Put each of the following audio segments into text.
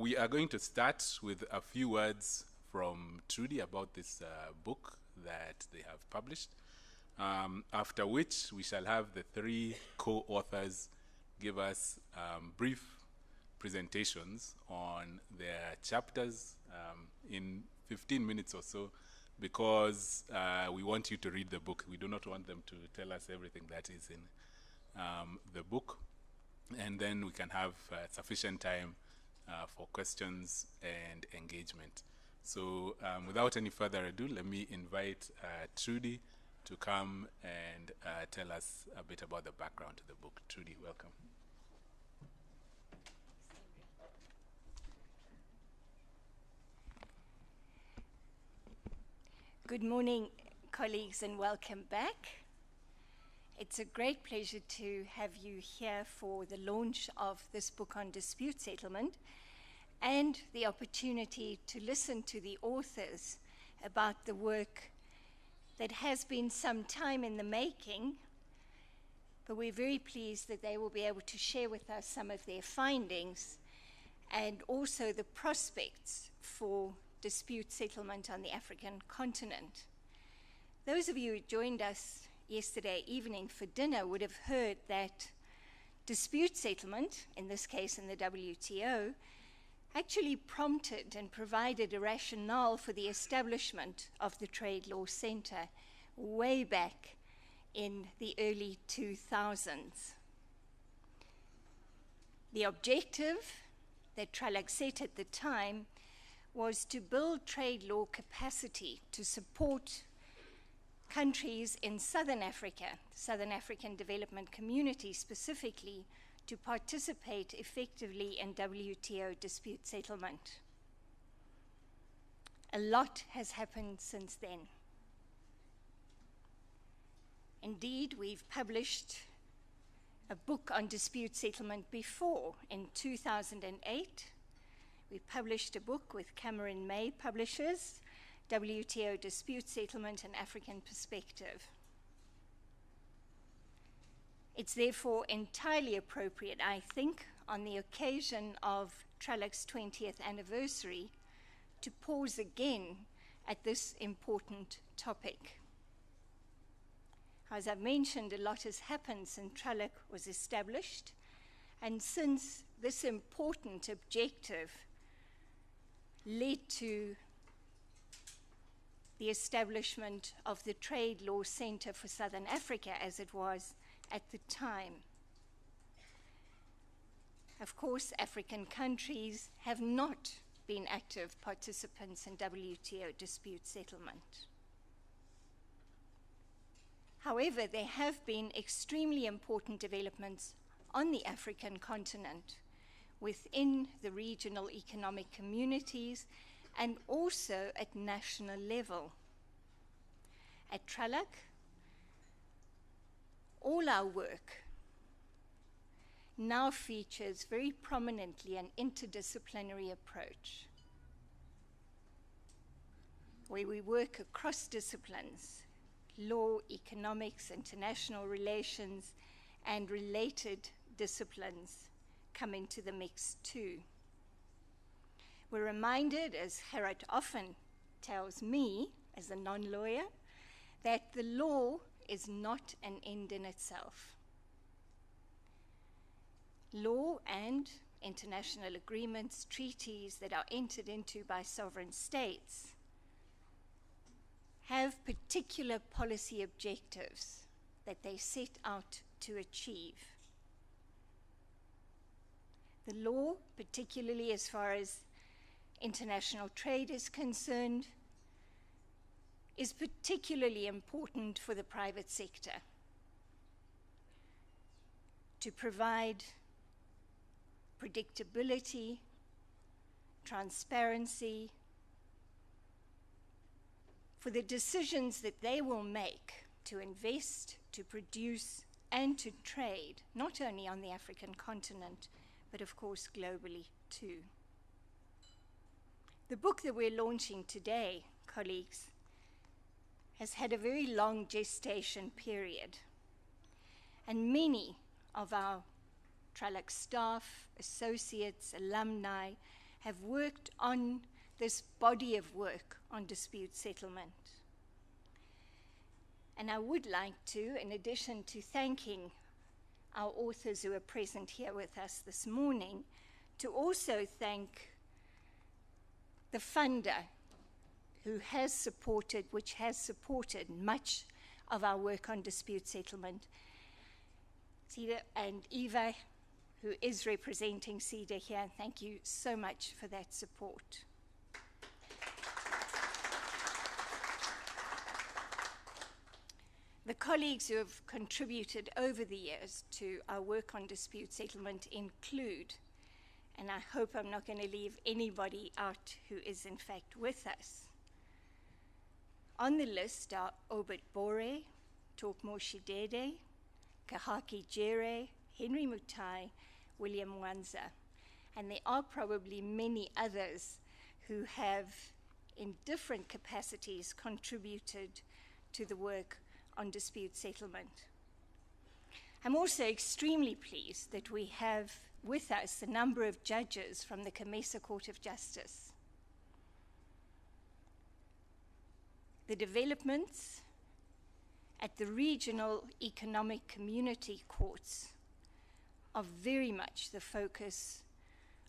We are going to start with a few words from Trudi about this book that they have published, after which we shall have the three co-authors give us brief presentations on their chapters in 15 minutes or so, because we want you to read the book. We do not want them to tell us everything that is in the book. And then we can have sufficient time for questions and engagement. So without any further ado, let me invite Trudi to come and tell us a bit about the background to the book. Trudi, welcome. Good morning, colleagues, and welcome back. It's a great pleasure to have you here for the launch of this book on dispute settlement and the opportunity to listen to the authors about the work that has been some time in the making, but we're very pleased that they will be able to share with us some of their findings and also the prospects for dispute settlement on the African continent. Those of you who joined us yesterday evening for dinner would have heard that dispute settlement, in this case in the WTO, actually prompted and provided a rationale for the establishment of the Trade Law Centre way back in the early 2000s. The objective that tralac set at the time was to build trade law capacity to support countries in Southern Africa, Southern African Development Community specifically, to participate effectively in WTO dispute settlement. A lot has happened since then. Indeed, we've published a book on dispute settlement before. In 2008, we published a book with Cameron May Publishers, WTO Dispute Settlement and African Perspective. It's therefore entirely appropriate, I think, on the occasion of tralac's 20th anniversary, to pause again at this important topic. As I've mentioned, a lot has happened since tralac was established, and since this important objective led to the establishment of the Trade Law Centre for Southern Africa, as it was at the time. Of course, African countries have not been active participants in WTO dispute settlement. However, there have been extremely important developments on the African continent within the regional economic communities and also at national level. At tralac, all our work now features very prominently an interdisciplinary approach, where we work across disciplines: law, economics, international relations, and related disciplines come into the mix too. We're reminded, as Gerhard often tells me as a non-lawyer, that the law is not an end in itself. Law and international agreements, treaties that are entered into by sovereign states have particular policy objectives that they set out to achieve. The law, particularly as far as international trade is concerned, is particularly important for the private sector to provide predictability, transparency for the decisions that they will make to invest, to produce, and to trade, not only on the African continent, but of course globally too. The book that we're launching today, colleagues, has had a very long gestation period, and many of our tralac staff, associates, alumni have worked on this body of work on dispute settlement. And I would like to, in addition to thanking our authors who are present here with us this morning, to also thank the funder which has supported much of our work on dispute settlement. CEDA and Eva, who is representing CEDA here, thank you so much for that support. The colleagues who have contributed over the years to our work on dispute settlement include, and I hope I'm not going to leave anybody out who is in fact with us. On the list are Obert Bore, Tokmo Shidede, Kahaki Jere, Henry Mutai, William Wanza, and there are probably many others who have, in different capacities, contributed to the work on dispute settlement. I'm also extremely pleased that we have with us a number of judges from the COMESA Court of Justice. The developments at the regional economic community courts are very much the focus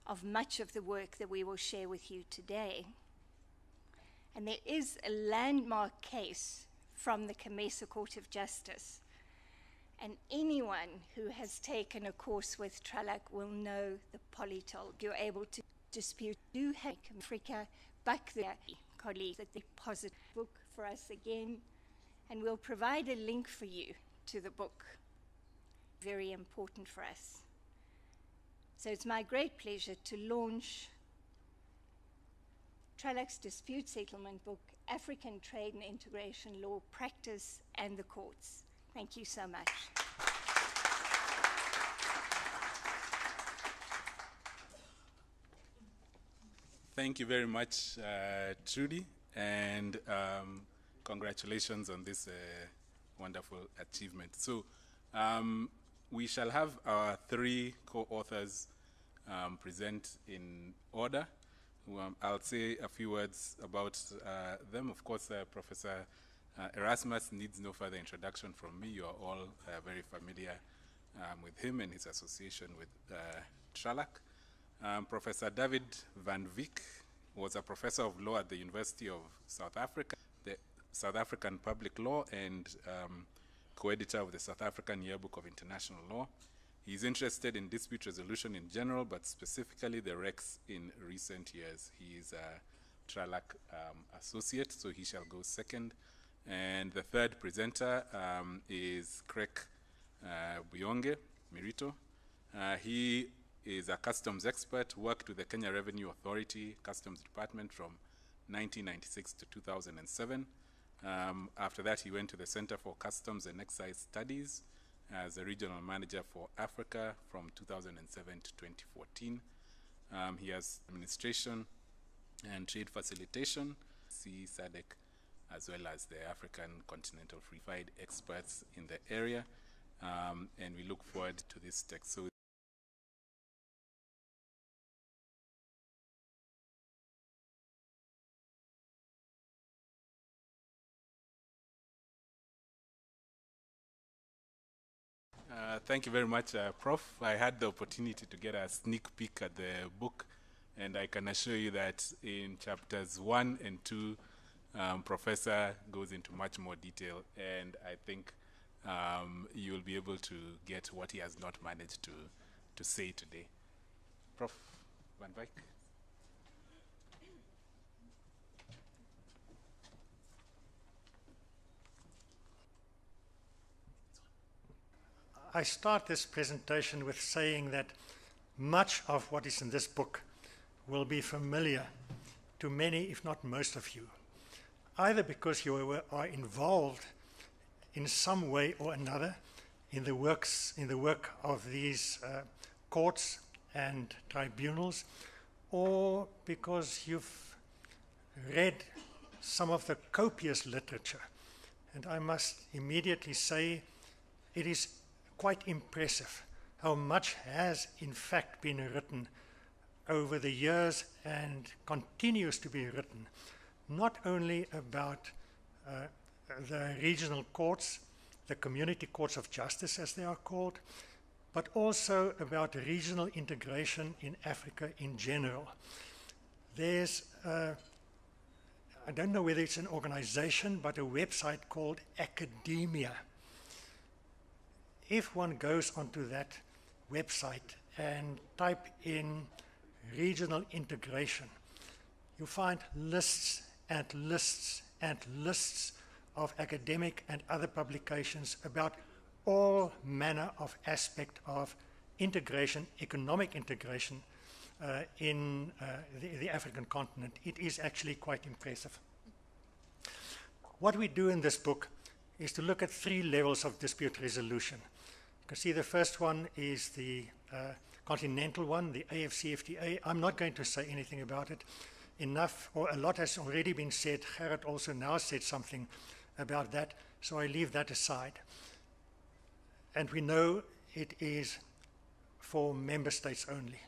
of much of the work that we will share with you today. And there is a landmark case from the COMESA Court of Justice. And anyone who has taken a course with tralac will know the polytol. You're able to dispute. Do have Africa back there, colleagues, that they positive book for us again, and we'll provide a link for you to the book. Very important for us. So it's my great pleasure to launch tralac's dispute settlement book, African Trade and Integration Law, Practice and the Courts. Thank you so much. Thank you very much, Trudi, and congratulations on this wonderful achievement. So we shall have our three co-authors present in order. I'll say a few words about them. Of course, Professor Erasmus needs no further introduction from me. You are all very familiar with him and his association with tralac. Professor Dawid van Wyk was a professor of law at the University of South Africa, the South African Public Law, and co-editor of the South African Yearbook of International Law. He's interested in dispute resolution in general, but specifically the Rex in recent years. He is a tralac associate, so he shall go second. And the third presenter is Creck Buyonge, Mirito. He is a customs expert, worked with the Kenya Revenue Authority Customs Department from 1996 to 2007. After that, he went to the Center for Customs and Excise Studies as a regional manager for Africa from 2007 to 2014. He has administration and trade facilitation, SADC, as well as the African Continental Free Trade experts in the area. And we look forward to this text. So thank you very much, Prof. I had the opportunity to get a sneak peek at the book, and I can assure you that in chapters 1 and 2, Professor goes into much more detail, and I think you will be able to get what he has not managed to say today. Prof. van Wyk. I start this presentation with saying that much of what is in this book will be familiar to many, if not most of you, either because you are involved in some way or another in the work of these courts and tribunals, or because you've read some of the copious literature. And I must immediately say it is quite impressive how much has in fact been written over the years and continues to be written, not only about the regional courts, the community courts of justice as they are called, but also about regional integration in Africa in general. There's, I don't know whether it's an organization, but a website called Academia. If one goes onto that website and type in regional integration, you find lists and lists and lists of academic and other publications about all manner of aspect of integration, economic integration in the African continent. It is actually quite impressive. What we do in this book is to look at 3 levels of dispute resolution. You can see the first one is the continental one, the AfCFTA. I'm not going to say anything about it. Enough, or a lot has already been said. Gerhard also now said something about that, so I leave that aside. And we know it is for member states only.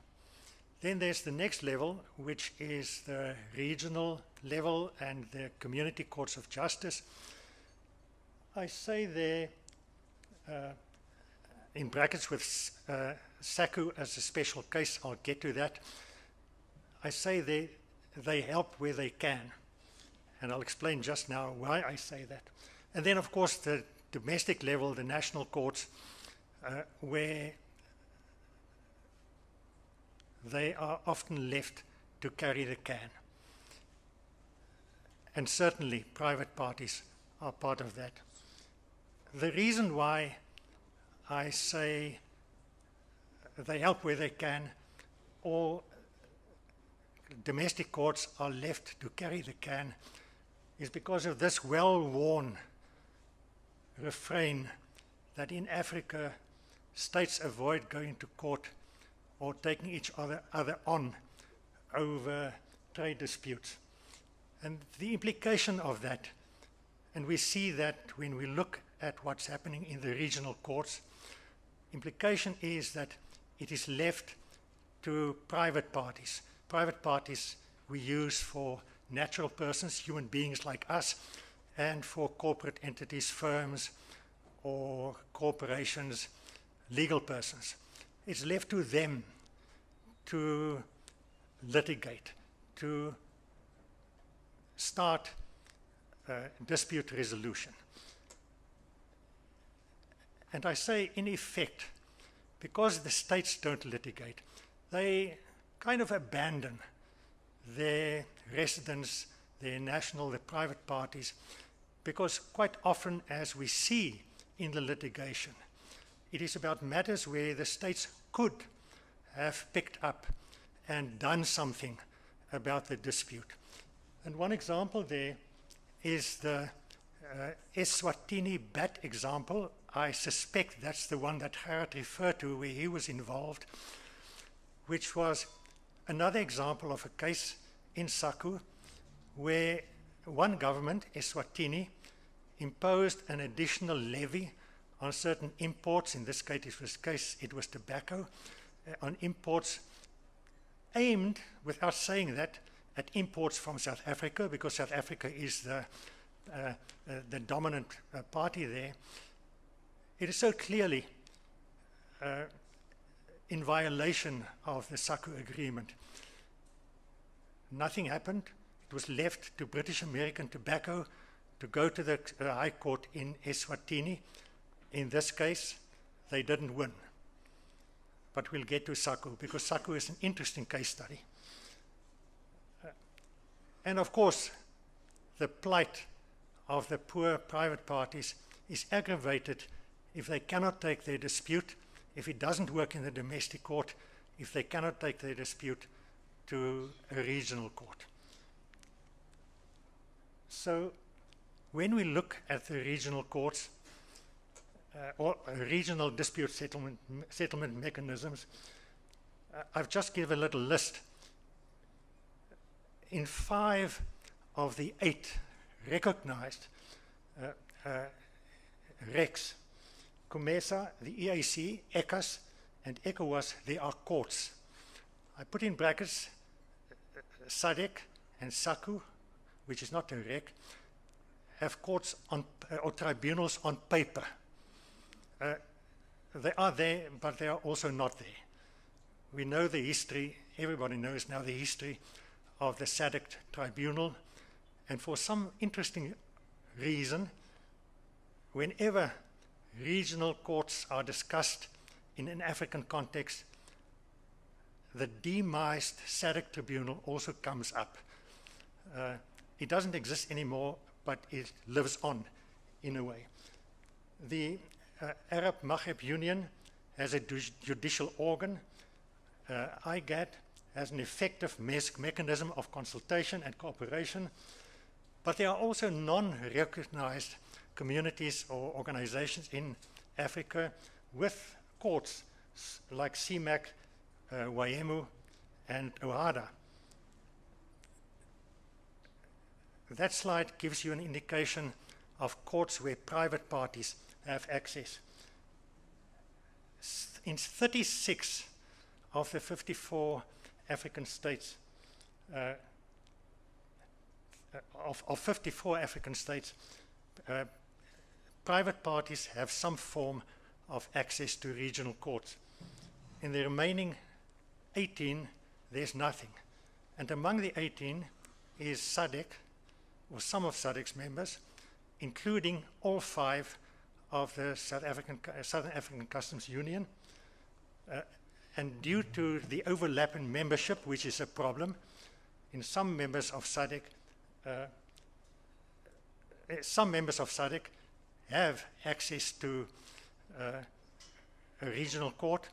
Then there's the next level, which is the regional level and the community courts of justice. I say there, in brackets with SACU as a special case, I'll get to that. I say they help where they can. And I'll explain just now why I say that. And then, of course, the domestic level, the national courts, where they are often left to carry the can. And certainly private parties are part of that. The reason why I say they help where they can, or domestic courts are left to carry the can, is because of this well-worn refrain that in Africa, states avoid going to court or taking each other on over trade disputes. And the implication of that, and we see that when we look at what's happening in the regional courts, implication is that it is left to private parties. Private parties we use for natural persons, human beings like us, and for corporate entities, firms, or corporations, legal persons. It's left to them to litigate, to start dispute resolution. And I say, in effect, because the states don't litigate, they kind of abandon their residents, their national, their private parties, because quite often, as we see in the litigation, it is about matters where the states could have picked up and done something about the dispute. And one example there is the Eswatini bat example. I suspect that's the one that Gerhard referred to, where he was involved, which was another example of a case in SACU where one government, Eswatini, imposed an additional levy on certain imports. In this case, it was tobacco, on imports aimed, without saying that, at imports from South Africa, because South Africa is the dominant party there. It is so clearly in violation of the SACU agreement. Nothing happened. It was left to British American Tobacco to go to the High Court in Eswatini. In this case, they didn't win. But we'll get to SACU, because SACU is an interesting case study. And of course, the plight of the poor private parties is aggravated if they cannot take their dispute, if it doesn't work in the domestic court, if they cannot take their dispute to a regional court. So when we look at the regional courts, or regional dispute settlement mechanisms, I've just given a little list. In 5 of the 8 recognized RECs, COMESA, the EAC, ECAS, and ECOWAS, they are courts. I put in brackets SADC and SACU, which is not a REC, have courts on, or tribunals on paper. They are there, but they are also not there. We know the history, everybody knows now the history of the SADC tribunal, and for some interesting reason, whenever regional courts are discussed in an African context, the demised SADC tribunal also comes up. It doesn't exist anymore, but it lives on in a way. The Arab Maghreb Union has a judicial organ. IGAD has an effective mechanism of consultation and cooperation, but there are also non-recognized communities or organizations in Africa with courts like CMAC, WAEMU, and OHADA. That slide gives you an indication of courts where private parties have access. In 36 of the 54 African states, of 54 African states, private parties have some form of access to regional courts. In the remaining 18, there's nothing. And among the 18 is SADC, or some of SADC's members, including all 5 of the Southern African Customs Union. And due to the overlap in membership, which is a problem, in some members of SADC, have access to a regional court,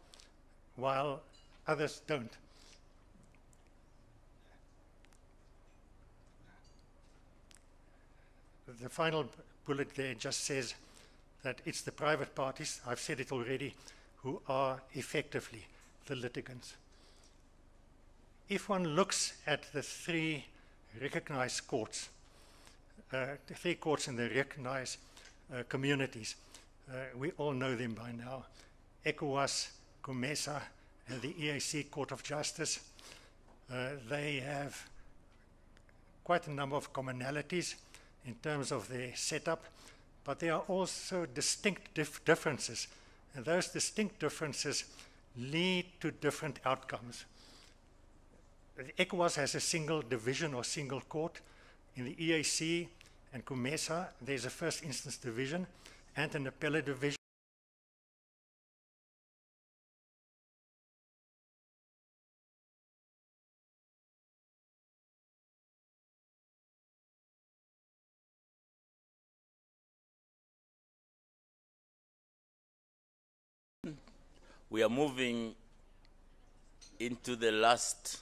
while others don't. The final bullet there just says that it's the private parties, I've said it already, who are effectively the litigants. If one looks at the 3 recognized courts, the 3 courts in the recognized communities, we all know them by now: ECOWAS, COMESA, and the EAC Court of Justice. They have quite a number of commonalities in terms of their setup, but there are also distinct differences, and those distinct differences lead to different outcomes. ECOWAS has a single division or single court. In the EAC and COMESA, there's a first instance division and an appellate division. We are moving into the last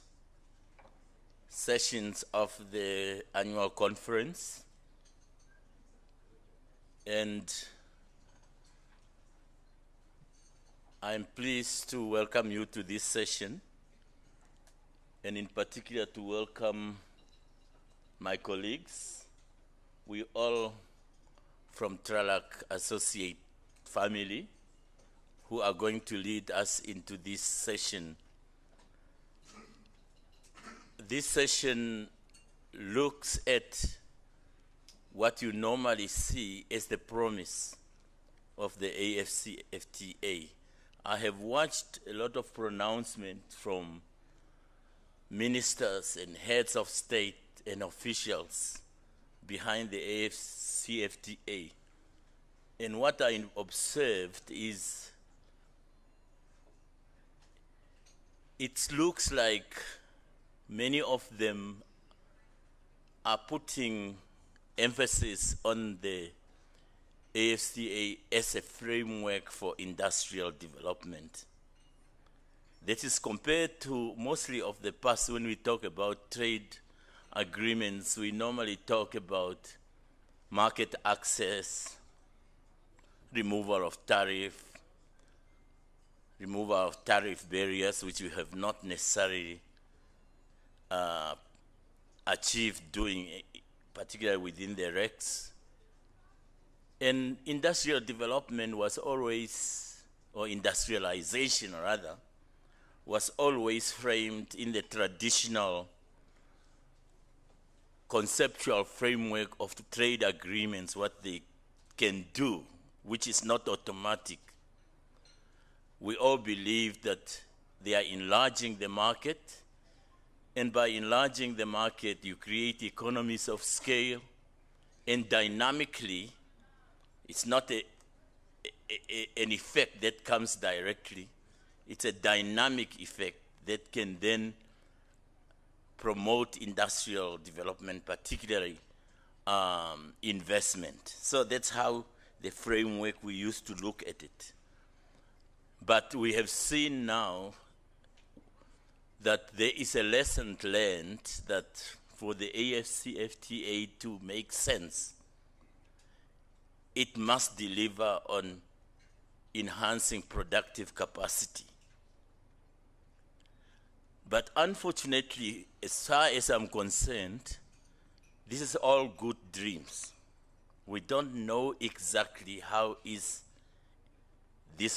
sessions of the annual conference, and I'm pleased to welcome you to this session, and in particular to welcome my colleagues. We all from Tralac Associate family who are going to lead us into this session. This session looks at what you normally see as the promise of the AfCFTA. I have watched a lot of pronouncements from ministers and heads of state and officials behind the AfCFTA. And what I observed is it looks like many of them are putting emphasis on the AfCFTA as a framework for industrial development. That is compared to mostly of the past. When we talk about trade agreements, we normally talk about market access, removal of tariff barriers, which we have not necessarily achieved doing, particularly within the RECs. And industrial development was always, or industrialization rather, was always framed in the traditional conceptual framework of the trade agreements, what they can do, which is not automatic. We all believe that they are enlarging the market, and by enlarging the market, you create economies of scale, and dynamically, it's not an effect that comes directly. It's a dynamic effect that can then promote industrial development, particularly investment. So that's how the framework we used to look at it. But we have seen now that there is a lesson learned that for the AfCFTA to make sense, it must deliver on enhancing productive capacity. But unfortunately, as far as I'm concerned, this is all good dreams. We don't know exactly how this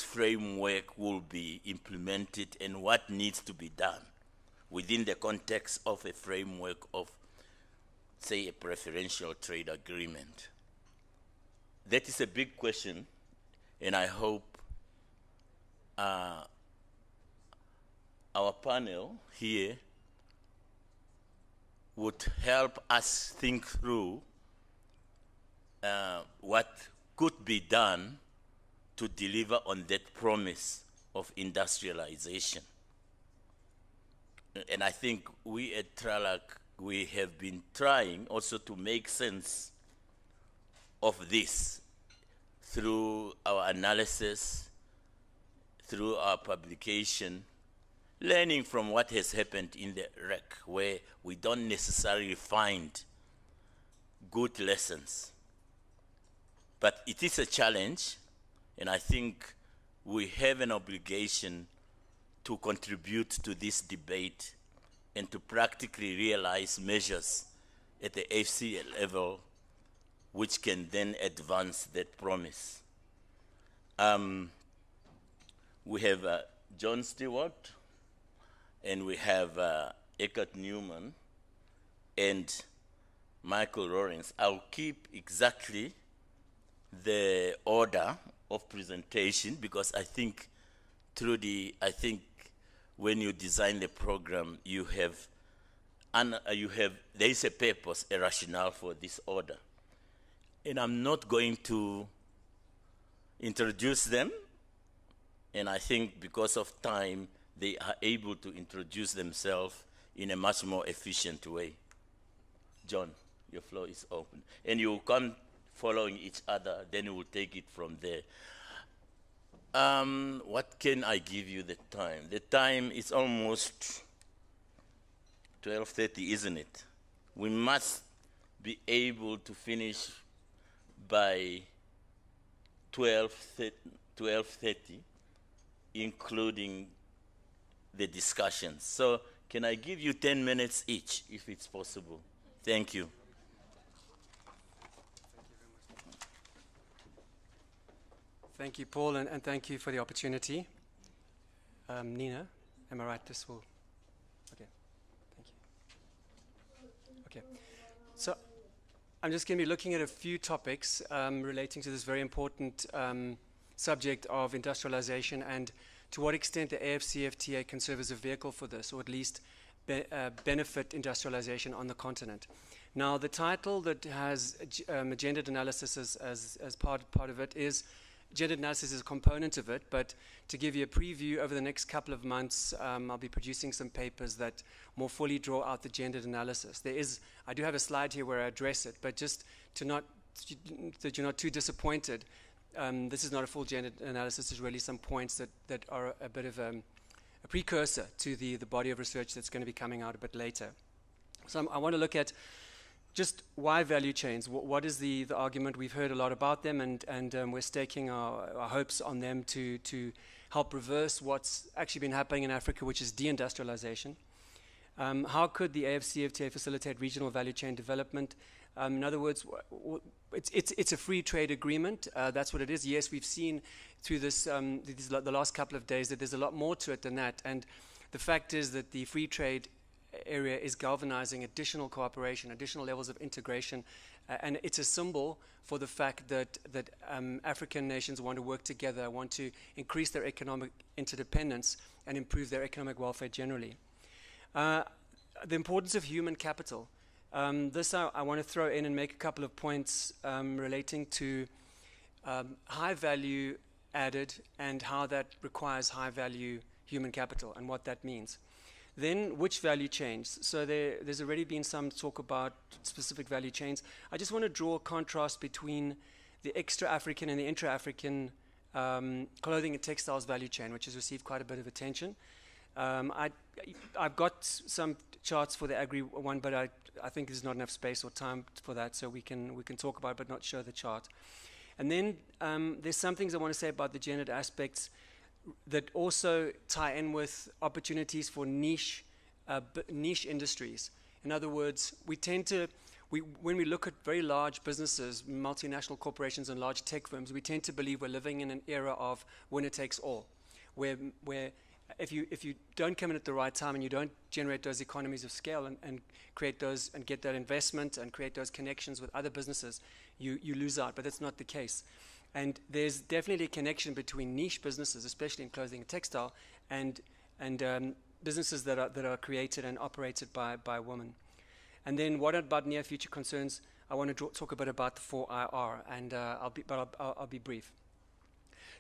framework will be implemented and what needs to be done within the context of a framework of, say, a preferential trade agreement. That is a big question, and I hope our panel here would help us think through what could be done to deliver on that promise of industrialization. And I think we at Tralac, we have been trying also to make sense of this through our analysis, through our publication, learning from what has happened in the Creck, where we don't necessarily find good lessons. But it is a challenge, and I think we have an obligation to contribute to this debate and to practically realize measures at the AfCFTA level which can then advance that promise. We have John Stuart, and we have Eckart Naumann and Michael Lawrence. I'll keep exactly the order of presentation because I think, Trudi, when you design the program, there is a purpose, a rationale for this order. And I'm not going to introduce them, and I think because of time, they are able to introduce themselves in a much more efficient way. John, your floor is open. And you will come following each other, then we will take it from there. What can I give you the time? The time is almost 12:30, isn't it? We must be able to finish by 12:30, including the discussions. So can I give you 10 minutes each, if it's possible? Thank you. Thank you, Paul, and thank you for the opportunity. Nina, am I right? This will... Okay, thank you. Okay, so I'm just going to be looking at a few topics relating to this very important subject of industrialization and to what extent the AfCFTA can serve as a vehicle for this, or at least benefit industrialization on the continent. Now, the title that has gendered analysis as part of it is gendered analysis is a component of it, but to give you a preview, over the next couple of months, I'll be producing some papers that more fully draw out the gendered analysis. I do have a slide here where I address it, but just that you're not too disappointed, this is not a full gendered analysis. There's really some points that are a bit of a precursor to the body of research that's going to be coming out a bit later. So I want to look at just why value chains. What is the argument? We've heard a lot about them, and we're staking our hopes on them to help reverse what's actually been happening in Africa, which is deindustrialization. How could the AfCFTA facilitate regional value chain development? In other words, it's a free trade agreement. That's what it is. Yes, we've seen through the last couple of days that there's a lot more to it than that. And the fact is that the free trade area is galvanizing additional cooperation, additional levels of integration, and it's a symbol for the fact that African nations want to work together, want to increase their economic interdependence and improve their economic welfare generally. The importance of human capital. This I want to throw in and make a couple of points relating to high value added and how that requires high value human capital and what that means. Then which value chains? So there's already been some talk about specific value chains. I just want to draw a contrast between the extra-African and the intra-African clothing and textiles value chain, which has received quite a bit of attention. I've got some charts for the agri one, but I think there's not enough space or time for that, so we can talk about it but not show the chart. And then there's some things I want to say about the gendered aspects that also tie in with opportunities for niche industries. In other words, when we look at very large businesses, multinational corporations and large tech firms, we tend to believe we're living in an era of winner takes all, where if you don't come in at the right time and you don't generate those economies of scale and create those and get that investment and create those connections with other businesses, you lose out. But that's not the case. And there's definitely a connection between niche businesses, especially in clothing and textile, and businesses that are created and operated by women. And then what about near future concerns? I want to talk a bit about the 4IR, and I'll be brief.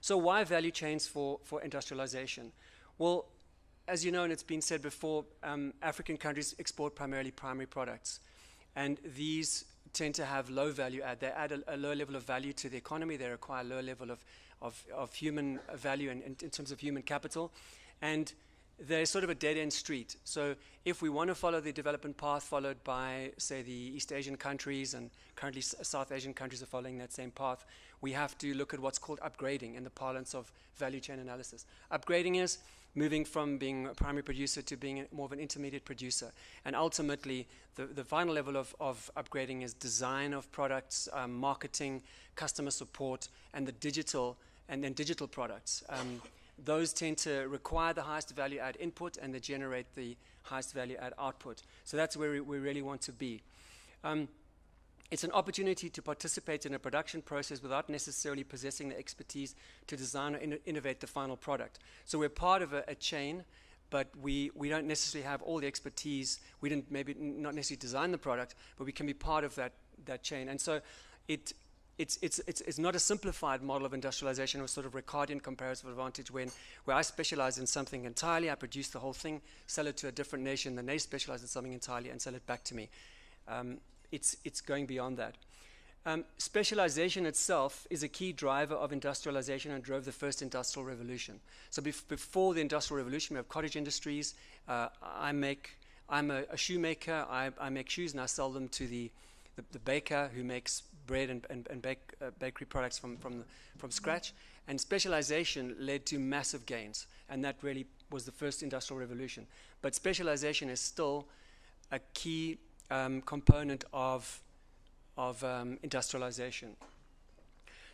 So why value chains for industrialization? Well, as you know, and it's been said before, African countries export primarily primary products, and these tend to have low value add. They add a low level of value to the economy. They require a low level of human value in terms of human capital. And they're sort of a dead-end street. So if we want to follow the development path followed by, say, the East Asian countries, and currently South Asian countries are following that same path, we have to look at what's called upgrading in the parlance of value chain analysis. Upgrading is moving from being a primary producer to being more of an intermediate producer. And ultimately, the final level of upgrading is design of products, marketing, customer support, and the digital products. Those tend to require the highest value add input, and they generate the highest value add output. So that's where we really want to be. It's an opportunity to participate in a production process without necessarily possessing the expertise to design or innovate the final product. So we're part of a chain, but we don't necessarily have all the expertise. We didn't maybe not necessarily design the product, but we can be part of that chain. And so it's not a simplified model of industrialization or sort of Ricardian comparative advantage where I specialize in something entirely, I produce the whole thing, sell it to a different nation, then they specialize in something entirely and sell it back to me. It's going beyond that. Specialization itself is a key driver of industrialization and drove the first industrial revolution. So before the industrial revolution, we have cottage industries. I'm a shoemaker. I make shoes and I sell them to the baker who makes bread and bakery products from scratch. And specialization led to massive gains, and that really was the first industrial revolution. But specialization is still a key component of industrialization.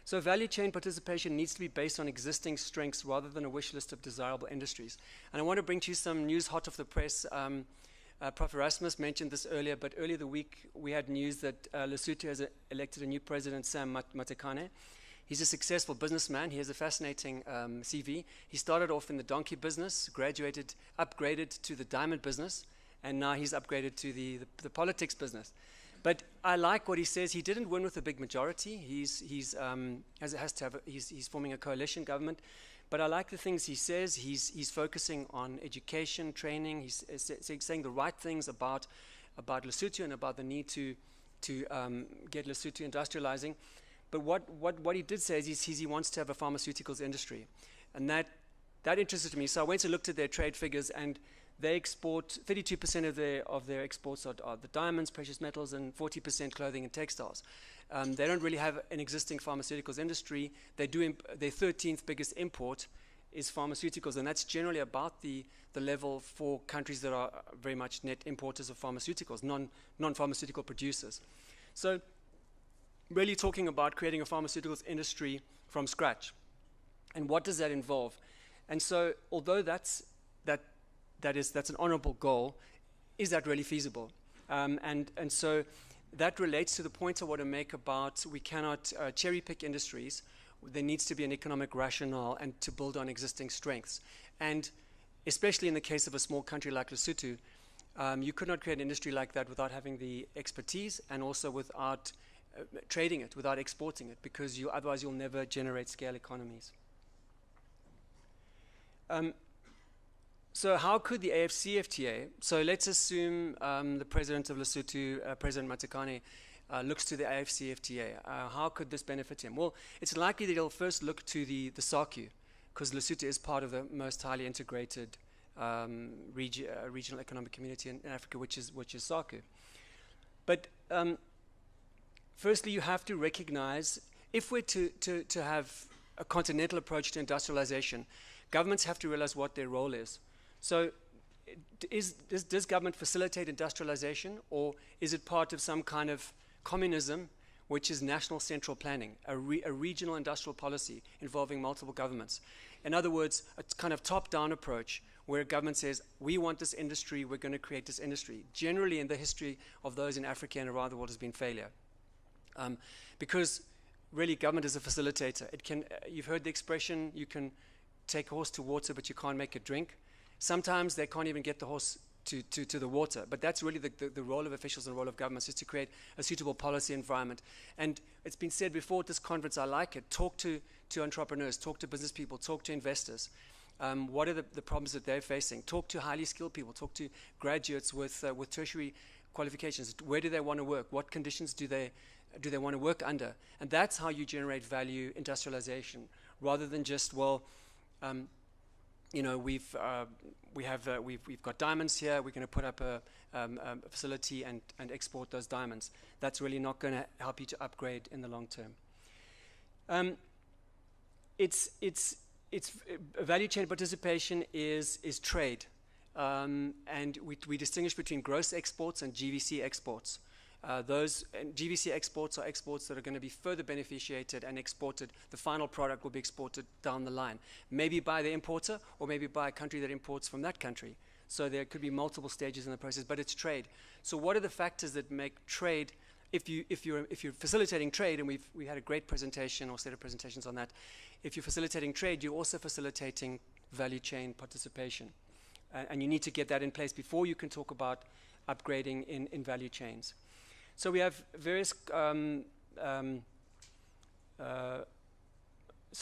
So value chain participation needs to be based on existing strengths rather than a wish list of desirable industries. And I want to bring to you some news hot off the press. Prof. Erasmus mentioned this earlier, but earlier the week we had news that Lesotho has elected a new president, Sam Matekane. He's a successful businessman. He has a fascinating CV. He started off in the donkey business, upgraded to the diamond business, and now he's upgraded to the politics business. But I like what he says. He didn't win with a big majority. He's forming a coalition government. But I like the things he says. He's focusing on education, training. He's saying the right things about Lesotho and about the need to get Lesotho industrializing. But what he did say is he wants to have a pharmaceuticals industry, and that interested me. So I went and looked at their trade figures, and they export 32% of their exports are the diamonds, precious metals, and 40% clothing and textiles. They don't really have an existing pharmaceuticals industry. They do their 13th biggest import is pharmaceuticals, and that's generally about the level for countries that are very much net importers of pharmaceuticals, non-pharmaceutical producers. So really talking about creating a pharmaceuticals industry from scratch. And what does that involve? And so although that that's an honorable goal. Is that really feasible? And so that relates to the point I want to make about we cannot cherry pick industries. There needs to be an economic rationale and to build on existing strengths. And especially in the case of a small country like Lesotho, you could not create an industry like that without having the expertise and also without trading it, without exporting it, because otherwise you'll never generate scale economies. So how could the AfCFTA, so let's assume the president of Lesotho, President Matekane, looks to the AfCFTA. How could this benefit him? Well, it's likely that he'll first look to the SACU, because Lesotho is part of the most highly integrated regional economic community in Africa, which is SACU. But firstly, you have to recognize, if we're to have a continental approach to industrialization, governments have to realize what their role is. So does government facilitate industrialization, or is it part of some kind of communism, which is national central planning, a regional industrial policy involving multiple governments? In other words, a kind of top-down approach where a government says, we want this industry, we're going to create this industry. Generally, in the history of those in Africa and around the world, has been failure. Because really, government is a facilitator. It can, you've heard the expression, you can take a horse to water, but you can't make it drink. Sometimes they can't even get the horse to the water. But that's really the role of officials and the role of governments, is to create a suitable policy environment. And it's been said before at this conference, I like it, talk to entrepreneurs, talk to business people, talk to investors. What are the problems that they're facing? Talk to highly skilled people, talk to graduates with tertiary qualifications. Where do they want to work? What conditions do they want to work under? And that's how you generate value industrialization, rather than just, well, you know, we've got diamonds here. We're going to put up a facility and export those diamonds. That's really not going to help you to upgrade in the long term. It's value chain participation is trade, and we distinguish between gross exports and GVC exports. Those GVC exports are exports that are going to be further beneficiated and exported. The final product will be exported down the line, maybe by the importer or maybe by a country that imports from that country. So there could be multiple stages in the process, but it's trade. So what are the factors that make trade? If you're facilitating trade, and we had a great presentation or set of presentations on that. If you're facilitating trade, you're also facilitating value chain participation, and you need to get that in place before you can talk about upgrading in value chains. So we have various,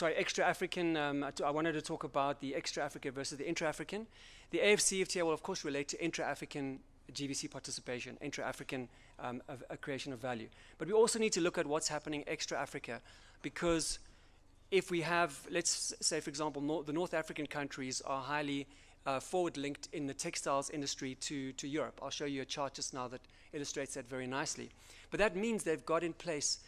extra-African, I wanted to talk about the extra-African versus the intra-African. The AfCFTA will, of course, relate to intra-African GVC participation, intra-African a creation of value. But we also need to look at what's happening extra-Africa, because if we have, let's say, for example, the North African countries are highly forward-linked in the textiles industry to Europe. I'll show you a chart just now that illustrates that very nicely. But that means they've got in place,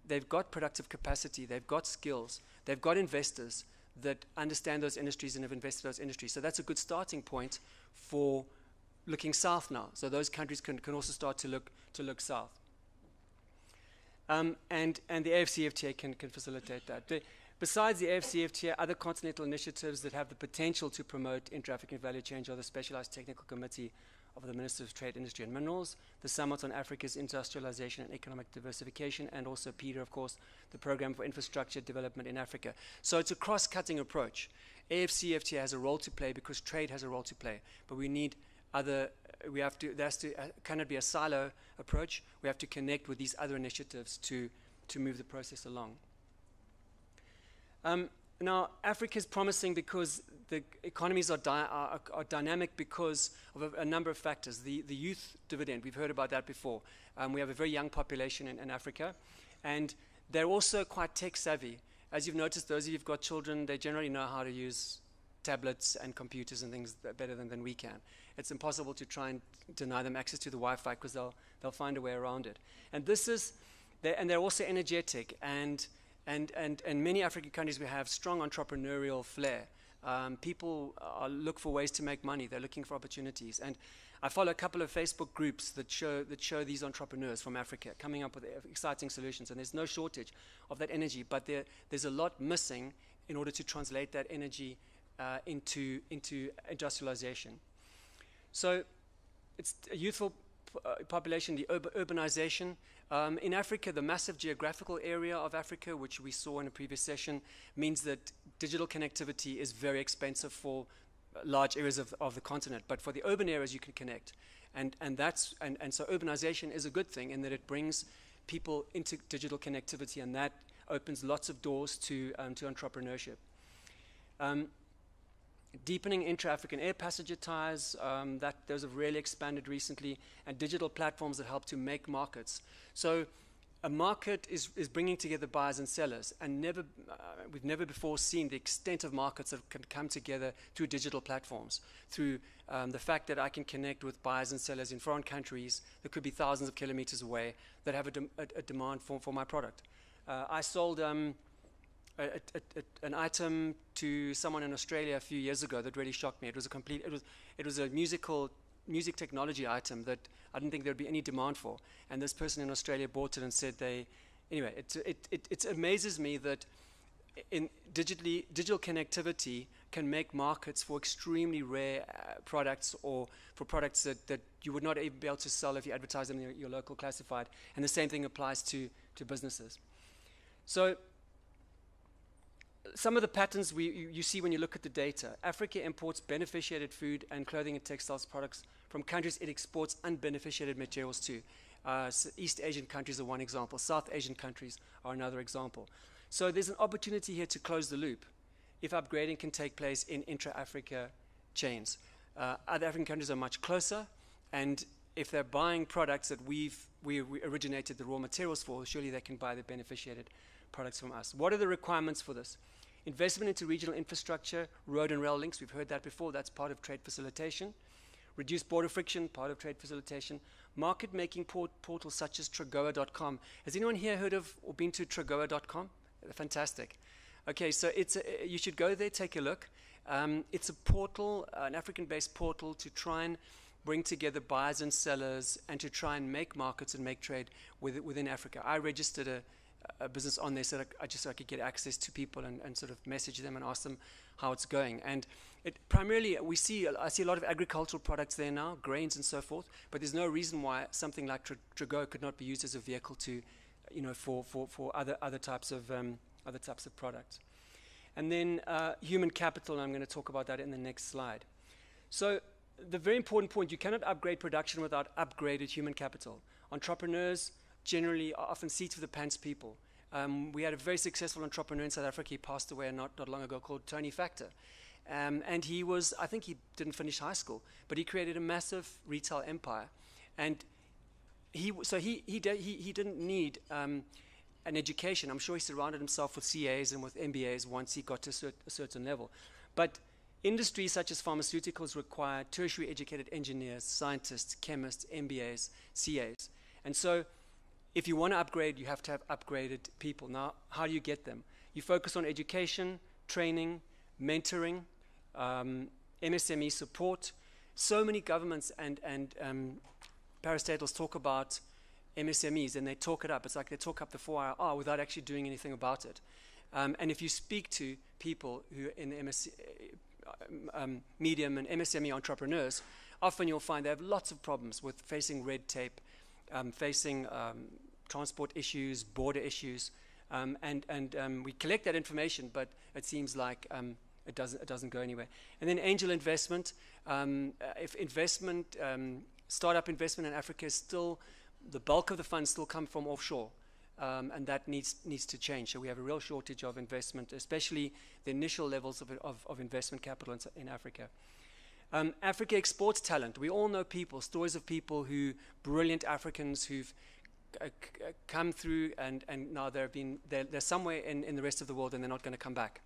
they've got productive capacity, they've got skills, they've got investors that understand those industries and have invested in those industries. So that's a good starting point for looking south now. So those countries can also start to look south. And the AfCFTA can facilitate that. Besides the AfCFTA, other continental initiatives that have the potential to promote intra-African value chain are the Specialized Technical Committee of the Ministers of Trade, Industry and Minerals, the Summit on Africa's Industrialization and Economic Diversification, and also PETA, of course, the Program for Infrastructure Development in Africa. So it's a cross-cutting approach. AfCFTA has a role to play because trade has a role to play, but we need cannot be a silo approach. We have to connect with these other initiatives to move the process along. Now, Africa is promising because the economies are dynamic because of a number of factors. The youth dividend, we've heard about that before. We have a very young population in Africa, and they're also quite tech savvy. As you've noticed, those of you who've got children, they generally know how to use tablets and computers and things better than we can. It's impossible to try and deny them access to the Wi-Fi because they'll find a way around it. And they're also energetic, and many African countries we have strong entrepreneurial flair. People look for ways to make money. They're looking for opportunities. And I follow a couple of Facebook groups that show these entrepreneurs from Africa coming up with exciting solutions. And there's no shortage of that energy, but there's a lot missing in order to translate that energy into industrialization. So it's a youthful population, the urbanization. In Africa, the massive geographical area of Africa, which we saw in a previous session, means that digital connectivity is very expensive for large areas of the continent. But for the urban areas, you can connect. And so urbanization is a good thing in that it brings people into digital connectivity, and that opens lots of doors to entrepreneurship. Deepening intra-African air passenger ties, those have really expanded recently, and digital platforms that help to make markets. So a market is bringing together buyers and sellers, and we've never before seen the extent of markets that can come together through digital platforms, through the fact that I can connect with buyers and sellers in foreign countries that could be thousands of kilometers away that have a demand for my product. I sold an item to someone in Australia a few years ago that really shocked me. It was a music technology item that I didn't think there'd be any demand for, and this person in Australia bought it and said it amazes me that in digital connectivity can make markets for extremely rare products, or for products that you would not even be able to sell if you advertise them in your local classified, and the same thing applies to businesses. So some of the patterns you see when you look at the data. Africa imports beneficiated food and clothing and textiles products from countries it exports unbeneficiated materials to. So East Asian countries are one example. South Asian countries are another example. So there's an opportunity here to close the loop if upgrading can take place in intra-Africa chains. Other African countries are much closer, and if they're buying products that we originated the raw materials for, surely they can buy the beneficiated products from us. What are the requirements for this? Investment into regional infrastructure, road and rail links, we've heard that before, that's part of trade facilitation. Reduce border friction, part of trade facilitation. Market-making portals such as tragoa.com. Has anyone here heard of or been to tragoa.com? Fantastic. Okay, so you should go there, take a look. It's a portal, an African-based portal to try and bring together buyers and sellers and to try and make markets and make trade within Africa. I registered a business on there so I could get access to people and sort of message them and ask them how it's going. And primarily I see a lot of agricultural products there now, grains and so forth, but there's no reason why something like Trago could not be used as a vehicle to, for other types of products. And then human capital, and I'm going to talk about that in the next slide. So the very important point, you cannot upgrade production without upgraded human capital. Entrepreneurs generally are often seat of the pants people. We had a very successful entrepreneur in South Africa. He passed away not long ago, called Tony Factor. And I think he didn't finish high school, but he created a massive retail empire. And he didn't need an education. I'm sure he surrounded himself with CAs and with MBAs once he got to a certain level. But industries such as pharmaceuticals require tertiary educated engineers, scientists, chemists, MBAs, CAs. And so if you want to upgrade, you have to have upgraded people. Now, how do you get them? You focus on education, training, mentoring, MSME support. So many governments and parastatals talk about MSMEs, and they talk it up. It's like they talk up the 4IR without actually doing anything about it. And if you speak to people who in the medium and MSME entrepreneurs, often you'll find they have lots of problems with facing red tape, facing transport issues, border issues, and we collect that information, but it seems like it doesn't go anywhere. And then angel investment. If investment, startup investment in Africa is still, the bulk of the funds still come from offshore, and that needs to change. So we have a real shortage of investment, especially the initial levels of investment capital in Africa. Africa exports talent. We all know stories of people brilliant Africans who've come through and now they're somewhere in the rest of the world and they're not going to come back.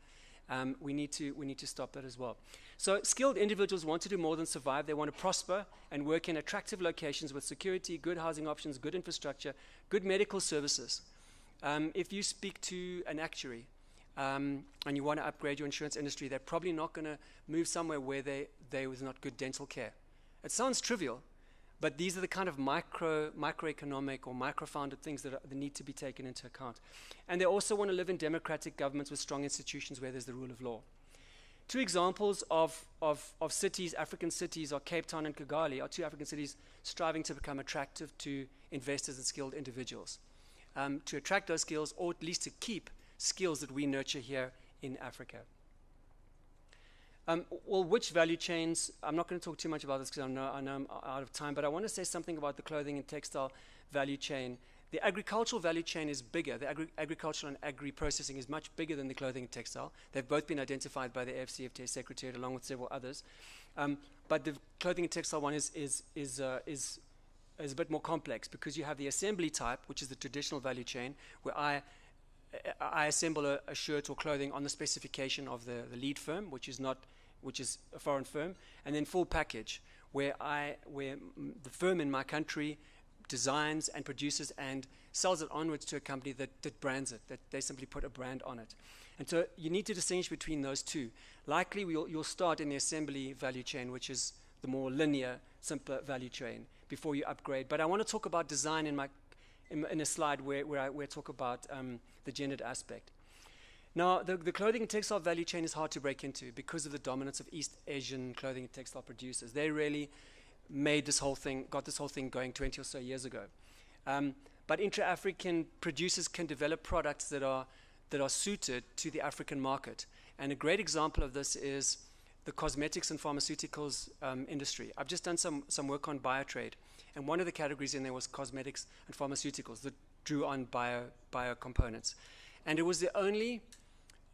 We need to stop that as well. So skilled individuals want to do more than survive. They want to prosper and work in attractive locations with security, good housing options, good infrastructure, good medical services. If you speak to an actuary and you want to upgrade your insurance industry, they're probably not going to move somewhere where there was not good dental care. It sounds trivial, but these are the kind of microeconomic or micro-founded things that need to be taken into account. And they also want to live in democratic governments with strong institutions where there's the rule of law. two examples of cities, African cities, are Cape Town and Kigali, are two African cities striving to become attractive to investors and skilled individuals, to attract those skills, or at least to keep skills that we nurture here in Africa. Well, which value chains? I'm not going to talk too much about this because I know I'm out of time, but I want to say something about the clothing and textile value chain. The agricultural value chain is bigger. The agricultural and agri-processing is much bigger than the clothing and textile. They've both been identified by the AfCFTA Secretariat along with several others. But the clothing and textile one is a bit more complex because you have the assembly type, which is the traditional value chain, where I assemble a shirt or clothing on the specification of the lead firm, which is a foreign firm, and then full package, where the firm in my country designs and produces and sells it onwards to a company that brands it, that they simply put a brand on it. And so you need to distinguish between those two. Likely you'll start in the assembly value chain, which is the more linear, simpler value chain, before you upgrade. But I want to talk about design in a slide where I talk about the gendered aspect. Now, the clothing and textile value chain is hard to break into because of the dominance of East Asian clothing and textile producers. They really got this whole thing going 20 or so years ago. But intra-African producers can develop products that are suited to the African market. And a great example of this is the cosmetics and pharmaceuticals industry. I've just done some work on biotrade, and one of the categories in there was cosmetics and pharmaceuticals that drew on bio components. And it was the only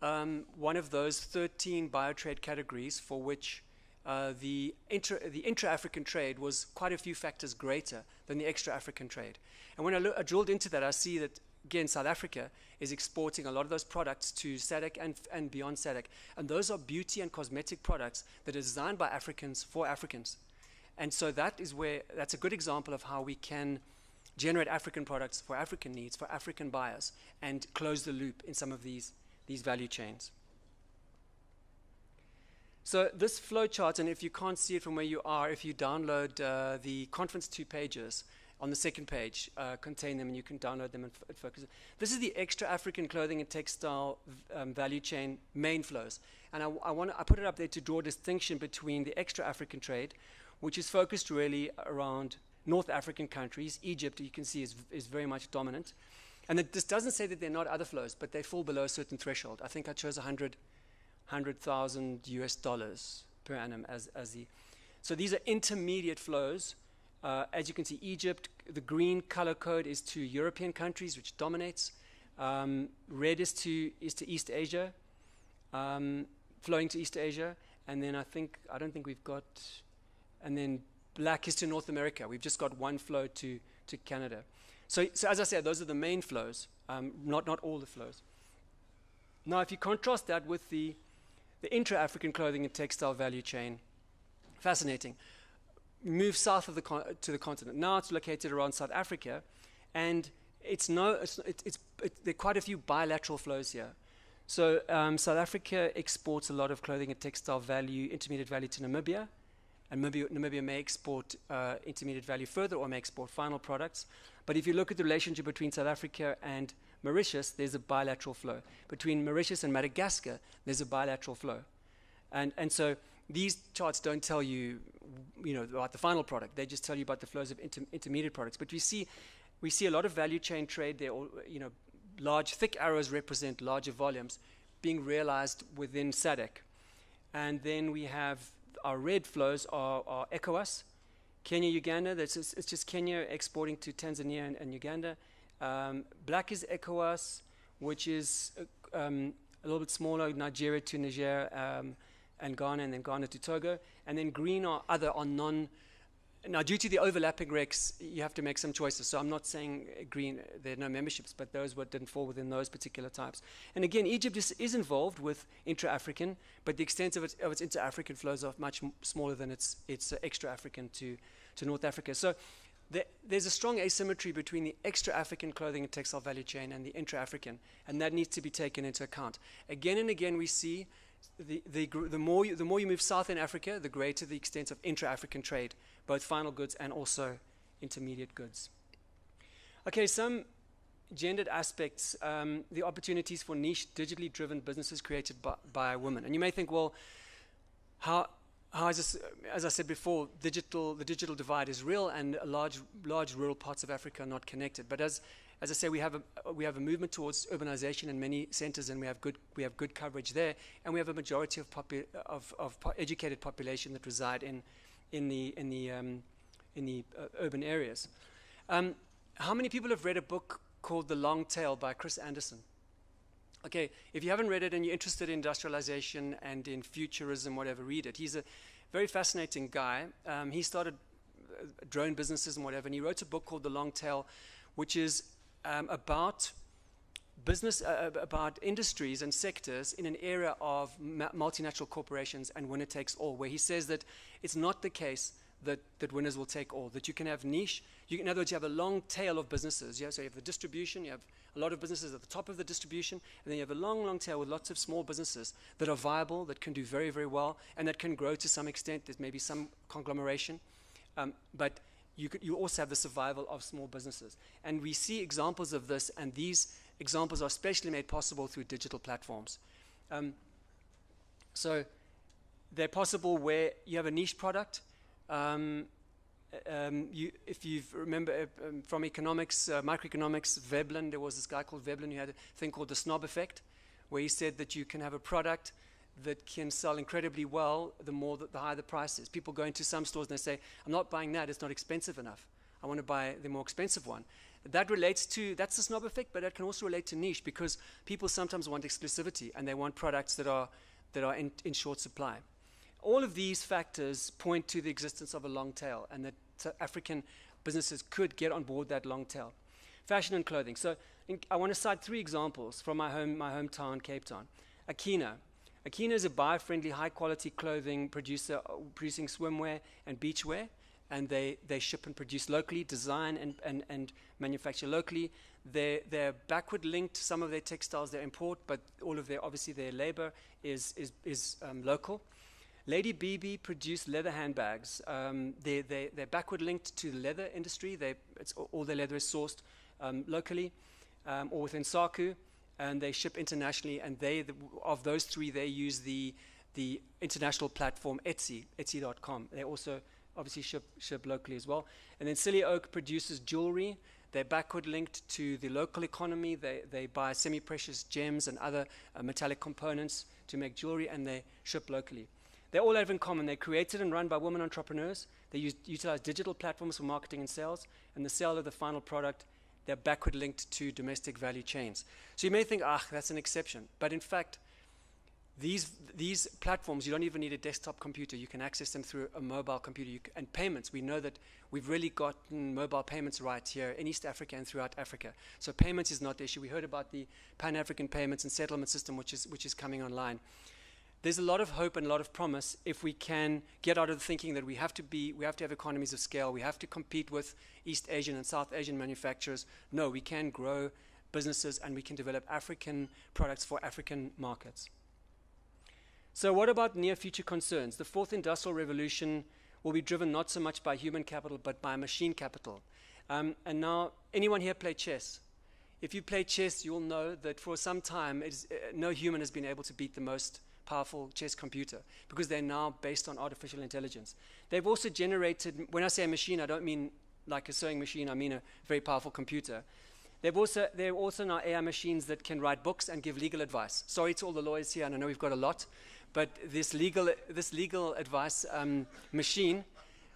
one of those 13 biotrade categories for which the intra-African trade was quite a few factors greater than the extra-African trade. And when I drilled into that, I see that, again, South Africa is exporting a lot of those products to SADC and beyond SADC. And those are beauty and cosmetic products that are designed by Africans for Africans. And so that's a good example of how we can generate African products for African needs, for African buyers, and close the loop in some of these value chains. So this flow chart, and if you can't see it from where you are, if you download the conference 2 pages, on the second page contain them, and you can download them and focus. This is the extra African clothing and textile value chain main flows. And I put it up there to draw a distinction between the extra African trade, which is focused really around North African countries. Egypt, you can see, is very much dominant. And this doesn't say that there are not other flows, but they fall below a certain threshold. I think I chose $100,000 US per annum as the. So these are intermediate flows. As you can see, Egypt, the green color code is to European countries, which dominates. Red is to East Asia, flowing to East Asia. And then I don't think we've got, and then black is to North America. We've just got one flow to Canada. So as I said, those are the main flows, not all the flows. Now, if you contrast that with the intra-African clothing and textile value chain, fascinating. Move south of to the continent. Now it's located around South Africa, and there are quite a few bilateral flows here. So South Africa exports a lot of clothing and textile value, intermediate value to Namibia, and Namibia may export intermediate value further or may export final products. But if you look at the relationship between South Africa and Mauritius, there's a bilateral flow. Between Mauritius and Madagascar, there's a bilateral flow. And so these charts don't tell you, about the final product. They just tell you about the flows of intermediate products. But we see a lot of value chain trade there. Large, thick arrows represent larger volumes being realized within SADC. And then we have our red flows are ECOWAS, Kenya, Uganda. It's just Kenya exporting to Tanzania and Uganda. Black is ECOWAS, which is a little bit smaller, Nigeria to Niger, and Ghana, and then Ghana to Togo. And then green are other, are non. Now, due to the overlapping recs, you have to make some choices. So I'm not saying green, there are no memberships, but those didn't fall within those particular types. And again, Egypt is involved with intra-African, but the extent of its inter-African flows are much smaller than its extra-African to North Africa. So there's a strong asymmetry between the extra-African clothing and textile value chain and the intra-African, and that needs to be taken into account. Again and again, we see the more you move south in Africa, the greater the extent of intra-African trade, both final goods and also intermediate goods. Okay, some gendered aspects, the opportunities for niche, digitally driven businesses created by women. And you may think, well, how is this, as I said before, the digital divide is real, and large rural parts of Africa are not connected. But as I say, we have a movement towards urbanization in many centers, and we have good coverage there, and we have a majority of educated population that reside in the urban areas. How many people have read a book called The Long Tail by Chris Anderson? Okay, if you haven't read it and you're interested in industrialization and in futurism, whatever, read it. He's a very fascinating guy. He started drone businesses and whatever, and he wrote a book called The Long Tail, which is about about industries and sectors in an era of multinational corporations and winner takes all, where he says that it's not the case that winners will take all, that you can have niche. In other words, you have a long tail of businesses. So you have the distribution, you have a lot of businesses at the top of the distribution, and then you have a long, long tail with lots of small businesses that are viable, that can do very, very well, and that can grow to some extent. There's maybe some conglomeration, but you also have the survival of small businesses. And we see examples of this, and these examples are especially made possible through digital platforms. So they're possible where you have a niche product. If you remember from economics, microeconomics, Veblen, there was this guy called Veblen who had a thing called the snob effect, where he said that you can have a product that can sell incredibly well the higher the price is. People go into some stores and they say, I'm not buying that, it's not expensive enough. I want to buy the more expensive one. That's the snob effect, but that can also relate to niche, because people sometimes want exclusivity and they want products that are in short supply. All of these factors point to the existence of a long tail, and that African businesses could get on board that long tail. Fashion and clothing. So I want to cite 3 examples from my hometown, Cape Town. Akina. Akina is a bio-friendly, high-quality clothing producer producing swimwear and beachwear, and they ship and produce locally, design and manufacture locally. They're backward linked. Some of their textiles they import, but all of their labor is local. Lady BB produce leather handbags. They're backward linked to the leather industry. All their leather is sourced locally or within SACU, and they ship internationally. And of those 3, they use the international platform Etsy.com. They also obviously ship locally as well. And then Silly Oak produces jewelry. They're backward linked to the local economy. They buy semi-precious gems and other metallic components to make jewelry, and they ship locally. They all have in common. They're created and run by women entrepreneurs. They utilize digital platforms for marketing and sales. And the sale of the final product, they're backward linked to domestic value chains. So you may think, that's an exception. But in fact, these platforms, you don't even need a desktop computer. You can access them through a mobile computer. And payments, we know that we've really gotten mobile payments right here in East Africa and throughout Africa. So payments is not the issue. We heard about the Pan-African payments and settlement system, which is coming online. There's a lot of hope and a lot of promise if we can get out of the thinking that we have to have economies of scale, we have to compete with East Asian and South Asian manufacturers. No, we can grow businesses and we can develop African products for African markets. So what about near future concerns? The 4th industrial revolution will be driven not so much by human capital but by machine capital. And now, anyone here play chess? If you play chess, you'll know that for some time no human has been able to beat the most powerful chess computer, because they're now based on artificial intelligence. They've also generated, when I say a machine, I don't mean like a sewing machine, I mean a very powerful computer. There are also now AI machines that can write books and give legal advice. Sorry to all the lawyers here, and I know we've got a lot, but this legal advice machine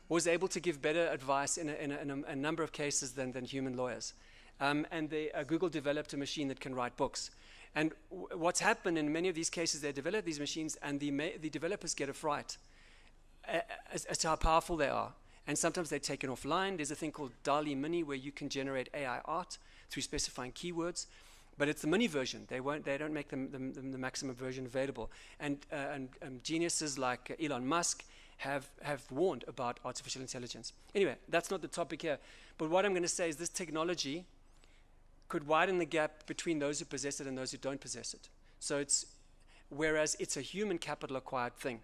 was able to give better advice in a number of cases than human lawyers. And Google developed a machine that can write books. And what's happened in many of these cases, they develop these machines, and the developers get a fright as to how powerful they are. And sometimes they're taken offline. There's a thing called DALL-E Mini, where you can generate AI art through specifying keywords. But it's the mini version. They don't make the maximum version available. And geniuses like Elon Musk have warned about artificial intelligence. Anyway, that's not the topic here. But what I'm going to say is this technology could widen the gap between those who possess it and those who don't possess it. So whereas it's a human capital acquired thing.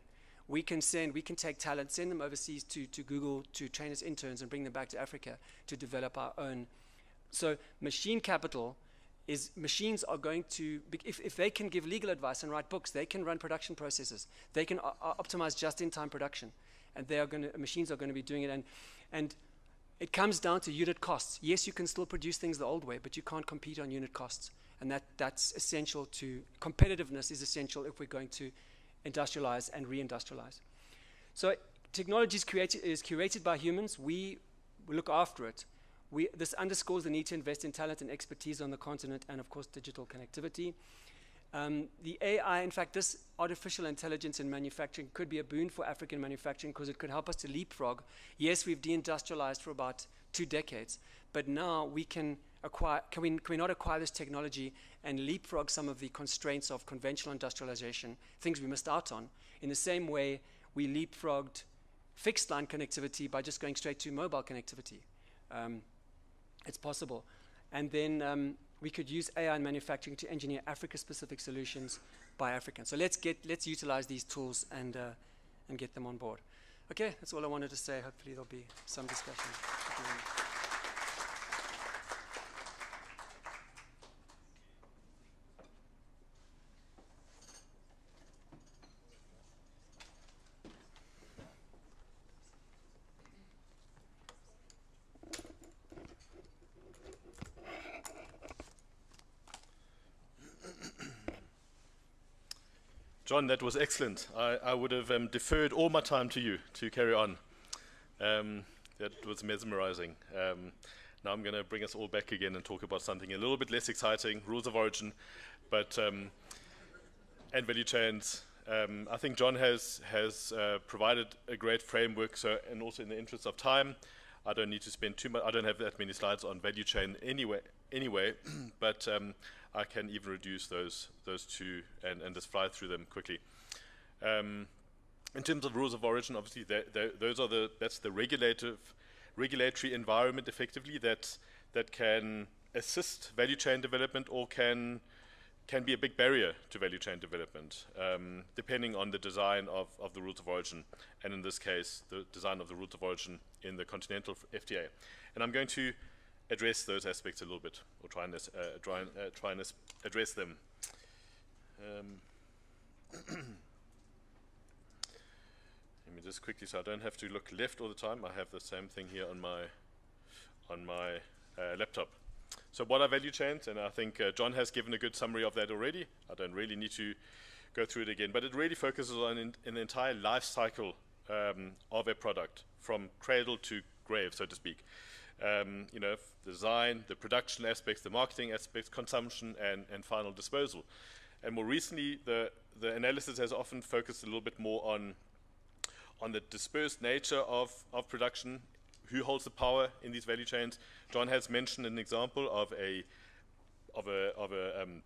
We can take talent, send them overseas to Google to train as interns and bring them back to Africa to develop our own. So machine capital is machines are going to, if they can give legal advice and write books, they can run production processes, they can optimize just-in-time production, and machines are going to be doing it. And it comes down to unit costs. Yes, you can still produce things the old way, but you can't compete on unit costs. And that's essential to, competitiveness is essential if we're going to industrialize and re-industrialize. So technology is curated by humans. We look after it. This underscores the need to invest in talent and expertise on the continent and, of course, digital connectivity. The AI, in fact, this artificial intelligence in manufacturing could be a boon for African manufacturing because it could help us to leapfrog. Yes, we've deindustrialized for about 2 decades, but now we can acquire, can we not acquire this technology and leapfrog some of the constraints of conventional industrialization, things we missed out on, in the same way we leapfrogged fixed line connectivity by just going straight to mobile connectivity. It's possible. And then we could use AI in manufacturing to engineer Africa-specific solutions by Africans. So let's utilize these tools and get them on board. Okay, that's all I wanted to say. Hopefully there'll be some discussion. John, that was excellent. I would have deferred all my time to you to carry on. That was mesmerizing. Now I'm going to bring us all back again and talk about something a little bit less exciting, rules of origin, but and value chains. I think John has provided a great framework. So, and also in the interest of time, I don't need to spend too much. I don't have that many slides on value chain anyway, but I can even reduce those two and just fly through them quickly. In terms of rules of origin, obviously that's the regulatory environment effectively that can assist value chain development or can be a big barrier to value chain development, depending on the design of the rules of origin, and in this case, the design of the rules of origin in the continental FTA. And I'm going to address those aspects a little bit, or try and address them. Let me just quickly, so I don't have to look left all the time. I have the same thing here on my laptop. So what are value chains? And I think John has given a good summary of that already. I don't really need to go through it again, but it really focuses on in the entire life cycle of a product, from cradle to grave, so to speak. You know, design, the production aspects, the marketing aspects, consumption, and final disposal. And more recently, the analysis has often focused a little bit more on the dispersed nature of production, who holds the power in these value chains. John has mentioned an example of a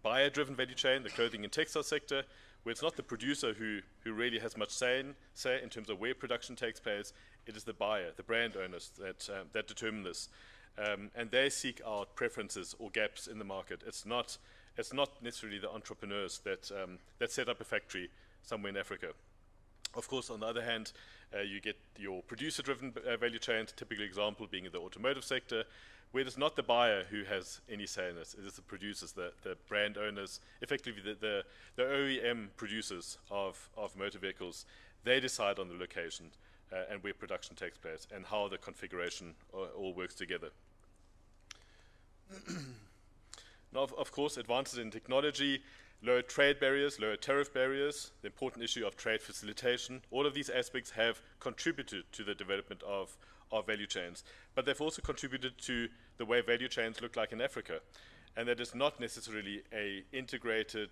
buyer-driven value chain, the clothing and textile sector, where it's not the producer who really has much say in terms of where production takes place. It is the buyer, the brand owners that determine this, and they seek out preferences or gaps in the market. It's not necessarily the entrepreneurs that set up a factory somewhere in Africa. Of course, on the other hand, you get your producer-driven value chains, typical example being in the automotive sector, where it's not the buyer who has any say in this. It is the producers, the brand owners, effectively the OEM producers of motor vehicles. They decide on the location and where production takes place and how the configuration all works together. Now, of course, advances in technology, lower trade barriers, lower tariff barriers, the important issue of trade facilitation, all of these aspects have contributed to the development of value chains. But they've also contributed to the way value chains look like in Africa. And that is not necessarily a integrated,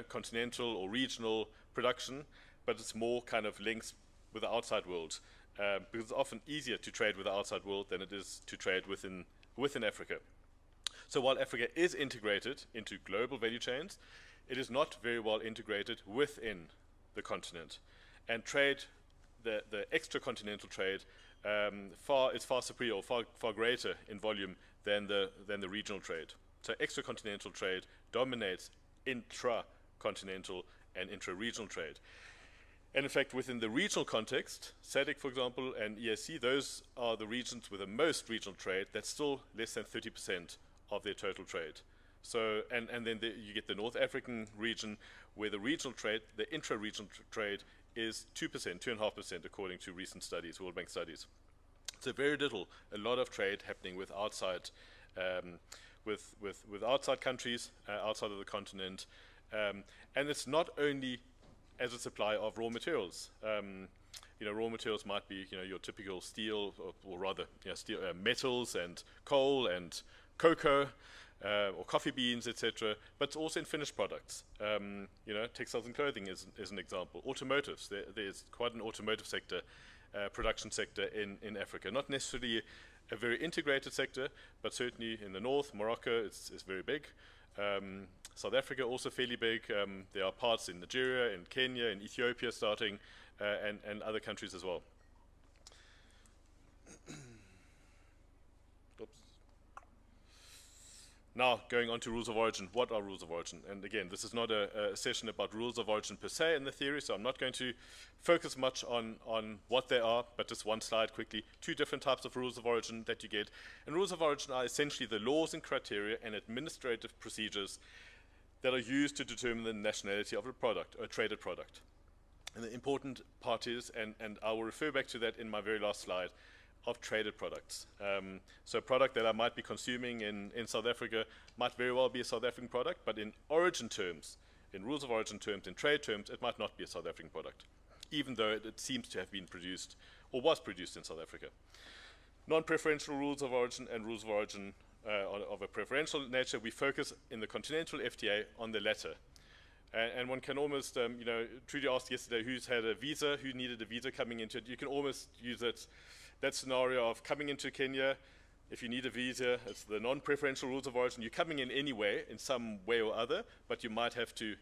continental or regional production, but it's more kind of links with the outside world. Because it's often easier to trade with the outside world than it is to trade within Africa. So while Africa is integrated into global value chains, it is not very well integrated within the continent. And trade, the extra-continental trade, is far superior or far greater in volume than the regional trade. So extra-continental trade dominates intra-continental and intra-regional trade. And in fact, within the regional context, SADC, for example, and EAC, those are the regions with the most regional trade. That's still less than 30% of their total trade. So, and then you get the North African region, where the regional trade, the intra-regional trade, is 2%, 2.5%, according to recent studies, World Bank studies. So very little, a lot of trade happening with outside, with outside countries, outside of the continent, and it's not only as a supply of raw materials. Raw materials might be, your typical steel, or rather, steel, metals and coal and cocoa, or coffee beans, etc. But also in finished products. Textiles and clothing is an example. Automotives, there's quite an automotive sector, production sector in Africa. Not necessarily a very integrated sector, but certainly in the north, Morocco is very big. South Africa also fairly big. There are parts in Nigeria, in Kenya, in Ethiopia starting, and other countries as well. Oops. Now, going on to rules of origin. What are rules of origin? And again, this is not a session about rules of origin per se in the theory, so I'm not going to focus much on what they are, but just one slide quickly. Two different types of rules of origin that you get. And rules of origin are essentially the laws and criteria and administrative procedures that are used to determine the nationality of a product, a traded product. And the important part is, and I will refer back to that in my very last slide, of traded products. So a product that I might be consuming in South Africa might very well be a South African product, but in origin terms, in rules of origin terms, in trade terms, it might not be a South African product, even though it seems to have been produced or was produced in South Africa. Non-preferential rules of origin and rules of origin of a preferential nature, we focus in the continental FTA on the latter. And one can almost, Trudi asked yesterday who's had a visa, who needed a visa coming into it. You can almost use that scenario of coming into Kenya. If you need a visa, it's the non-preferential rules of origin. You're coming in anyway, in some way or other, but you might have to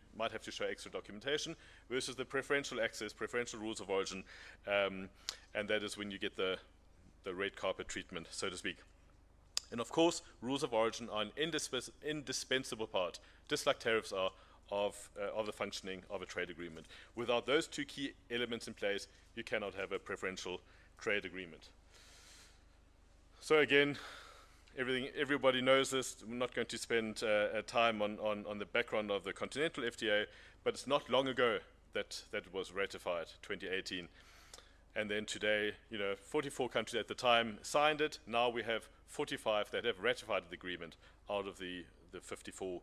show extra documentation, versus the preferential access, preferential rules of origin, and that is when you get the red carpet treatment, so to speak. And of course, rules of origin are an indispensable part, just like tariffs are, of the functioning of a trade agreement. Without those two key elements in place, you cannot have a preferential trade agreement. So again, everybody knows this. We're not going to spend time on the background of the continental FTA, but it's not long ago that it was ratified, 2018. And then today, 44 countries at the time signed it. Now we have 45 that have ratified the agreement out of the 54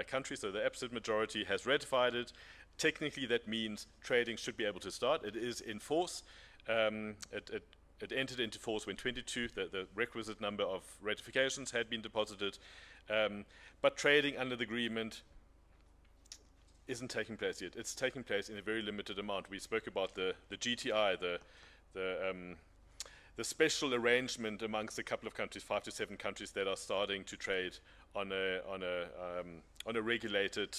countries. So the absolute majority has ratified it. Technically, that means trading should be able to start. It is in force. It entered into force when 22, the requisite number of ratifications had been deposited. But trading under the agreement isn't taking place yet. It's taking place in a very limited amount. We spoke about the GTI, the special arrangement amongst a couple of countries, 5 to 7 countries that are starting to trade on a regulated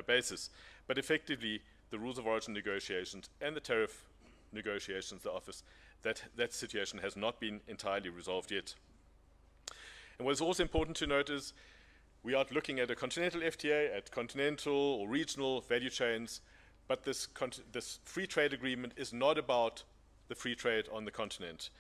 basis. But effectively, the rules of origin negotiations and the tariff negotiations, the office, that situation has not been entirely resolved yet. And what is also important to note is we are looking at a continental FTA, at continental or regional value chains, but this free trade agreement is not about the free trade on the continent.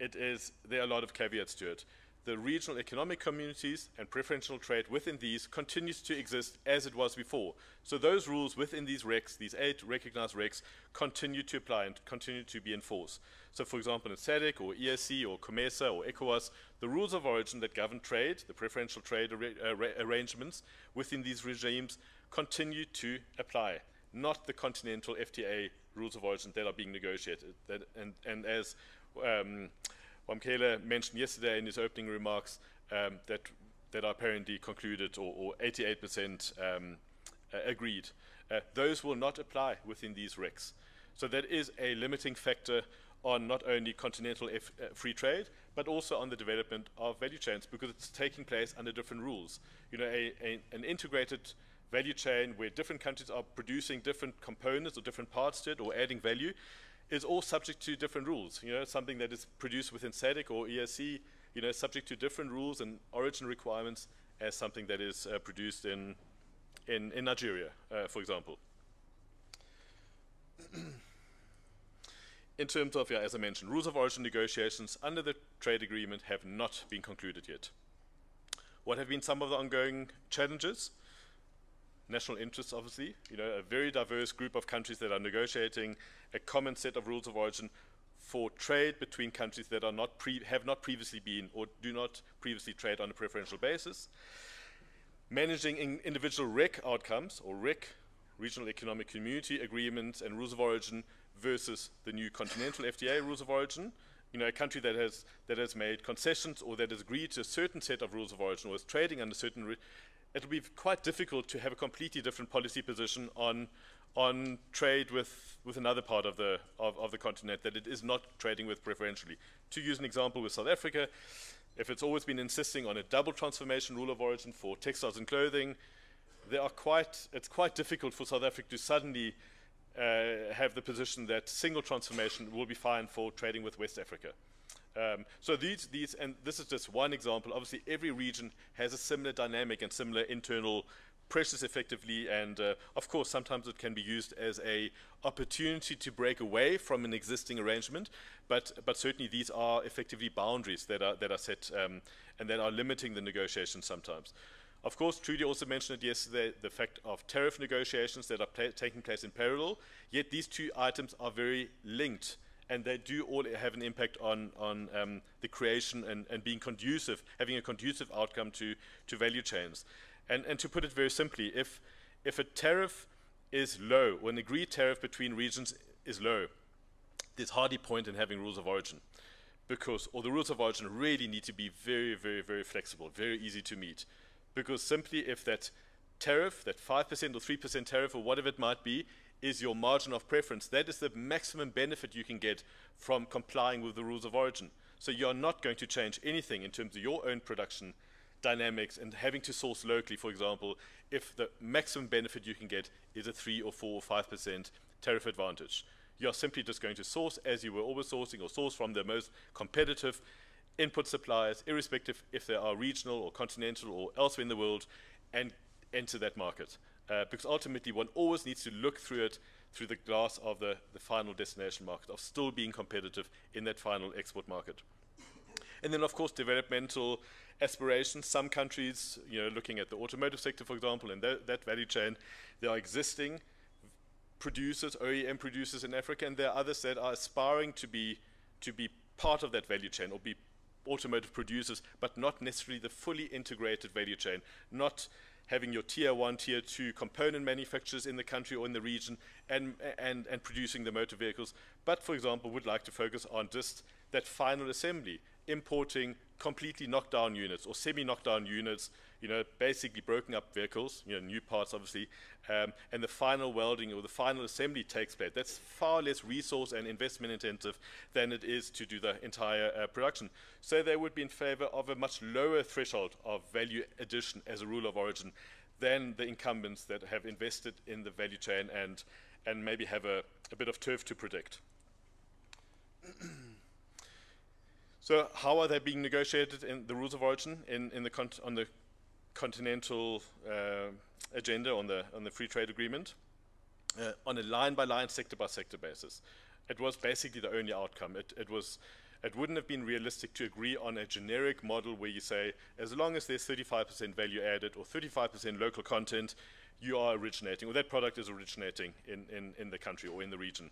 There are a lot of caveats to it. The regional economic communities and preferential trade within these continues to exist as it was before. So those rules within these RECs, these 8 recognized RECs, continue to apply and continue to be enforced. So for example, in SADC or EAC or COMESA or ECOWAS, the rules of origin that govern trade, the preferential trade arrangements within these regimes continue to apply, not the continental FTA rules of origin that are being negotiated. And as Wamkela mentioned yesterday in his opening remarks, that are apparently concluded or 88% agreed. Those will not apply within these RECs. So that is a limiting factor on not only continental free trade, but also on the development of value chains, because it's taking place under different rules. An integrated value chain where different countries are producing different components or different parts to it or adding value is all subject to different rules. Something that is produced within SADC or EAC, subject to different rules and origin requirements as something that is produced in Nigeria, for example. In terms of, as I mentioned, rules of origin negotiations under the trade agreement have not been concluded yet. What have been some of the ongoing challenges? National interests, obviously. A very diverse group of countries that are negotiating a common set of rules of origin for trade between countries that are have not previously been or do not previously trade on a preferential basis. Managing individual REC outcomes, or REC, Regional Economic Community Agreements and Rules of Origin, versus the new Continental FTA Rules of Origin. A country that has made concessions or that has agreed to a certain set of rules of origin or is trading under certain, it'll be quite difficult to have a completely different policy position on trade with another part of the continent that it is not trading with preferentially. To use an example with South Africa, if it's always been insisting on a double transformation rule of origin for textiles and clothing, it's quite difficult for South Africa to suddenly have the position that single transformation will be fine for trading with West Africa. So these, and this is just one example. Obviously, every region has a similar dynamic and similar internal pressures effectively, and of course, sometimes it can be used as a opportunity to break away from an existing arrangement. But certainly, these are effectively boundaries that are set and that are limiting the negotiations sometimes. Of course, Trudi also mentioned it yesterday, the fact of tariff negotiations that are taking place in parallel, yet these two items are very linked, and they do all have an impact on the creation and being conducive, having a conducive outcome to value chains. And to put it very simply, if a tariff is low, or an agreed tariff between regions is low, there's hardly point in having rules of origin, because the rules of origin really need to be very, very, very flexible, very easy to meet. Because simply if that tariff, that 5% or 3% tariff or whatever it might be, is your margin of preference, that is the maximum benefit you can get from complying with the rules of origin. So you're not going to change anything in terms of your own production dynamics and having to source locally, for example, if the maximum benefit you can get is a 3 or 4 or 5% tariff advantage. You're simply just going to source as you were always sourcing, or source from the most competitive input suppliers, irrespective if they are regional or continental or elsewhere in the world, and enter that market. Because ultimately one always needs to look through it through the glass of the final destination market, of still being competitive in that final export market. And then, of course, developmental aspirations. Some countries, looking at the automotive sector, for example, and that value chain, there are existing producers, OEM producers in Africa, and there are others that are aspiring to be part of that value chain, or be automotive producers, but not necessarily the fully integrated value chain, not having your tier 1, tier 2 component manufacturers in the country or in the region and producing the motor vehicles, but, for example, would like to focus on just that final assembly, importing completely knockdown units or semi-knockdown units, basically broken up vehicles, new parts obviously, and the final welding or the final assembly takes place. That's far less resource and investment intensive than it is to do the entire production. So they would be in favor of a much lower threshold of value addition as a rule of origin than the incumbents that have invested in the value chain and maybe have a bit of turf to protect. So how are they being negotiated in the rules of origin on the continental agenda, on the free trade agreement? On a line-by-line, sector-by-sector basis. It was basically the only outcome. It wouldn't have been realistic to agree on a generic model where you say, as long as there's 35% value added or 35% local content, you are originating, or that product is originating in the country or in the region.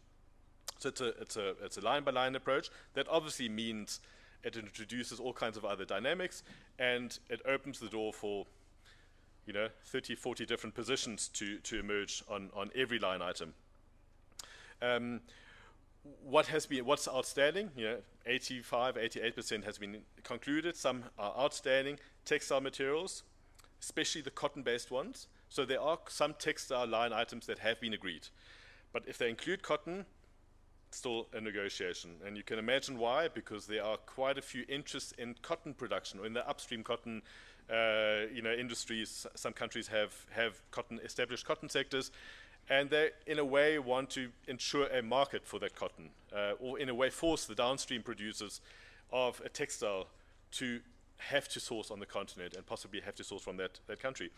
So it's a line-by-line approach that obviously means it introduces all kinds of other dynamics, and it opens the door for 30, 40 different positions to emerge on every line item. What's outstanding? 85, 88% has been concluded. Some are outstanding. Textile materials, especially the cotton-based ones. So there are some textile line items that have been agreed. But if they include cotton, still a negotiation. And you can imagine why, because there are quite a few interests in cotton production, or in the upstream cotton industries. Some countries have established cotton sectors, and they, in a way, want to ensure a market for that cotton, or in a way force the downstream producers of a textile to have to source on the continent and possibly have to source from that country.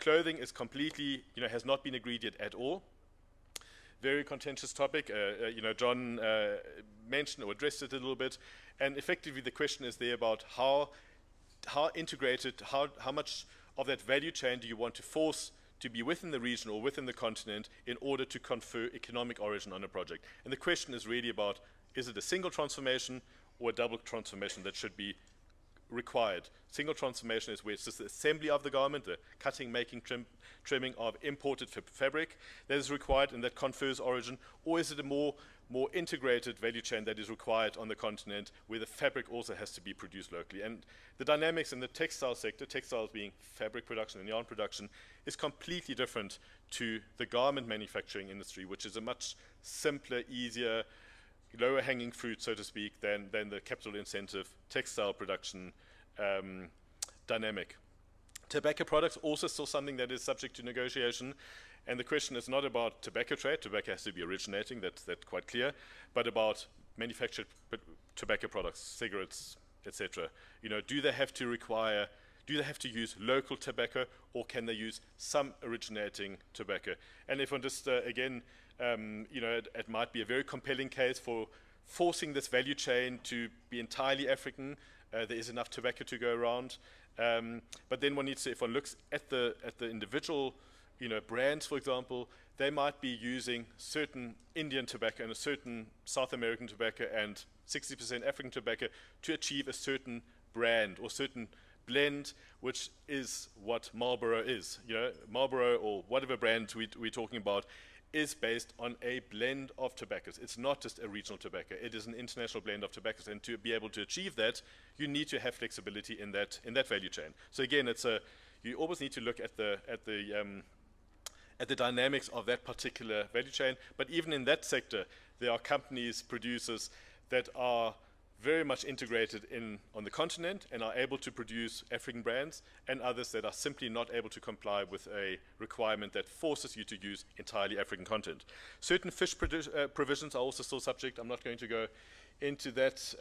Clothing is completely, has not been agreed yet at all. Very contentious topic. John mentioned or addressed it a little bit, and effectively the question is there about how how integrated, how much of that value chain do you want to force to be within the region or within the continent in order to confer economic origin on a project? And the question is really about, is it a single transformation or a double transformation that should be required? Single transformation is where it's just the assembly of the garment, the cutting, making, trimming of imported fabric that is required and that confers origin, or is it a more integrated value chain that is required on the continent where the fabric also has to be produced locally? And the dynamics in the textile sector, textiles being fabric production and yarn production, is completely different to the garment manufacturing industry, which is a much simpler, easier, lower hanging fruit, so to speak, than the capital intensive textile production dynamic. Tobacco products also still something that is subject to negotiation, and the question is not about tobacco trade. Tobacco has to be originating, that's quite clear, but about manufactured tobacco products, cigarettes, etc. You know, do they have to use local tobacco, or can they use some originating tobacco? And if one just again, you know, it might be a very compelling case for forcing this value chain to be entirely African. There is enough tobacco to go around, but then one needs to, if one looks at the individual, you know, brands, for example, they might be using certain Indian tobacco and a certain South American tobacco and 60% African tobacco to achieve a certain brand or certain blend, which is what Marlboro is. You know, Marlboro or whatever brand we're talking about is based on a blend of tobaccos. It's not just a regional tobacco. It is an international blend of tobaccos, and to be able to achieve that, you need to have flexibility in that value chain. So again, you always need to look at the dynamics of that particular value chain. But even in that sector, there are companies, producers that are very much integrated on the continent and are able to produce African brands, and others that are simply not able to comply with a requirement that forces you to use entirely African content. Certain fish provisions are also still subject. I'm not going to go into that,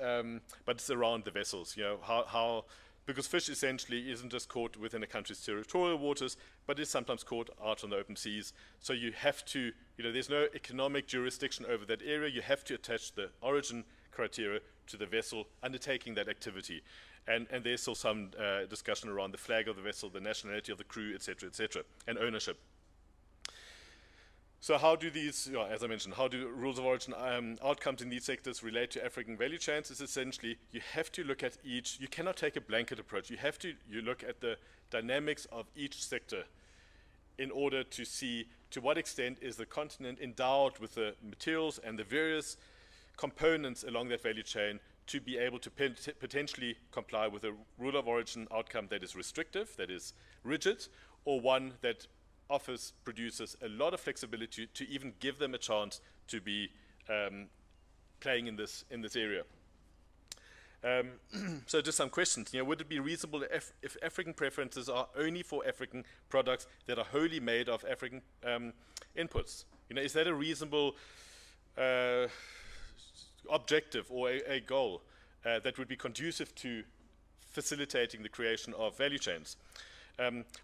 but it's around the vessels. You know, how because fish essentially isn't just caught within a country's territorial waters, but is sometimes caught out on the open seas. So you have to, you know, there's no economic jurisdiction over that area. You have to attach the origin criteria to the vessel undertaking that activity. And there's still some discussion around the flag of the vessel, the nationality of the crew, etc., and ownership. So how do these, you know, as I mentioned, how do rules of origin outcomes in these sectors relate to African value chains? Is essentially you have to look at each, you cannot take a blanket approach. You look at the dynamics of each sector in order to see to what extent is the continent endowed with the materials and the various components along that value chain to be able to potentially comply with a rule of origin outcome that is restrictive, that is rigid, or one that offers producers a lot of flexibility to even give them a chance to be playing in this area. So just some questions. You know, would it be reasonable if African preferences are only for African products that are wholly made of African inputs? You know, is that a reasonable objective or a goal that would be conducive to facilitating the creation of value chains?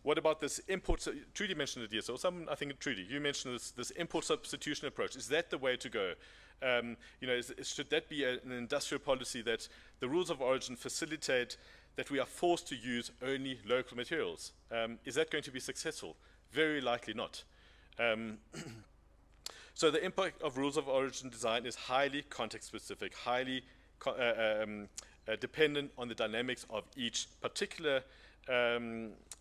What about this import? Trudi mentioned it here, so I think Trudi, you mentioned this import substitution approach. Is that the way to go? You know, should that be an industrial policy that the rules of origin facilitate that we are forced to use only local materials? Is that going to be successful? Very likely not. So the impact of rules of origin design is highly context-specific, highly dependent on the dynamics of each particular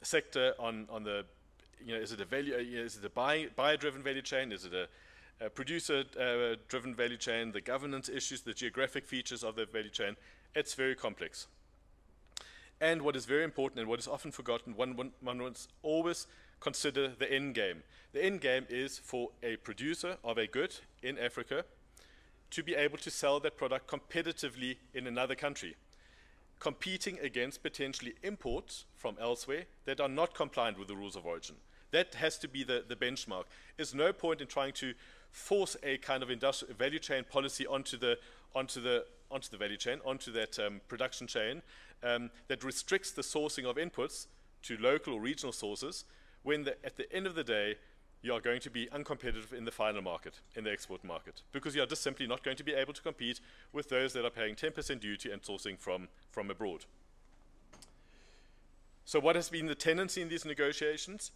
sector. On the, you know, is it a value? Is it a buyer-driven value chain? Is it a producer-driven value chain? The governance issues, the geographic features of that value chain. It's very complex. And what is very important and what is often forgotten, one must always consider the end game. The end game is for a producer of a good in Africa to be able to sell that product competitively in another country, competing against potentially imports from elsewhere that are not compliant with the rules of origin. That has to be the benchmark. There's no point in trying to force a kind of industrial value chain policy onto the value chain, onto that production chain that restricts the sourcing of inputs to local or regional sources, when at the end of the day, you are going to be uncompetitive in the final market, in the export market, because you are just simply not going to be able to compete with those that are paying 10% duty and sourcing from abroad. So what has been the tendency in these negotiations,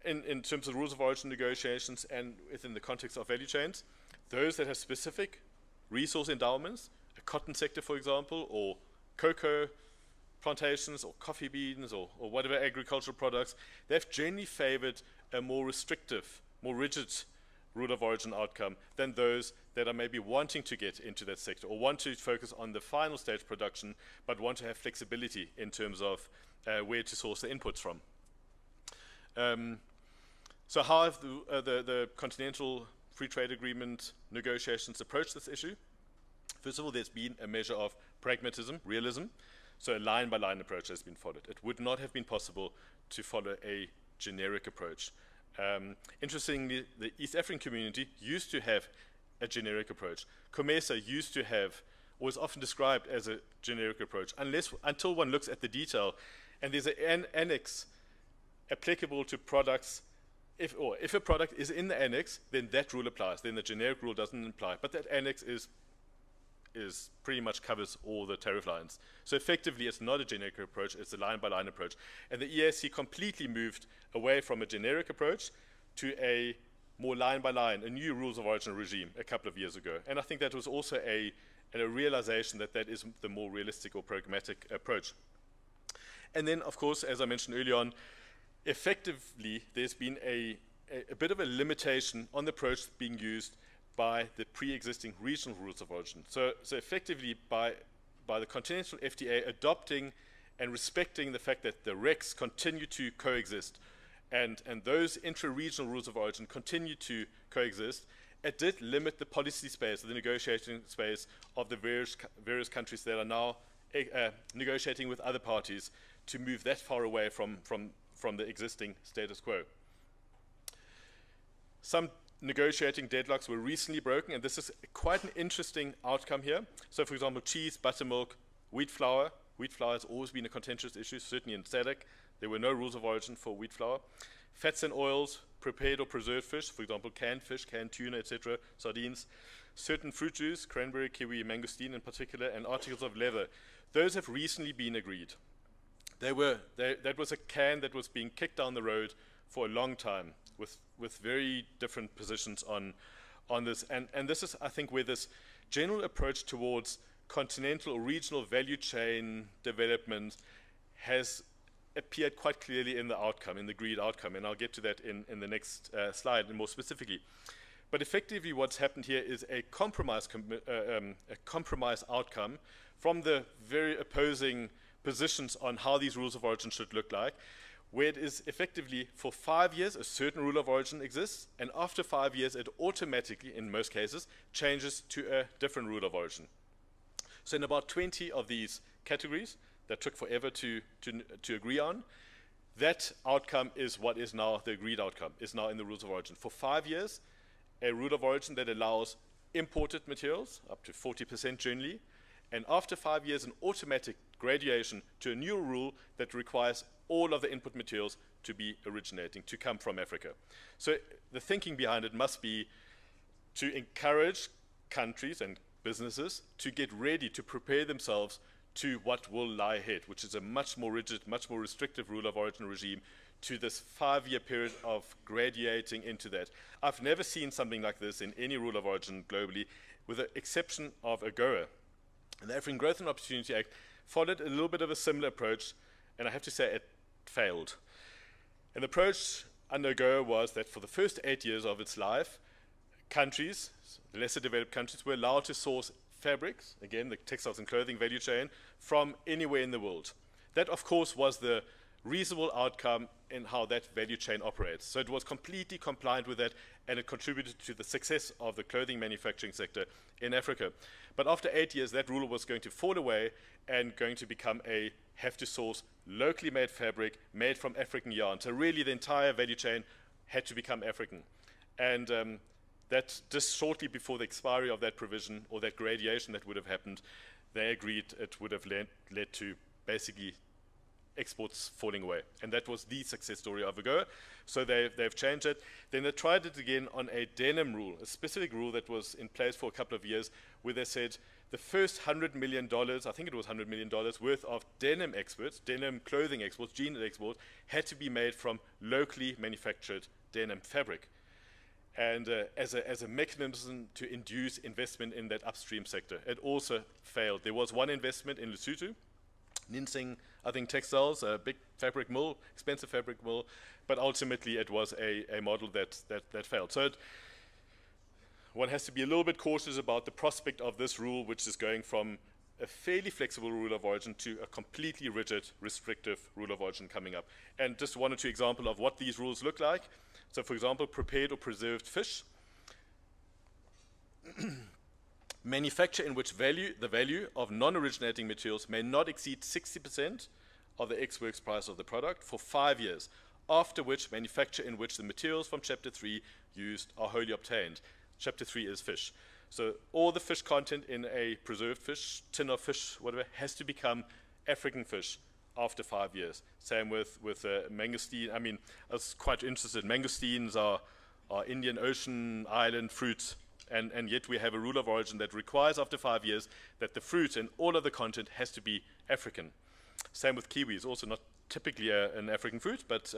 in terms of rules of origin negotiations and within the context of value chains? Those that have specific resource endowments, a cotton sector, for example, or cocoa plantations, or coffee beans, or whatever agricultural products, they've generally favored a more restrictive, more rigid rule of origin outcome than those that are maybe wanting to get into that sector or want to focus on the final stage production but want to have flexibility in terms of where to source the inputs from. So how have the Continental Free Trade Agreement negotiations approached this issue? First of all, there's been a measure of pragmatism, realism, so a line-by-line approach has been followed. It would not have been possible to follow a generic approach. Interestingly, the East African community used to have a generic approach. COMESA used to have, or was often described as a generic approach, until one looks at the detail, and there's an annex applicable to products. If a product is in the annex, then that rule applies. Then the generic rule doesn't apply. But that annex is pretty much covers all the tariff lines. So effectively, it's not a generic approach, it's a line-by-line approach. And the EAC completely moved away from a generic approach to a more line-by-line, a new rules of origin regime a couple of years ago. And I think that was also a realization that that is the more realistic or pragmatic approach. And then, of course, as I mentioned earlier on, effectively, there's been a bit of a limitation on the approach being used by the pre-existing regional rules of origin. So effectively, by the Continental FTA adopting and respecting the fact that the RECs continue to coexist, and those intra-regional rules of origin continue to coexist, it did limit the policy space, the negotiating space of the various countries that are now negotiating with other parties to move that far away from the existing status quo. Some negotiating deadlocks were recently broken, and this is quite an interesting outcome here. So, for example, cheese, buttermilk, wheat flour. Wheat flour has always been a contentious issue, certainly in SADC. There were no rules of origin for wheat flour. Fats and oils, prepared or preserved fish, for example, canned fish, canned tuna, etc., sardines. Certain fruit juice, cranberry, kiwi, mangosteen in particular, and articles of leather. Those have recently been agreed. That was a can that was being kicked down the road for a long time, with very different positions on this. And this is, I think, where this general approach towards continental or regional value chain development has appeared quite clearly in the outcome, in the agreed outcome. And I'll get to that in the next slide, and more specifically. But effectively, what's happened here is a compromise outcome from the very opposing positions on how these rules of origin should look like, where it is effectively for 5 years a certain rule of origin exists, and after 5 years it automatically, in most cases, changes to a different rule of origin. So in about 20 of these categories that took forever to agree on, that outcome is what is now the agreed outcome, is now in the rules of origin. For 5 years, a rule of origin that allows imported materials, up to 40% generally, and after 5 years, an automatic graduation to a new rule that requires all of the input materials to be originating, to come from Africa. So the thinking behind it must be to encourage countries and businesses to get ready, to prepare themselves to what will lie ahead, which is a much more rigid, much more restrictive rule of origin regime, to this 5-year period of graduating into that. I've never seen something like this in any rule of origin globally, with the exception of AGOA. And the African Growth and Opportunity Act followed a little bit of a similar approach, and I have to say it failed. And the approach under AGOA was that for the first 8 years of its life, countries, the lesser developed countries, were allowed to source fabrics, again, the textiles and clothing value chain, from anywhere in the world. That, of course, was the reasonable outcome in how that value chain operates. So it was completely compliant with that, and it contributed to the success of the clothing manufacturing sector in Africa. But after 8 years, that rule was going to fall away and going to become a have to source locally made fabric made from African yarn. So really the entire value chain had to become African. And that just shortly before the expiry of that provision, or that gradation that would have happened, they agreed it would have led to basically exports falling away. And that was the success story of AGOA. So they've changed it. Then they tried it again on a denim rule, a specific rule that was in place for a couple of years, where they said the first $100 million, I think it was $100 million worth of denim exports, denim clothing exports, jean exports, had to be made from locally manufactured denim fabric. And as a mechanism to induce investment in that upstream sector. It also failed. There was one investment in Lesotho, Ninsing, I think, textiles, a big fabric mill, expensive fabric mill, but ultimately it was a model that failed. So one has to be a little bit cautious about the prospect of this rule, which is going from a fairly flexible rule of origin to a completely rigid, restrictive rule of origin coming up. And just one or two examples of what these rules look like. So, for example, prepared or preserved fish. Manufacture in which the value of non-originating materials may not exceed 60% of the ex-works price of the product for 5 years, after which manufacture in which the materials from Chapter 3 used are wholly obtained. Chapter 3 is fish. So all the fish content in a preserved fish, tin of fish, whatever, has to become African fish after 5 years. Same with mangosteen. I mean, I was quite interested. Mangosteens are Indian Ocean island fruits, and yet we have a rule of origin that requires after 5 years that the fruit and all of the content has to be African. Same with kiwis, also not typically an African fruit, but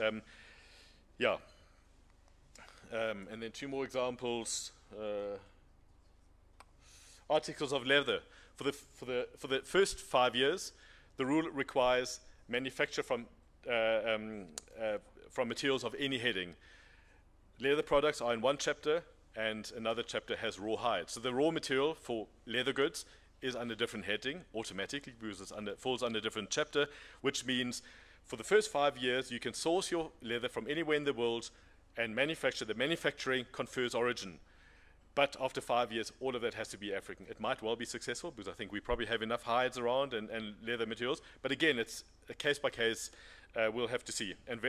yeah. And then two more examples. Articles of leather. For the first 5 years, the rule requires manufacture from materials of any heading. Leather products are in one chapter, and another chapter has raw hide. So the raw material for leather goods is under different heading automatically because it falls under a different chapter, which means for the first 5 years, you can source your leather from anywhere in the world and manufacture. The manufacturing confers origin. But after 5 years, all of that has to be African. It might well be successful because I think we probably have enough hides around and leather materials. But again, it's a case by case. We'll have to see. And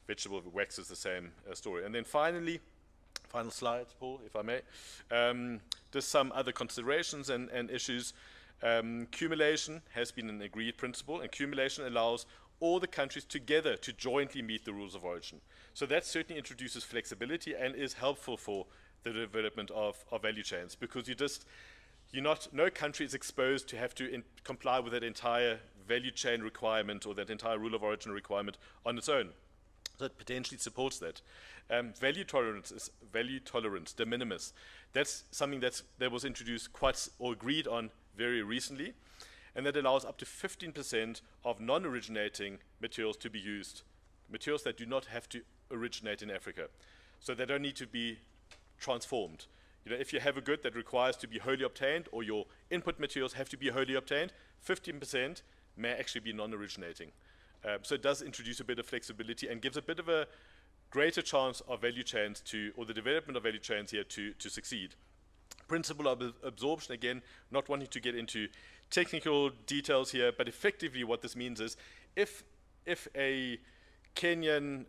vegetable wax is the same story. And then finally, final slide, Paul, if I may. Just some other considerations and issues. Cumulation has been an agreed principle, and cumulation allows all the countries together to jointly meet the rules of origin. So that certainly introduces flexibility and is helpful for the development of value chains, because no country is exposed to have to comply with that entire value chain requirement or that entire rule of origin requirement on its own. So it potentially supports that. Value tolerance, de minimis. That's something that was introduced or agreed on very recently, and that allows up to 15% of non-originating materials to be used, materials that do not have to originate in Africa. So they don't need to be transformed. If you have a good that requires to be wholly obtained, or your input materials have to be wholly obtained, 15% may actually be non-originating. So it does introduce a bit of flexibility and gives a bit of a greater chance of value chains or the development of value chains here to succeed. Principle of absorption, again, not wanting to get into technical details here, but effectively what this means is if a Kenyan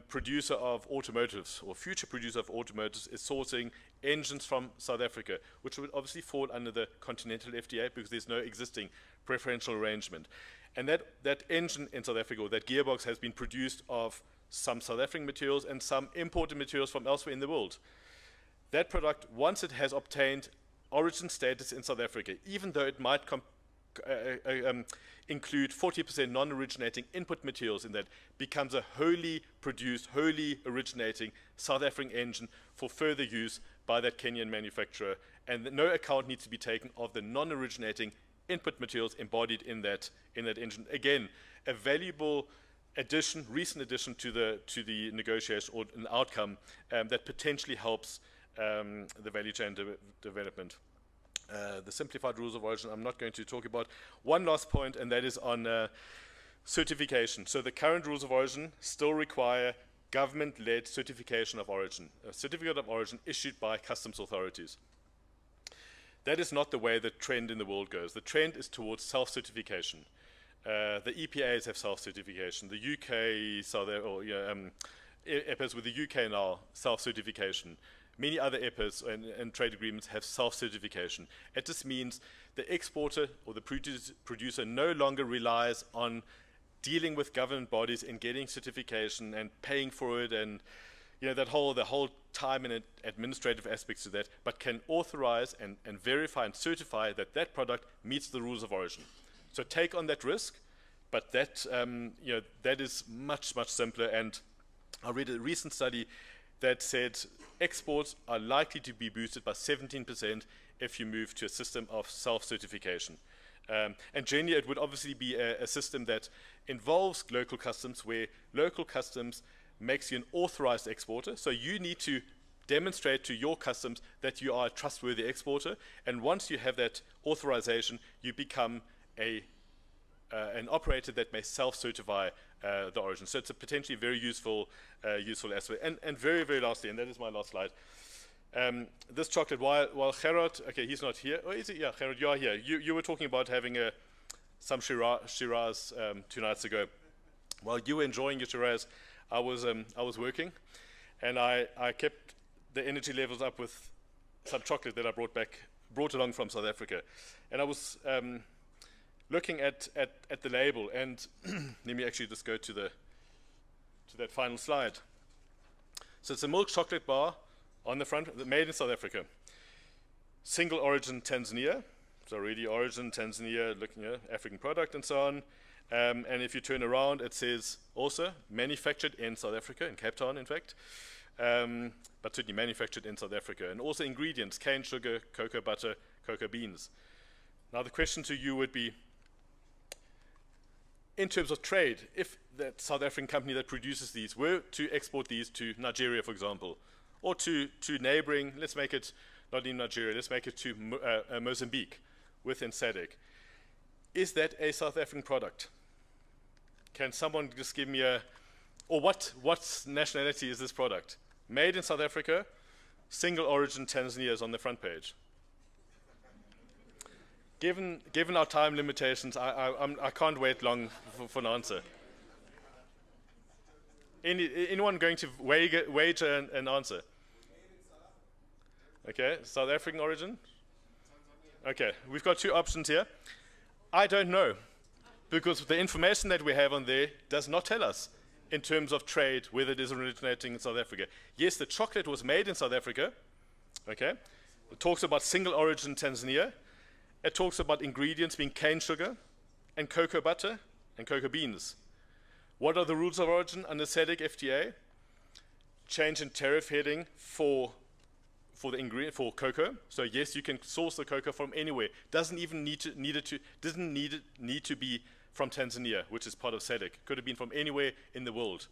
producer of automotives or future producer of automotives is sourcing engines from South Africa, which would obviously fall under the continental FTA because there's no existing preferential arrangement. And that engine in South Africa, or that gearbox, has been produced of some South African materials and some imported materials from elsewhere in the world. That product, once it has obtained origin status in South Africa, even though it might include 40% non-originating input materials in that, becomes a wholly produced, wholly originating South African engine for further use by that Kenyan manufacturer, and no account needs to be taken of the non-originating input materials embodied in that engine. Again, a valuable recent addition to the negotiation, or an outcome that potentially helps the value chain development. The simplified rules of origin I'm not going to talk about. One last point, and that is on certification. So the current rules of origin still require government-led certification of origin, a certificate of origin issued by customs authorities. That is not the way the trend in the world goes. The trend is towards self-certification. The EPAs have self-certification. The UK, EPAs with the UK now, self-certification. many other EPAs and trade agreements have self-certification. It just means the exporter or the producer no longer relies on dealing with government bodies and getting certification and paying for it, and the whole time and administrative aspects to that, but can authorize and verify and certify that that product meets the rules of origin. So take on that risk, but that that is much simpler. And I read a recent study that said exports are likely to be boosted by 17% if you move to a system of self-certification. And generally, it would obviously be a system that involves local customs, where local customs makes you an authorized exporter. So you need to demonstrate to your customs that you are a trustworthy exporter. And once you have that authorization, you become an operator that may self-certify the origin. So it's a potentially very useful aspect. And very lastly, and that is my last slide, this chocolate, while Gerhard, okay, he's not here. Oh, is it? Yeah, Gerhard, you are here. You were talking about having some Shiraz 2 nights ago. While you were enjoying your Shiraz, I was working, and I kept the energy levels up with some chocolate that I brought along from South Africa. And I was looking at the label, and let me actually just go to that final slide. So it's a milk chocolate bar on the front, made in South Africa. Single origin Tanzania, so really origin Tanzania, looking at African product and so on. And if you turn around, it says also manufactured in South Africa, in Cape Town, in fact, but certainly manufactured in South Africa. And also ingredients: cane sugar, cocoa butter, cocoa beans. Now the question to you would be, in terms of trade, if that South African company that produces these were to export these to Nigeria, for example, or to neighboring, let's make it not in Nigeria, let's make it to Mozambique within SADC, is that a South African product? Can someone just give me or what nationality is this product? Made in South Africa, single origin Tanzania is on the front page. Given our time limitations, I can't wait long for an answer. Anyone going to wager an answer? Okay, South African origin? Okay, we've got 2 options here. I don't know, because the information that we have on there does not tell us in terms of trade whether it is originating in South Africa. Yes, the chocolate was made in South Africa. Okay, it talks about single origin Tanzania. It talks about ingredients being cane sugar and cocoa butter and cocoa beans. What are the rules of origin under SADC FTA? Change in tariff heading for the ingredient for cocoa. So yes, you can source the cocoa from anywhere. Doesn't need to be from Tanzania, which is part of SADC. Could have been from anywhere in the world.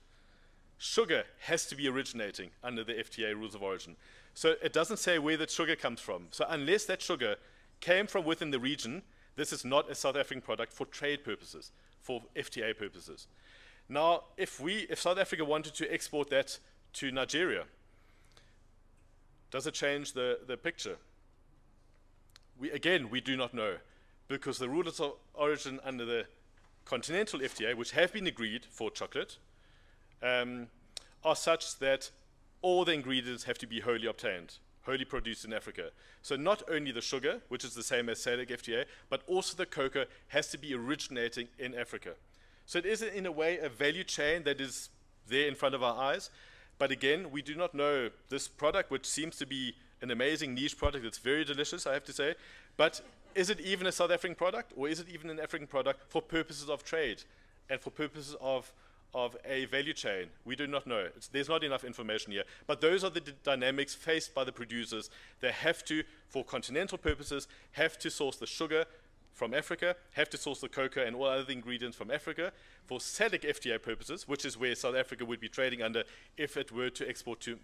Sugar has to be originating under the FTA rules of origin. So it doesn't say where that sugar comes from. So unless that sugar came from within the region, this is not a South African product for trade purposes, for FTA purposes. Now, if South Africa wanted to export that to Nigeria, does it change the picture? We do not know, because the rules of origin under the continental FTA, which have been agreed for chocolate, are such that all the ingredients have to be wholly obtained, wholly produced in Africa. So not only the sugar, which is the same as SADC FTA, but also the cocoa has to be originating in Africa. So it is, in a way, a value chain that is there in front of our eyes. But again, we do not know this product, which seems to be an amazing niche product. It's very delicious, I have to say. But is it even a South African product, or is it even an African product for purposes of trade and for purposes of a value chain? We do not know. There's not enough information here. But those are the dynamics faced by the producers. They have to, for continental purposes, have to source the sugar from Africa, have to source the cocoa and all other ingredients from Africa. For SADC FTA purposes, which is where South Africa would be trading under if it were to export to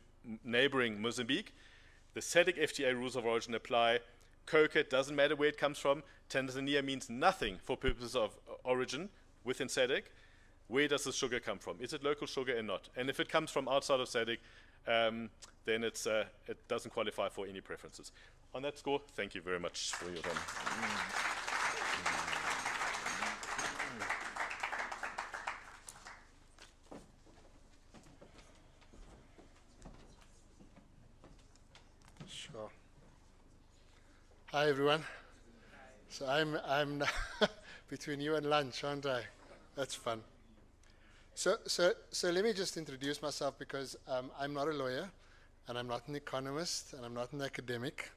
neighboring Mozambique, the SADC FTA rules of origin apply. Cocoa, doesn't matter where it comes from. Tanzania means nothing for purposes of origin within SADC. Where does the sugar come from? Is it local sugar or not? And if it comes from outside of SADC, then it doesn't qualify for any preferences. On that score, thank you very much for your time. Sure. Hi, everyone. So I'm between you and lunch, aren't I? That's fun. So let me just introduce myself, because I'm not a lawyer, and I'm not an economist, and I'm not an academic.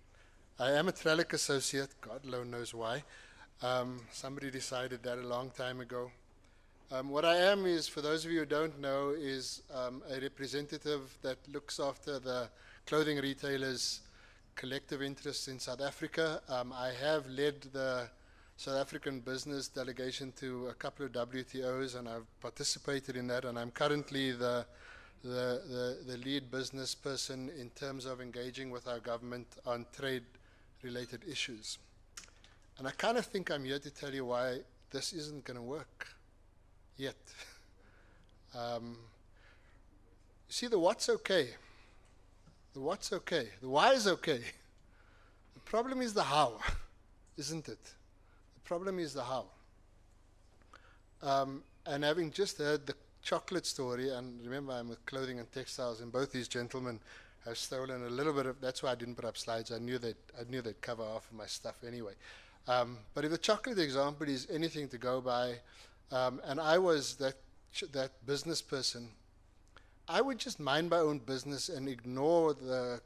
I am a tralac associate. God alone knows why. Somebody decided that a long time ago. What I am is, for those of you who don't know, is a representative that looks after the clothing retailers' collective interests in South Africa. I have led the South African business delegation to a couple of WTOs, and I've participated in that, and I'm currently the lead business person in terms of engaging with our government on trade-related issues. And I kind of think I'm here to tell you why this isn't going to work yet. See, the what's okay. The what's okay. The why is okay. The problem is the how, isn't it? The problem is the how. And having just heard the chocolate story, and remember I'm with clothing and textiles, and both these gentlemen have stolen a little bit of, that's why I didn't put up slides. I knew they'd cover half of my stuff anyway. But if the chocolate example is anything to go by, and I was that business person, I would just mind my own business and ignore the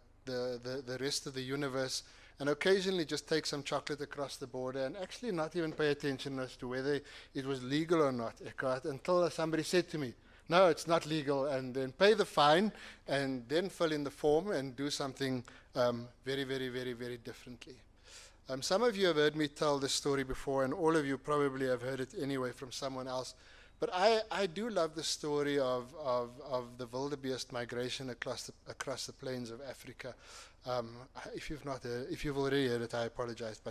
rest of the universe, and occasionally just take some chocolate across the border and actually not even pay attention as to whether it was legal or not, Eckart, until somebody said to me, no, it's not legal, and then pay the fine and then fill in the form and do something very, very, very, very differently. Some of you have heard me tell this story before, and all of you probably have heard it anyway from someone else. But I do love the story of the wildebeest migration across the plains of Africa. If you've already heard it, I apologize.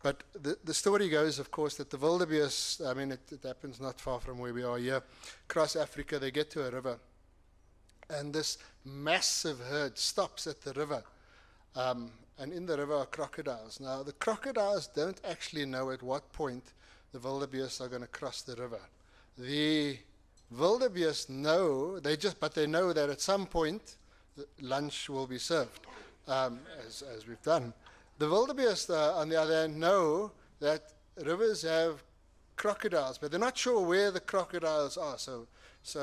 But the story goes, of course, that the wildebeest, I mean, it happens not far from where we are here, across Africa, they get to a river, and this massive herd stops at the river. And in the river are crocodiles. Now, the crocodiles don't actually know at what point the wildebeest are going to cross the river. The wildebeest know, but they know that at some point lunch will be served, as we've done. The wildebeest, on the other hand, know that rivers have crocodiles, but they're not sure where the crocodiles are. So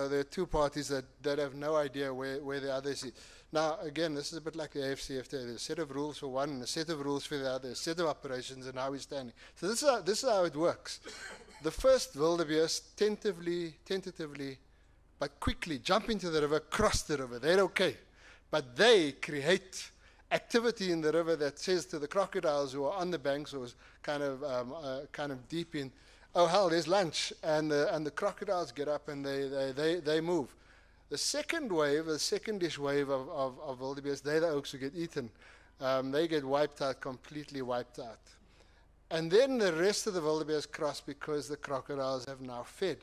there are two parties that have no idea where the others is. Now, again, this is a bit like the AfCFTA. There's a set of rules for one and a set of rules for the other, a set of operations, and how we're standing. So this is how it works. The first wildebeest tentatively, but quickly jump into the river, cross the river. They're okay. But they create activity in the river that says to the crocodiles who are on the banks or kind of deep in, oh hell, there's lunch. And the crocodiles get up and they move. The secondish wave of wildebeest, they're the oaks who get eaten. They get wiped out, completely wiped out. And then the rest of the wildebeest cross because the crocodiles have now fed.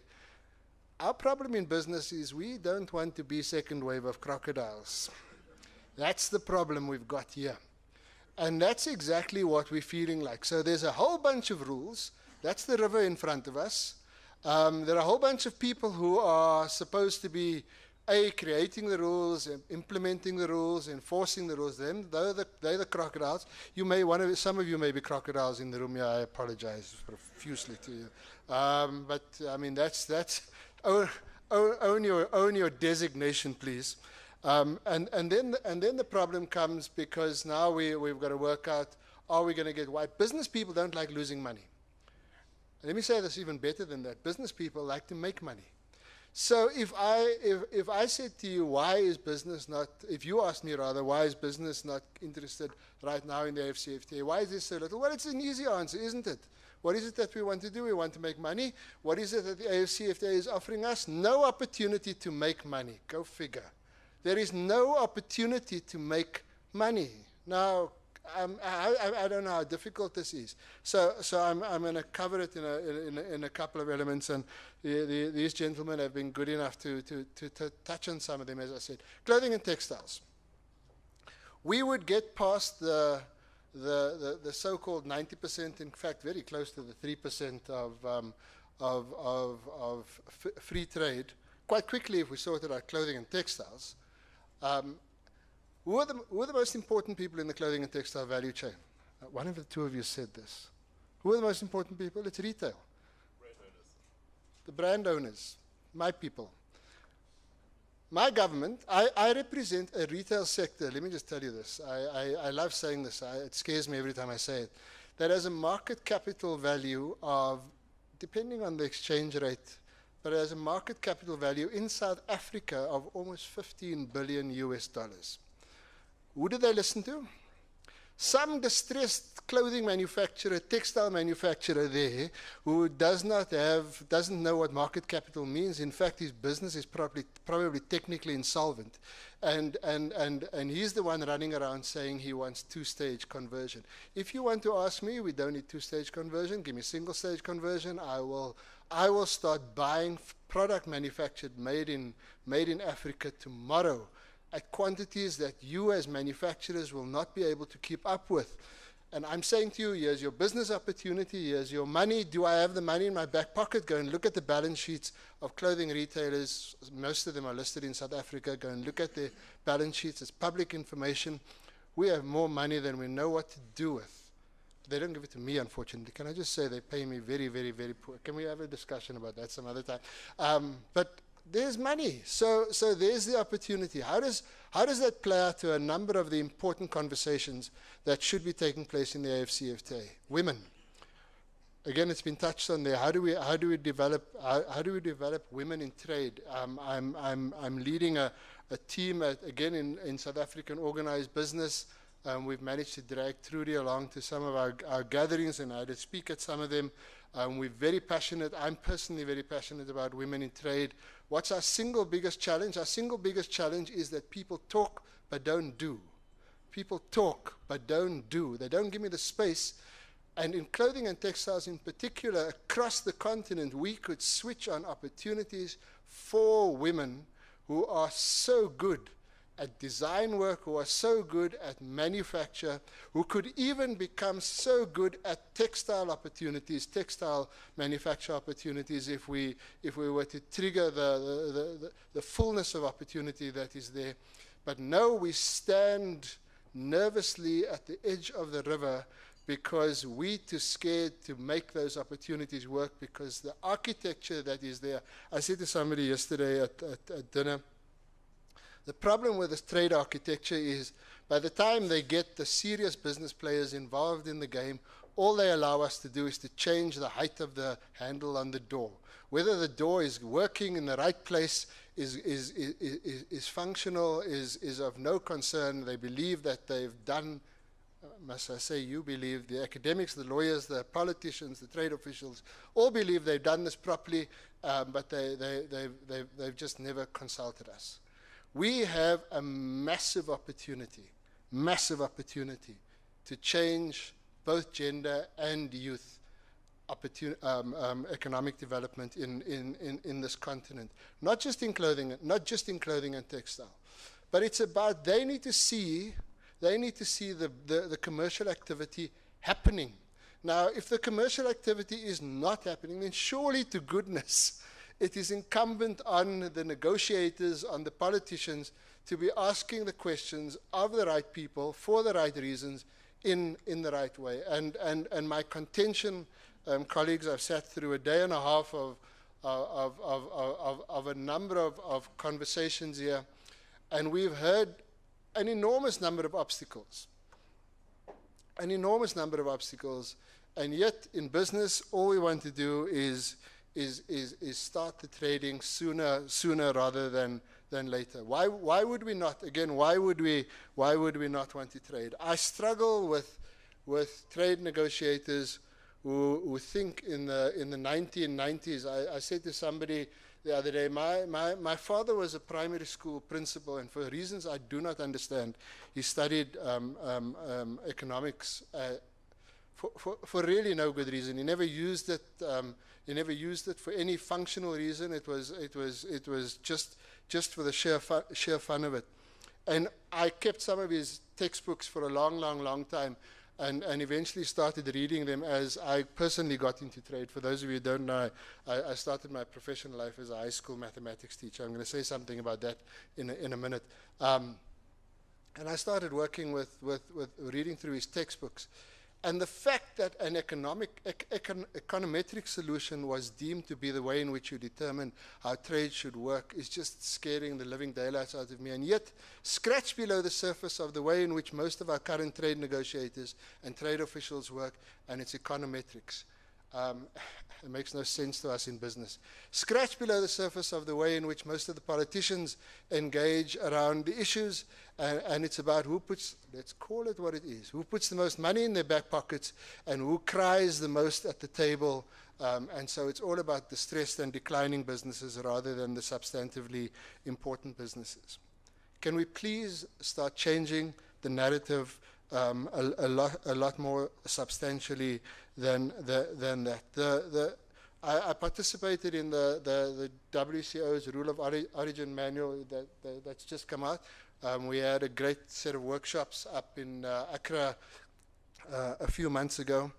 Our problem in business is we don't want to be second wave of crocodiles. That's the problem we've got here. And that's exactly what we're feeling like. So there's a whole bunch of rules. That's the river in front of us. There are a whole bunch of people who are supposed to be creating the rules, implementing the rules, enforcing the rules. They're the crocodiles. Some of you may be crocodiles in the room here. I apologize profusely to you. But I mean, that's own your designation, please. And then the problem comes because now we've got to work out: are we going to get wiped? Business people don't like losing money. Let me say this even better than that. Business people like to make money. So if I said to you, why is business not, if you asked me rather, why is business not interested right now in the AfCFTA? Why is this so little? Well, it's an easy answer, isn't it? What is it that we want to do? We want to make money. What is it that the AfCFTA is offering us? No opportunity to make money. Go figure. There is no opportunity to make money. Now, I don't know how difficult this is. So I'm going to cover it in a couple of elements, and these gentlemen have been good enough to touch on some of them, as I said. Clothing and textiles. We would get past the so-called 90%, in fact, very close to the 3% of free trade quite quickly if we sorted out clothing and textiles. Who are the most important people in the clothing and textile value chain? One of the two of you said this. Who are the most important people? It's retail. Brand owners. The brand owners, my people. My government, I represent a retail sector. Let me just tell you this. I love saying this. It scares me every time I say it. That has a market capital value of, depending on the exchange rate, but it has a market capital value in South Africa of almost 15 billion US dollars. Who do they listen to? Some distressed clothing manufacturer, textile manufacturer there, who doesn't know what market capital means. In fact, his business is probably technically insolvent. And he's the one running around saying he wants two-stage conversion. If you want to ask me, we don't need two-stage conversion. Give me single-stage conversion. I will start buying product manufactured, made in Africa tomorrow, at quantities that you as manufacturers will not be able to keep up with. And I'm saying to you, here's your business opportunity, here's your money. Do I have the money in my back pocket? Go and look at the balance sheets of clothing retailers. Most of them are listed in South Africa. Go and look at their balance sheets. It's public information. We have more money than we know what to do with. They don't give it to me, unfortunately. Can I just say they pay me very, very, very poor? Can we have a discussion about that some other time? But there's money, so there's the opportunity. How does that play out to a number of the important conversations that should be taking place in the AfCFTA? Women, again, it's been touched on there. How do we develop women in trade? I'm leading a team again in South African organized business. We've managed to drag Trudi along to some of our gatherings, and I had to speak at some of them. We're very passionate. I'm personally very passionate about women in trade. What's our single biggest challenge? Our single biggest challenge is that people talk but don't do. People talk but don't do. They don't give me the space. And in clothing and textiles in particular, across the continent, we could switch on opportunities for women who are so good at design work, who are so good at manufacture, who could even become so good at textile opportunities, textile manufacture opportunities, if we were to trigger the fullness of opportunity that is there. But no, we stand nervously at the edge of the river because we're too scared to make those opportunities work, because the architecture that is there. I said to somebody yesterday at dinner, the problem with this trade architecture is by the time they get the serious business players involved in the game, all they allow us to do is to change the height of the handle on the door. Whether the door is working in the right place, is functional, is of no concern. They believe that they've done, must I say, you believe, the academics, the lawyers, the politicians, the trade officials, all believe they've done this properly, but they've just never consulted us. We have a massive opportunity to change both gender and youth economic development in this continent. Not just in clothing and textile, but it's about they need to see the commercial activity happening. Now, if the commercial activity is not happening, then surely to goodness, it is incumbent on the negotiators, on the politicians, to be asking the questions of the right people for the right reasons in the right way. And my contention, colleagues, I've sat through a day and a half of a number of conversations here, and we've heard an enormous number of obstacles. And yet in business, all we want to do is start the trading sooner rather than later. Why would we not? Again, why would we not want to trade? I struggle with trade negotiators who think in the 1990s. I said to somebody the other day, my father was a primary school principal, and for reasons I do not understand, he studied economics for really no good reason. He never used it. He never used it for any functional reason. It was just for the sheer fun of it. And I kept some of his textbooks for a long time, and eventually started reading them as I personally got into trade. For those of you who don't know, I started my professional life as a high school mathematics teacher. I'm going to say something about that in a minute. And I started working with reading through his textbooks. And the fact that an econometric solution was deemed to be the way in which you determine how trade should work is just scaring the living daylights out of me. And yet, scratch below the surface of the way in which most of our current trade negotiators and trade officials work, and it's econometrics. It makes no sense to us in business. Scratch below the surface of the way in which most of the politicians engage around the issues, and it's about who puts, let's call it what it is, who puts the most money in their back pockets and who cries the most at the table. And so it's all about distressed and declining businesses rather than the substantively important businesses. Can we please start changing the narrative a lot more substantially than that? I participated in the WCO's Rule of Origin manual that's just come out. We had a great set of workshops up in Accra a few months ago.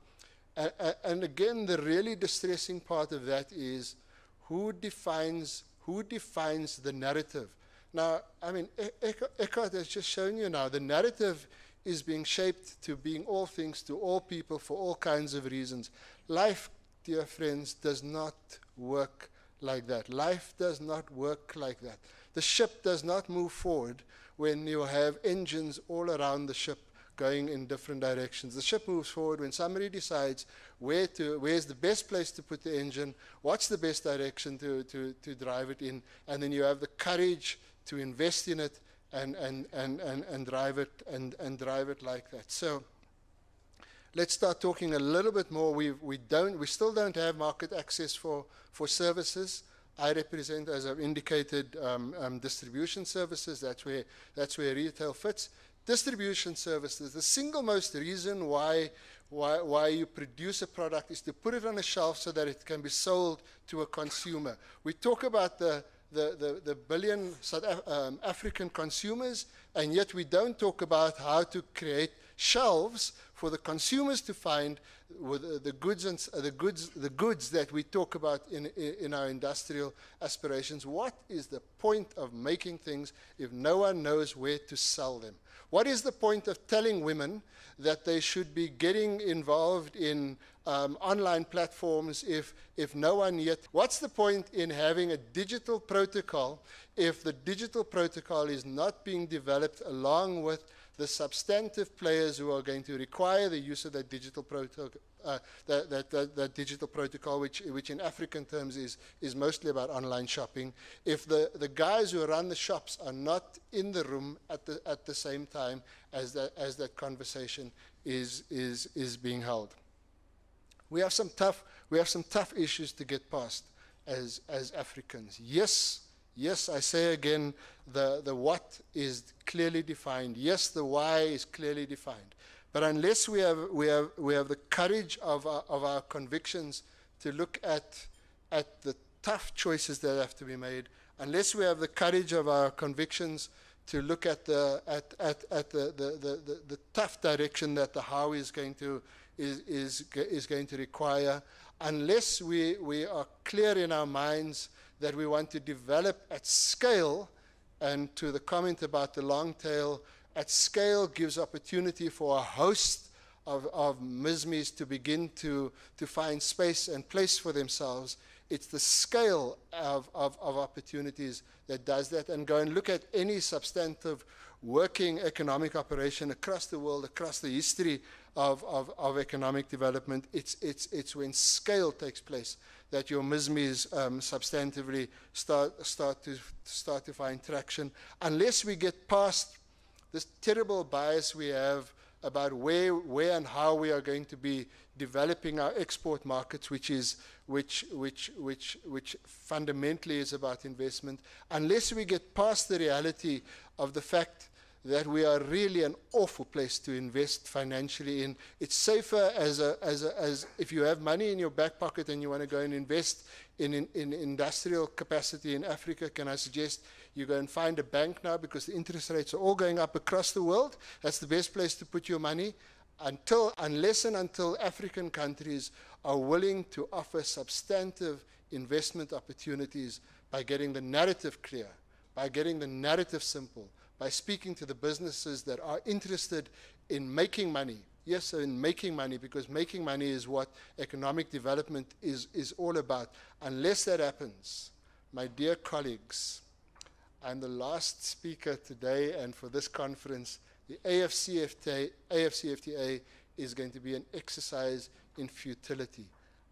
And again, the really distressing part of that is who defines the narrative. Now, I mean, Eckart has just shown you now, the narrative is being shaped to being all things to all people for all kinds of reasons. Life, dear friends, does not work like that. Life does not work like that. The ship does not move forward when you have engines all around the ship going in different directions. The ship moves forward when somebody decides where's the best place to put the engine, what's the best direction to drive it in, and then you have the courage to invest in it and drive it like that. So let's start talking a little bit more. We still don't have market access for services. I represent, as I've indicated, distribution services. That's where retail fits. Distribution services. The single most reason why you produce a product is to put it on a shelf so that it can be sold to a consumer. We talk about the billion African consumers, and yet we don't talk about how to create shelves for the consumers to find with the goods that we talk about in our industrial aspirations. What is the point of making things if no one knows where to sell them? What is the point of telling women that they should be getting involved in online platforms if no one yet? What's the point in having a digital protocol if the digital protocol is not being developed along with the substantive players who are going to require the use of that digital protocol, that digital protocol, which in African terms is mostly about online shopping? If the guys who run the shops are not in the room at the same time as that conversation is being held, we have some tough issues to get past as Africans. Yes, I say again, the what is clearly defined. Yes, the why is clearly defined. But unless we have the courage of our convictions to look at the tough choices that have to be made, unless we have the courage of our convictions to look at the tough direction that the how is going to require, unless we are clear in our minds that we want to develop at scale, and to the comment about the long tail, at scale gives opportunity for a host of MISMEs to begin to find space and place for themselves. It's the scale of opportunities that does that. And go and look at any substantive working economic operation across the world, across the history of economic development. It's when scale takes place that your MISMEs substantively start to find traction. Unless we get past this terrible bias we have about where and how we are going to be developing our export markets, which fundamentally is about investment, unless we get past the reality of the fact that we are really an awful place to invest financially in. It's safer as if you have money in your back pocket and you want to go and invest in industrial capacity in Africa. Can I suggest you go and find a bank now, because the interest rates are all going up across the world. That's the best place to put your money. Unless and until African countries are willing to offer substantive investment opportunities by getting the narrative clear, by getting the narrative simple, by speaking to the businesses that are interested in making money. Yes, in making money, because making money is what economic development is all about. Unless that happens, my dear colleagues, I'm the last speaker today and for this conference. The AfCFTA is going to be an exercise in futility.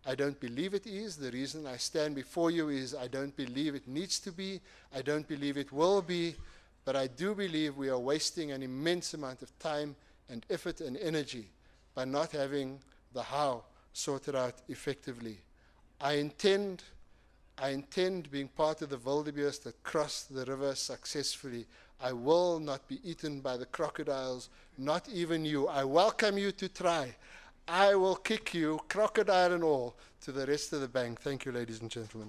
I don't believe it is. The reason I stand before you is I don't believe it needs to be. I don't believe it will be. But I do believe we are wasting an immense amount of time and effort and energy by not having the how sorted out effectively. I intend being part of the wildebeest that crossed the river successfully. I will not be eaten by the crocodiles, not even you. I welcome you to try. I will kick you, crocodile and all, to the rest of the bank. Thank you, ladies and gentlemen.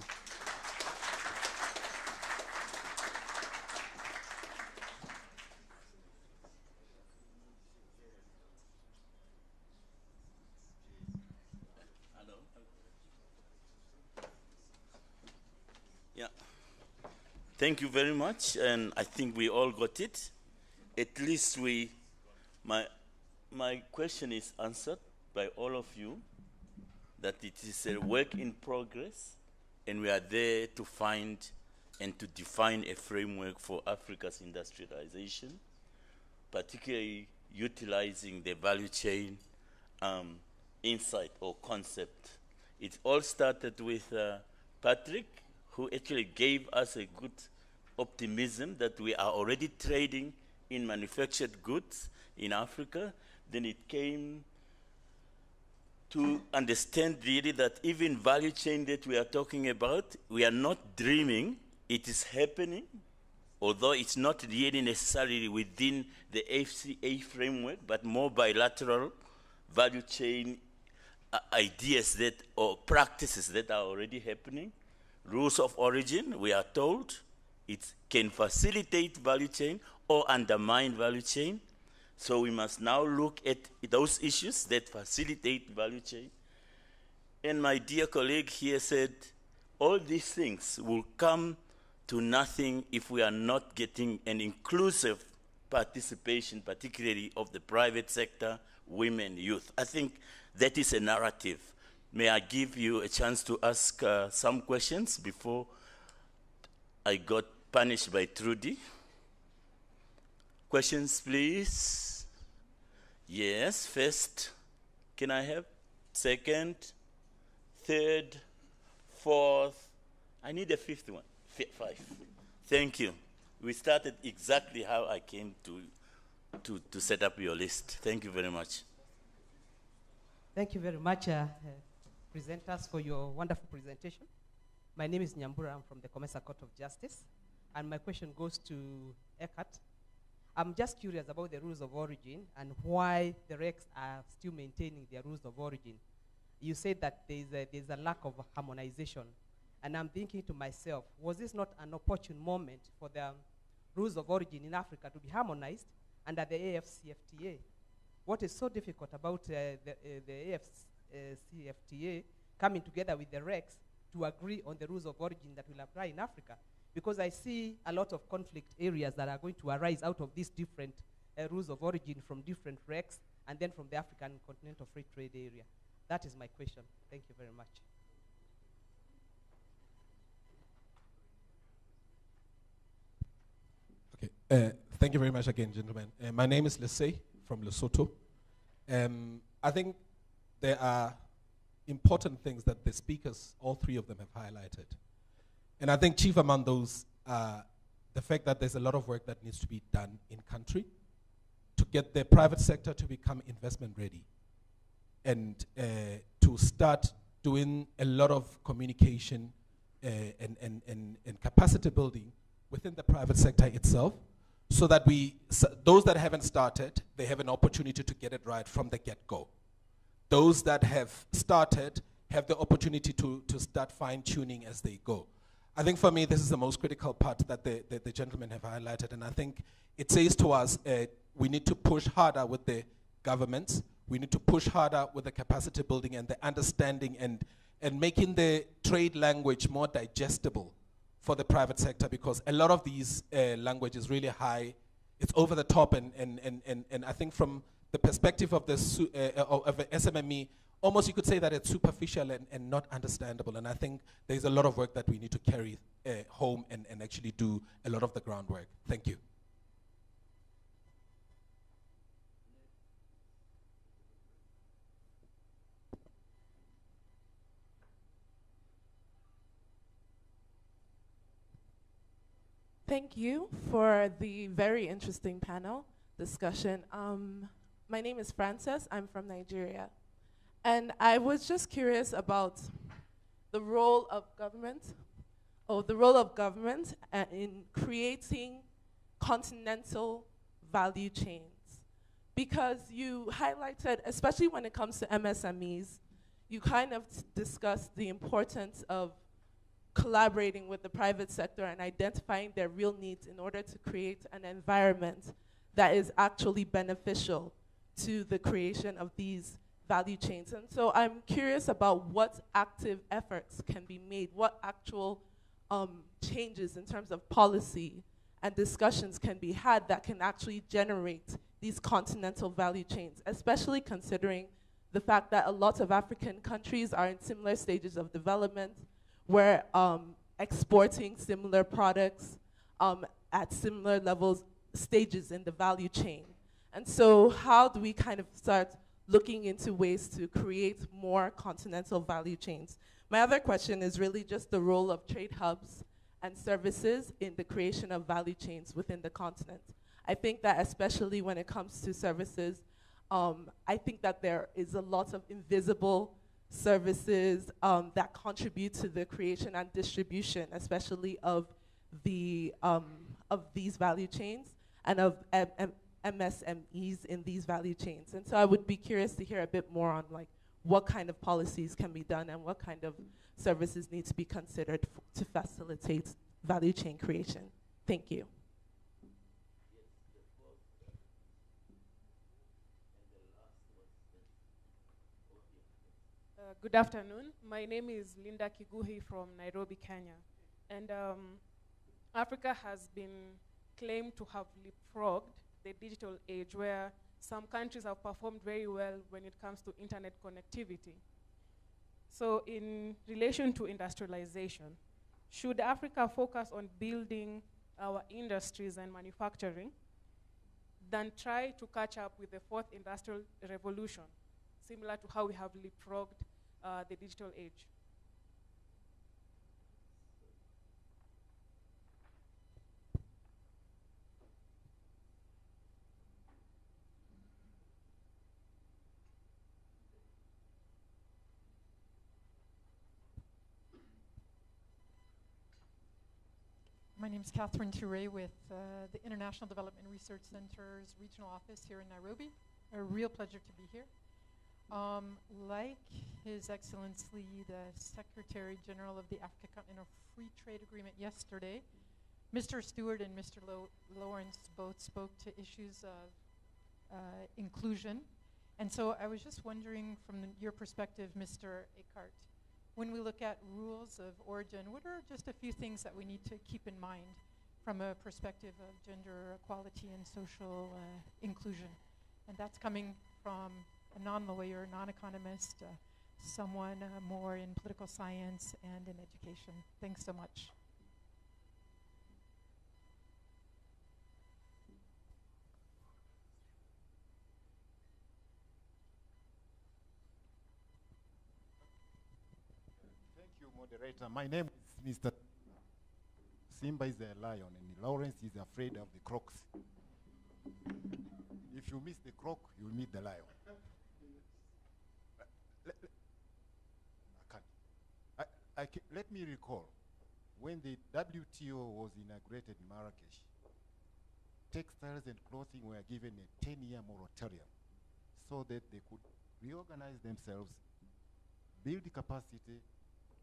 Thank you very much, and I think we all got it. At least my question is answered by all of you, that it is a work in progress, and we are there to find and to define a framework for Africa's industrialization, particularly utilizing the value chain insight or concept. It all started with Patrick, who actually gave us a good optimism that we are already trading in manufactured goods in Africa. Then it came to understand really that even value chain that we are talking about, we are not dreaming, it is happening, although it's not really necessarily within the FCA framework, but more bilateral value chain ideas that, or practices that are already happening. Rules of origin, we are told, it can facilitate value chain or undermine value chain. So we must now look at those issues that facilitate value chain. And my dear colleague here said, all these things will come to nothing if we are not getting an inclusive participation, particularly of the private sector, women, youth. I think that is a narrative. May I give you a chance to ask some questions before I got punished by Trudi? Questions, please. Yes, first. Can I have? Second, third, fourth. I need a fifth one. Five. Thank you. We started exactly how I came to set up your list. Thank you very much. Thank you very much, presenters, for your wonderful presentation. My name is Nyambura. I'm from the Commercial Court of Justice. And my question goes to Eckart. I'm just curious about the rules of origin and why the RECs are still maintaining their rules of origin. You said that there's a lack of harmonization. And I'm thinking to myself, was this not an opportune moment for the rules of origin in Africa to be harmonized under the AfCFTA? What is so difficult about the AfCFTA coming together with the RECs to agree on the rules of origin that will apply in Africa? Because I see a lot of conflict areas that are going to arise out of these different rules of origin from different RECs and then from the African Continental Free Trade Area. That is my question. Thank you very much. Okay. Thank you very much again, gentlemen. My name is Lesay from Lesotho. I think there are important things that the speakers, all three of them, have highlighted. And I think chief among those are the fact that there's a lot of work that needs to be done in country to get the private sector to become investment ready and to start doing a lot of communication and capacity building within the private sector itself, so that those that haven't started, they have an opportunity to get it right from the get-go. Those that have started have the opportunity to start fine-tuning as they go. I think for me, this is the most critical part that the gentlemen have highlighted, and I think it says to us, we need to push harder with the governments, we need to push harder with the capacity building and the understanding and making the trade language more digestible for the private sector, because a lot of these language is really high it's over the top, and I think from the perspective of the of an SMME, almost you could say that it's superficial and not understandable. And I think there's a lot of work that we need to carry home and actually do a lot of the groundwork. Thank you. Thank you for the very interesting panel discussion. My name is Frances. I'm from Nigeria. And I was just curious about the role of government, in creating continental value chains. Because you highlighted, especially when it comes to MSMEs, you kind of discussed the importance of collaborating with the private sector and identifying their real needs in order to create an environment that is actually beneficial to the creation of these value chains. And so I'm curious about what active efforts can be made, what actual changes in terms of policy and discussions can be had that can actually generate these continental value chains, especially considering the fact that a lot of African countries are in similar stages of development, where exporting similar products at similar levels, stages in the value chain. And so how do we kind of start looking into ways to create more continental value chains? My other question is really just the role of trade hubs and services in the creation of value chains within the continent. I think that especially when it comes to services, I think that there is a lot of invisible services that contribute to the creation and distribution, especially of these value chains and of MSMEs in these value chains. And so I would be curious to hear a bit more on like what kind of policies can be done and what kind of services need to be considered to facilitate value chain creation. Thank you. Good afternoon. My name is Linda Kiguhi from Nairobi, Kenya. And Africa has been claimed to have leapfrogged the digital age, where some countries have performed very well when it comes to internet connectivity. So in relation to industrialization, should Africa focus on building our industries and manufacturing than try to catch up with the fourth industrial revolution, similar to how we have leapfrogged the digital age? My name is Catherine Touré with the International Development Research Center's regional office here in Nairobi. A real pleasure to be here. Like His Excellency, the Secretary General of the Africa Continental Free Trade Agreement yesterday, Mr. Stuart and Mr. Lawrence both spoke to issues of inclusion. And so I was just wondering from your perspective, Mr. Eckart, when we look at rules of origin, what are just a few things that we need to keep in mind from a perspective of gender equality and social inclusion? And that's coming from a non-lawyer, non-economist, someone more in political science and in education. Thanks so much. Thank you, moderator. My name is Mr. Simba is a lion, and Lawrence is afraid of the crocs. If you miss the croc, you'll meet the lion. Let me recall, when the WTO was inaugurated in Marrakesh, textiles and clothing were given a 10-year moratorium so that they could reorganize themselves, build capacity,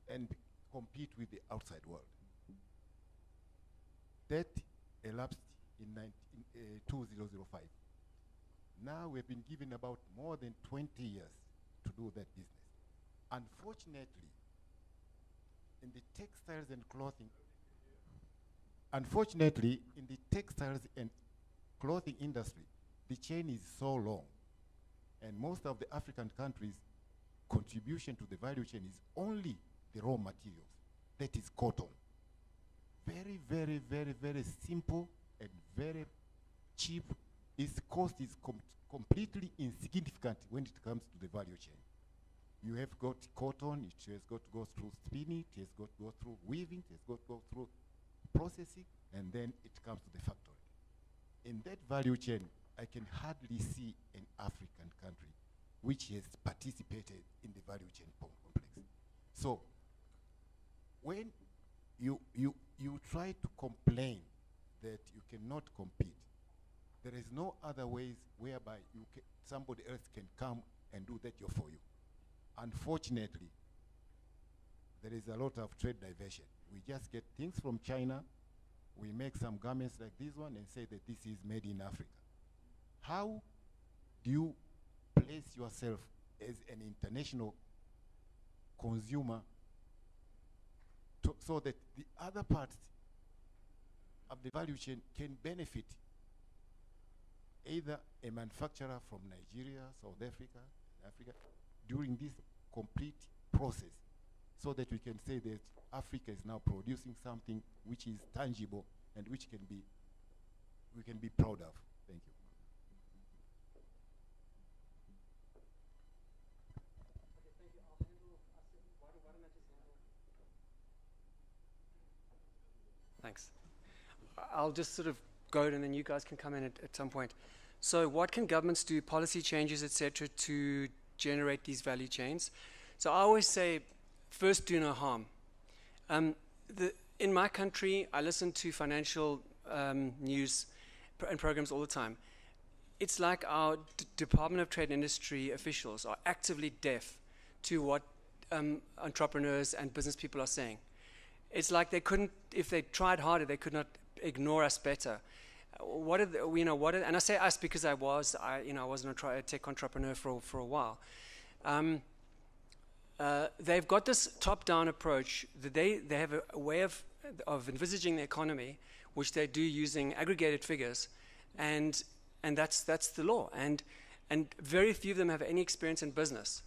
and compete with the outside world. That elapsed in 2005. Now we've been given about more than 20 years to do that business. Unfortunately, in the textiles and clothing, clothing industry, the chain is so long. And most of the African countries' contribution to the value chain is only the raw materials. That is cotton. Very, very, very, very simple and very cheap. Its cost is completely insignificant when it comes to the value chain. You have got cotton, it has got to go through spinning, it has got to go through weaving, it has got to go through processing, and then it comes to the factory. In that value chain, I can hardly see an African country which has participated in the value chain complex. So, when you try to complain that you cannot compete, there is no other ways whereby somebody else can come and do that job for you. Unfortunately, there is a lot of trade diversion. We just get things from China, we make some garments like this one and say that this is made in Africa. How do you place yourself as an international consumer so that the other parts of the value chain can benefit either a manufacturer from Nigeria, South Africa, during this complete process, so that we can say that Africa is now producing something which is tangible and which we can be proud of. Thank you. Thanks. I'll just sort of go and then you guys can come in at some point. So what can governments do, policy changes, etc., to generate these value chains? So I always say, first, do no harm. In my country, I listen to financial news and programs all the time. It's like our Department of Trade and Industry officials are actively deaf to what entrepreneurs and business people are saying. It's like they couldn't, if they tried harder, they could not ignore us better. And I say us because I wasn't a tech entrepreneur for a while. They've got this top-down approach that they have a way of envisaging the economy, which they do using aggregated figures, and that's the law. And very few of them have any experience in business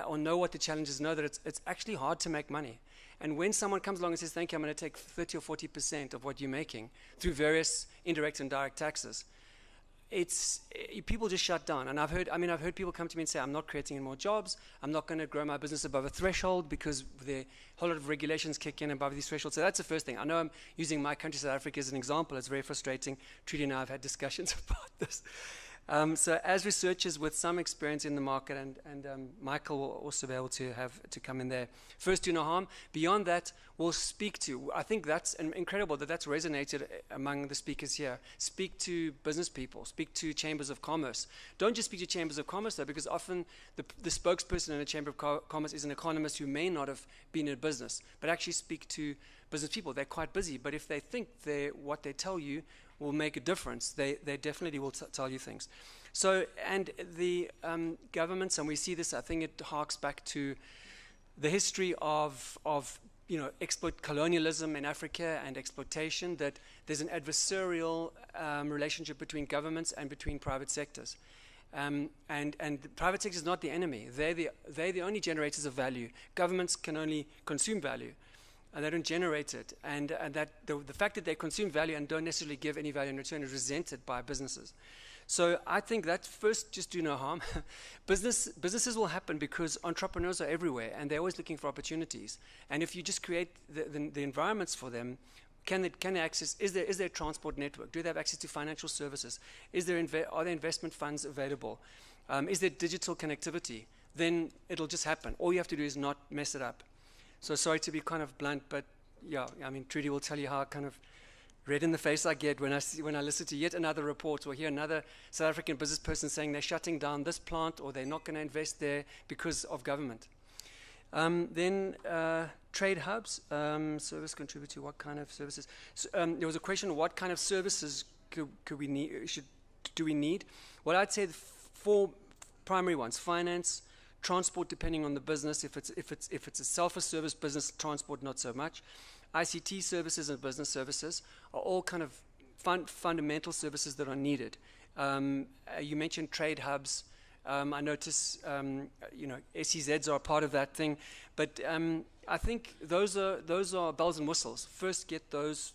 or know what the challenges. Know that it's actually hard to make money. And when someone comes along and says, "Thank you, I'm going to take 30 or 40% of what you're making through various indirect and direct taxes," people just shut down. And I've heard people come to me and say, "I'm not creating any more jobs. I'm not going to grow my business above a threshold because a whole lot of regulations kick in above these thresholds." So that's the first thing. I know I'm using my country, South Africa, as an example. It's very frustrating. Trudi and I have had discussions about this. So as researchers with some experience in the market, and Michael will also be able to come in there. First, do no harm. Beyond that, we'll speak to, I think that's incredible that's resonated among the speakers here. Speak to business people, speak to chambers of commerce. Don't just speak to chambers of commerce though, because often the spokesperson in a chamber of commerce is an economist who may not have been in business, but actually speak to business people. They're quite busy, but if they think what they tell you will make a difference, they definitely will tell you things. So, and the governments, and we see this, I think it harks back to the history of colonialism in Africa and exploitation, that there's an adversarial relationship between governments and between private sectors. And the private sector is not the enemy. They're the only generators of value. Governments can only consume value. And they don't generate it. And that the fact that they consume value and don't necessarily give any value in return is resented by businesses. So I think that first, just do no harm. Businesses will happen because entrepreneurs are everywhere and they're always looking for opportunities. And if you just create the environments for them, can they access, is there a transport network? Do they have access to financial services? Are there investment funds available? Is there digital connectivity? Then it'll just happen. All you have to do is not mess it up. So sorry to be kind of blunt, but yeah, I mean, Trudi will tell you how kind of red in the face I get when I listen to yet another report or hear another South African business person saying they're shutting down this plant or they're not going to invest there because of government. Then trade hubs, service contributor, what kind of services? So, there was a question, what kind of services do we need? Well, I'd say the four primary ones: finance, transport, depending on the business. If it's a self-service business, transport not so much. ICT services and business services are all kind of fundamental services that are needed. You mentioned trade hubs. I notice, SEZs are a part of that thing, but I think those are bells and whistles. First, get those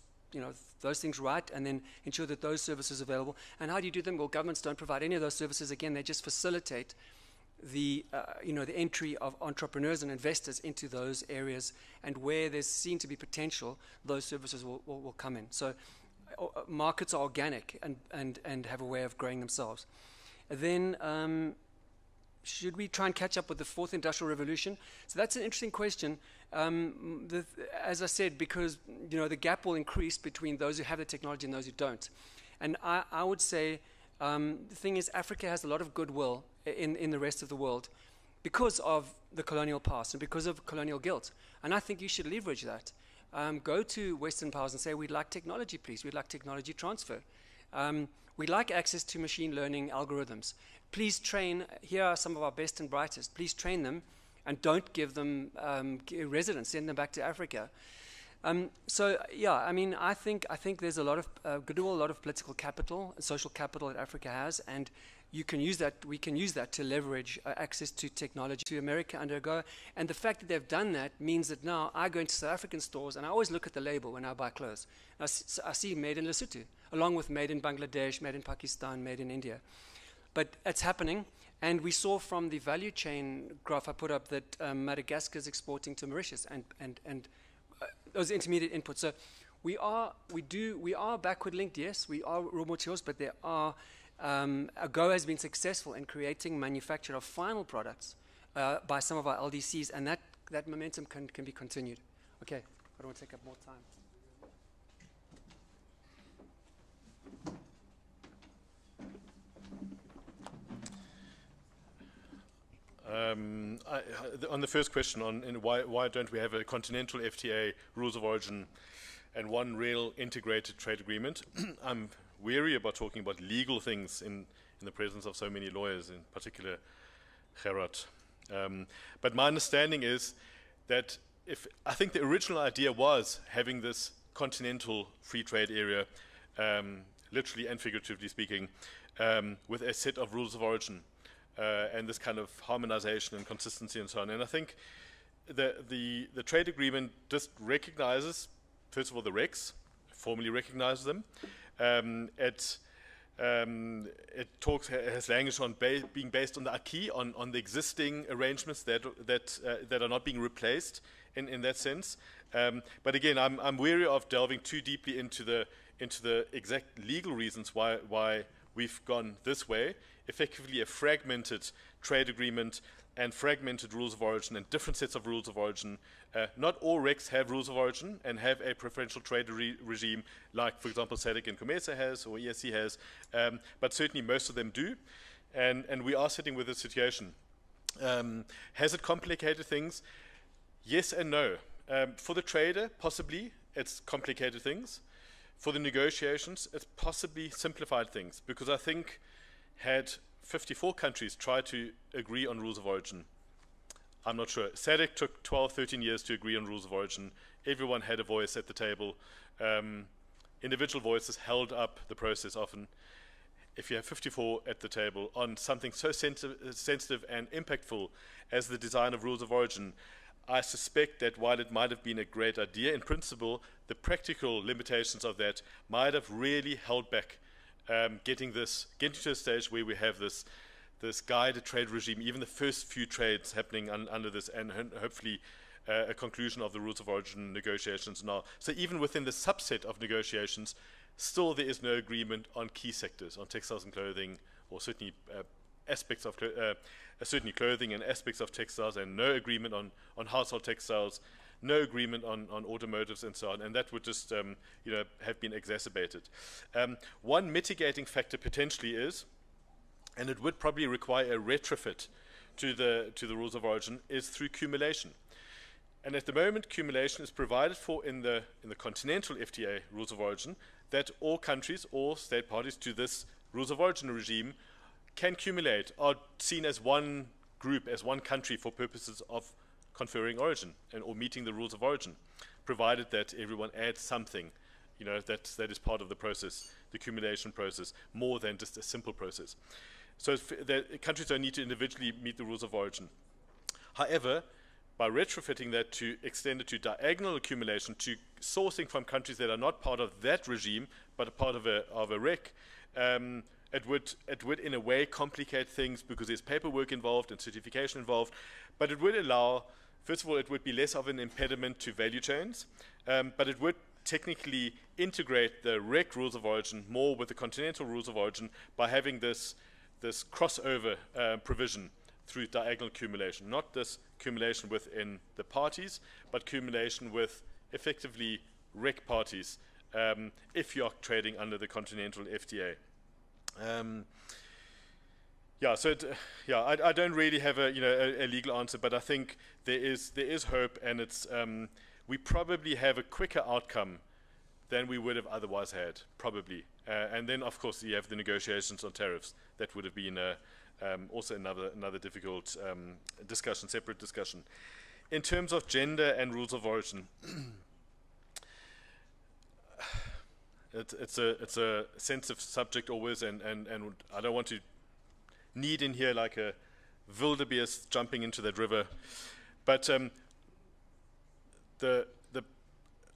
things right, and then ensure that those services are available. And how do you do them? Well, governments don't provide any of those services. Again, they just facilitate the entry of entrepreneurs and investors into those areas, and where there's seen to be potential, those services will come in. So markets are organic and have a way of growing themselves. Then should we try and catch up with the fourth industrial revolution? So that's an interesting question. As I said, because the gap will increase between those who have the technology and those who don't. And I would say the thing is, Africa has a lot of goodwill in the rest of the world because of the colonial past and because of colonial guilt. And I think you should leverage that. Go to Western powers and say, we'd like technology, please. We'd like technology transfer. We'd like access to machine learning algorithms. Please train, here are some of our best and brightest. Please train them and don't give them residence, send them back to Africa. I think there's a lot of goodwill, a lot of political capital, social capital that Africa has, and we can use that to leverage access to technology to America undergo. And the fact that they've done that means that now I go into South African stores and I always look at the label when I buy clothes. I see made in Lesotho, along with made in Bangladesh, made in Pakistan, made in India. But it's happening, and we saw from the value chain graph I put up that Madagascar is exporting to Mauritius and those intermediate inputs. So we are backward linked, yes, we are raw materials, but there are AGO has been successful in creating manufacture of final products by some of our LDCs, and that momentum can be continued. Okay, I don't want to take up more time. On the first question on why don't we have a continental FTA, rules of origin, and one real integrated trade agreement, I'm weary about talking about legal things in the presence of so many lawyers, in particular Gerhard. But my understanding is that I think the original idea was having this continental free trade area, literally and figuratively speaking, with a set of rules of origin. And this kind of harmonization and consistency and so on. And I think the trade agreement just recognizes, first of all, the regs, formally recognizes them. It has language on being based on the acquis, on the existing arrangements that are not being replaced in that sense. But again, I'm wary of delving too deeply into the exact legal reasons why we've gone this way. Effectively a fragmented trade agreement and fragmented rules of origin and different sets of rules of origin. Not all regs have rules of origin and have a preferential trade regime like, for example, SADC and COMESA has or ESC has, but certainly most of them do. And we are sitting with this situation. Has it complicated things? Yes and no. For the trader, possibly, it's complicated things. For the negotiations, it's possibly simplified things, because I think had 54 countries tried to agree on rules of origin, I'm not sure. SADC took 12, 13 years to agree on rules of origin. Everyone had a voice at the table. Individual voices held up the process often. If you have 54 at the table on something so sensitive and impactful as the design of rules of origin, I suspect that while it might have been a great idea, in principle, the practical limitations of that might have really held back getting to a stage where we have this guided trade regime, even the first few trades happening under this, and hopefully a conclusion of the rules of origin negotiations now. So even within the subset of negotiations, still there is no agreement on key sectors, on textiles and clothing, or certainly aspects of certainly clothing and aspects of textiles, and no agreement on household textiles, no agreement on automotives and so on, and that would just have been exacerbated. One mitigating factor potentially is, and it would probably require a retrofit to the rules of origin, is through cumulation. And at the moment, cumulation is provided for in the continental FTA rules of origin, that all countries, all state parties to this rules of origin regime can cumulate, are seen as one group, as one country for purposes of conferring origin or meeting the rules of origin, provided that everyone adds something, that is part of the process the accumulation process more than just a simple process. So the countries don't need to individually meet the rules of origin. However, by retrofitting that to extend it to diagonal accumulation, to sourcing from countries that are not part of that regime, but a part of a REC, it would in a way complicate things because there's paperwork involved and certification involved, but it would allow, first of all, it would be less of an impediment to value chains, but it would technically integrate the REC rules of origin more with the continental rules of origin by having this crossover provision through diagonal accumulation, not this accumulation within the parties, but accumulation with effectively REC parties if you are trading under the continental FTA. I don't really have a legal answer, but I think there is hope, and it's we probably have a quicker outcome than we would have otherwise had, probably. And then, of course, you have the negotiations on tariffs. That would have been also another difficult discussion, separate discussion. In terms of gender and rules of origin, it's a sensitive subject always, and I don't want to knead in here like a wildebeest jumping into that river. But the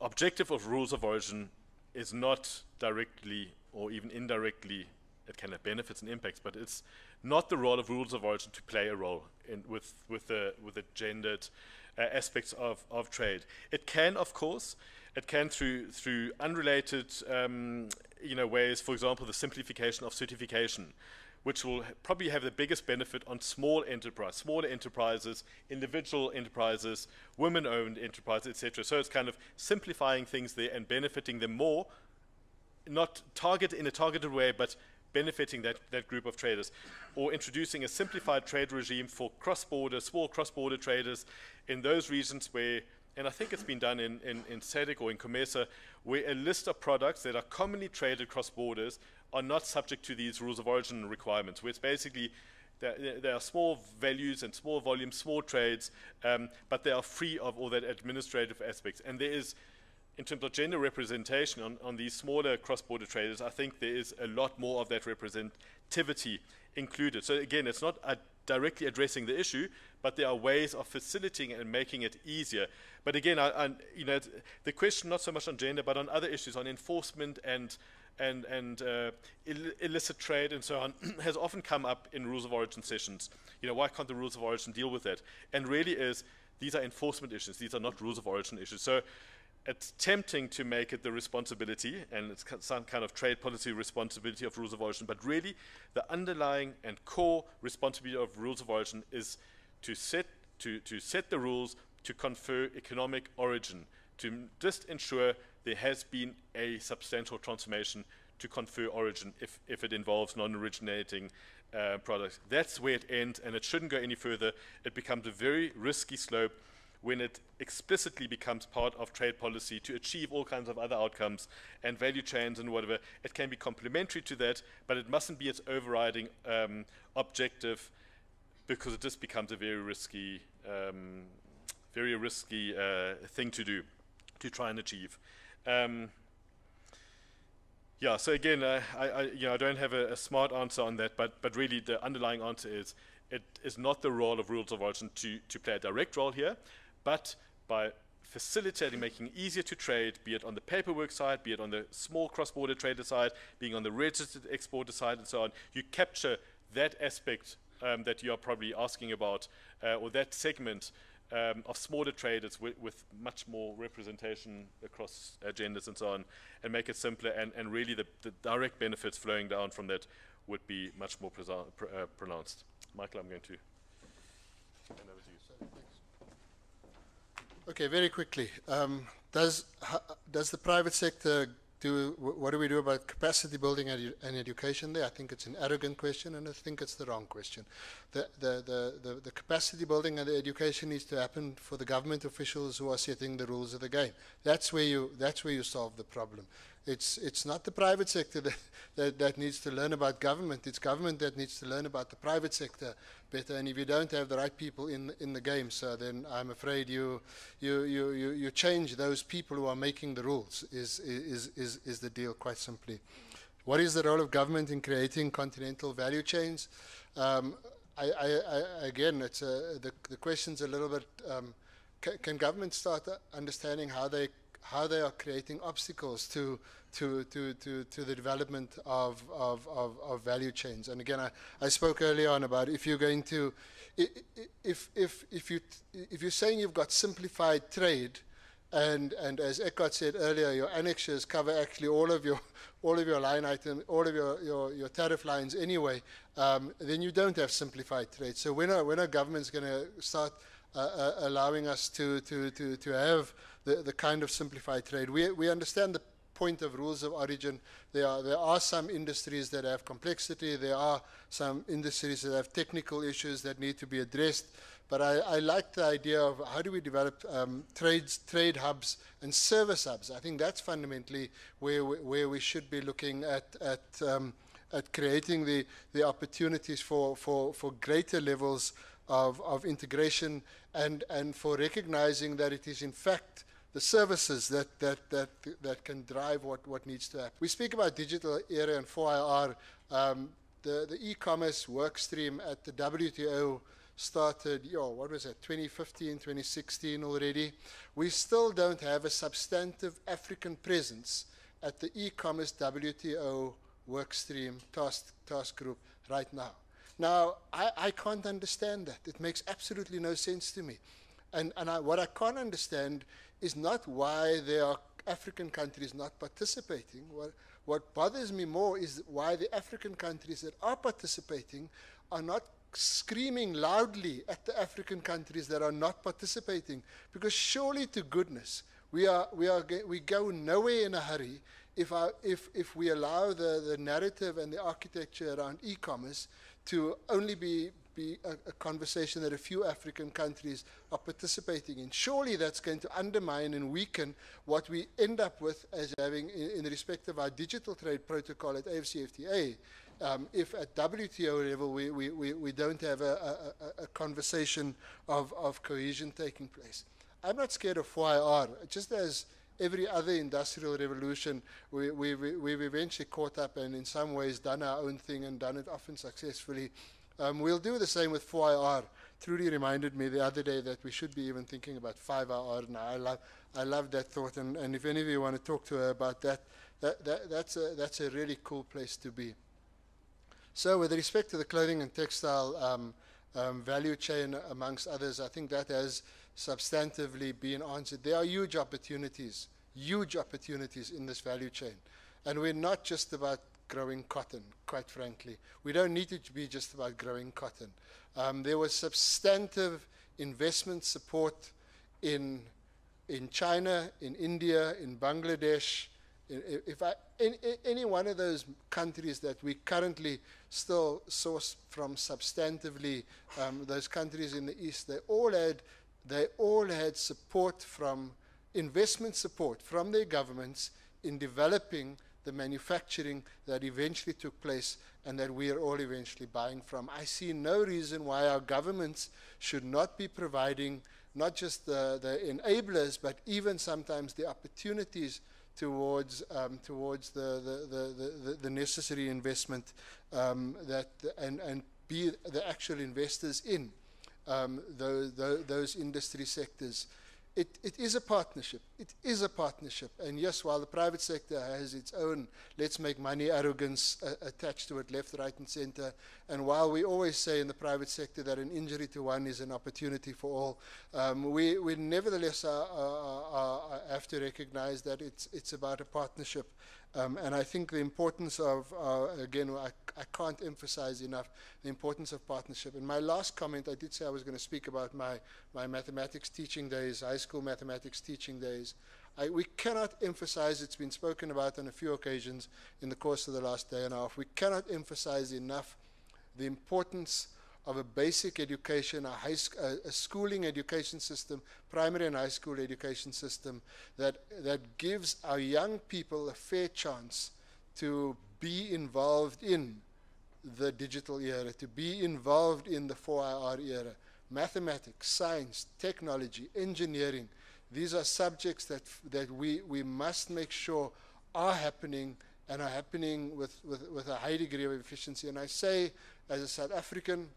objective of rules of origin is not directly or even indirectly, it can have benefits and impacts, but it's not the role of rules of origin to play a role with the gendered aspects of trade. It can, of course, through unrelated ways, for example, the simplification of certification, which will probably have the biggest benefit on smaller enterprises, individual enterprises, women-owned enterprises, etc. So it's kind of simplifying things there and benefiting them more, not in a targeted way, but benefiting that group of traders, or introducing a simplified trade regime for small cross-border traders in those regions where, and I think it's been done in SADC or in COMESA, where a list of products that are commonly traded cross borders are not subject to these rules of origin requirements, where it's basically there are small values and small volumes, small trades, but they are free of all that administrative aspects. And there is, in terms of gender representation on these smaller cross-border traders, I think there is a lot more of that representativity included. So again, it's not directly addressing the issue, but there are ways of facilitating and making it easier. But again, the question not so much on gender, but on other issues, on enforcement and illicit trade and so on, has often come up in rules of origin sessions. Why can't the rules of origin deal with that? And really these are enforcement issues. These are not rules of origin issues. So it's tempting to make it the responsibility, and it's some kind of trade policy responsibility of rules of origin, but really the underlying and core responsibility of rules of origin is to set the rules to confer economic origin, to just ensure there has been a substantial transformation to confer origin if it involves non-originating products. That's where it ends, and it shouldn't go any further. It becomes a very risky slope when it explicitly becomes part of trade policy to achieve all kinds of other outcomes and value chains and whatever. It can be complementary to that, but it mustn't be its overriding objective, because it just becomes a very risky thing to do, to try and achieve. So again, I don't have a smart answer on that, but really the underlying answer is it is not the role of rules of origin to play a direct role here, but by facilitating, making it easier to trade, be it on the paperwork side, be it on the small cross-border trader side, being on the registered exporter side and so on, you capture that aspect that you are probably asking about, or that segment of smaller traders with much more representation across genders and so on, and make it simpler, and really the direct benefits flowing down from that would be much more pronounced. Michael, I'm going to hand over to you. Okay, very quickly. Does the private sector what do we do about capacity building and education there? I think it's an arrogant question, and I think it's the wrong question. The capacity building and the education needs to happen for the government officials who are setting the rules of the game. That's where you solve the problem. It's not the private sector that needs to learn about government. It's government that needs to learn about the private sector better. And if you don't have the right people in the game, so then I'm afraid you change those people who are making the rules. Is the deal, quite simply. What is the role of government in creating continental value chains? Again, it's the question's a little bit. Can government start understanding how they are creating obstacles to the development of value chains? And again, I spoke earlier on about if you're going to, if you're saying you've got simplified trade, and as Eckart said earlier, your annexures cover actually all of your line item, all of your tariff lines anyway, then you don't have simplified trade. So when are governments going to start allowing us to have the kind of simplified trade? We understand the point of rules of origin. There are some industries that have complexity. There are some industries that have technical issues that need to be addressed. But I like the idea of how do we develop trade hubs and service hubs. I think that's fundamentally where we should be looking at creating the opportunities for greater levels of integration and for recognizing that it is in fact the services that can drive what needs to happen. We speak about digital era and 4IR. The e-commerce work stream at the WTO started, 2015, 2016 already. We still don't have a substantive African presence at the e-commerce WTO workstream task group right now. Now, I can't understand that. It makes absolutely no sense to me. And what I can't understand is not why there are African countries not participating. What bothers me more is why the African countries that are participating are not screaming loudly at the African countries that are not participating, because surely to goodness we go nowhere in a hurry if we allow the narrative and the architecture around e-commerce to only be a conversation that a few African countries are participating in. Surely that's going to undermine and weaken what we end up with as having in respect of our digital trade protocol at AfCFTA. If at WTO level we don't have a conversation of cohesion taking place. I'm not scared of 4IR. Just as every other industrial revolution, we've eventually caught up and in some ways done our own thing and done it often successfully. We'll do the same with 4IR. Trudi reminded me the other day that we should be even thinking about 5IR now. I love that thought, and if any of you want to talk to her about that's a really cool place to be. So with respect to the clothing and textile value chain, amongst others, I think that has substantively been answered. There are huge opportunities in this value chain. And we're not just about growing cotton, quite frankly. We don't need it to be just about growing cotton. There was substantive investment support in China, in India, in Bangladesh. Any one of those countries that we currently still source from substantively, those countries in the East, they all had support from investment support from their governments in developing the manufacturing that eventually took place and that we are all eventually buying from. I see no reason why our governments should not be providing not just the enablers, but even sometimes the opportunities towards the necessary investment and be the actual investors in those industry sectors. It is a partnership. It is a partnership. And yes, while the private sector has its own let's make money arrogance attached to it left, right, and center, and while we always say in the private sector that an injury to one is an opportunity for all, we nevertheless have to recognize that it's about a partnership. And I think the importance of, again, I can't emphasize enough the importance of partnership. In my last comment, I did say I was going to speak about my mathematics teaching days, high school mathematics teaching days. We cannot emphasize, it's been spoken about on a few occasions in the course of the last day and a half, we cannot emphasize enough the importance of a basic education, a schooling education system, primary and high school education system that gives our young people a fair chance to be involved in the digital era, to be involved in the 4IR era. Mathematics, science, technology, engineering, these are subjects that we must make sure are happening and are happening with a high degree of efficiency. And I say, as a South African,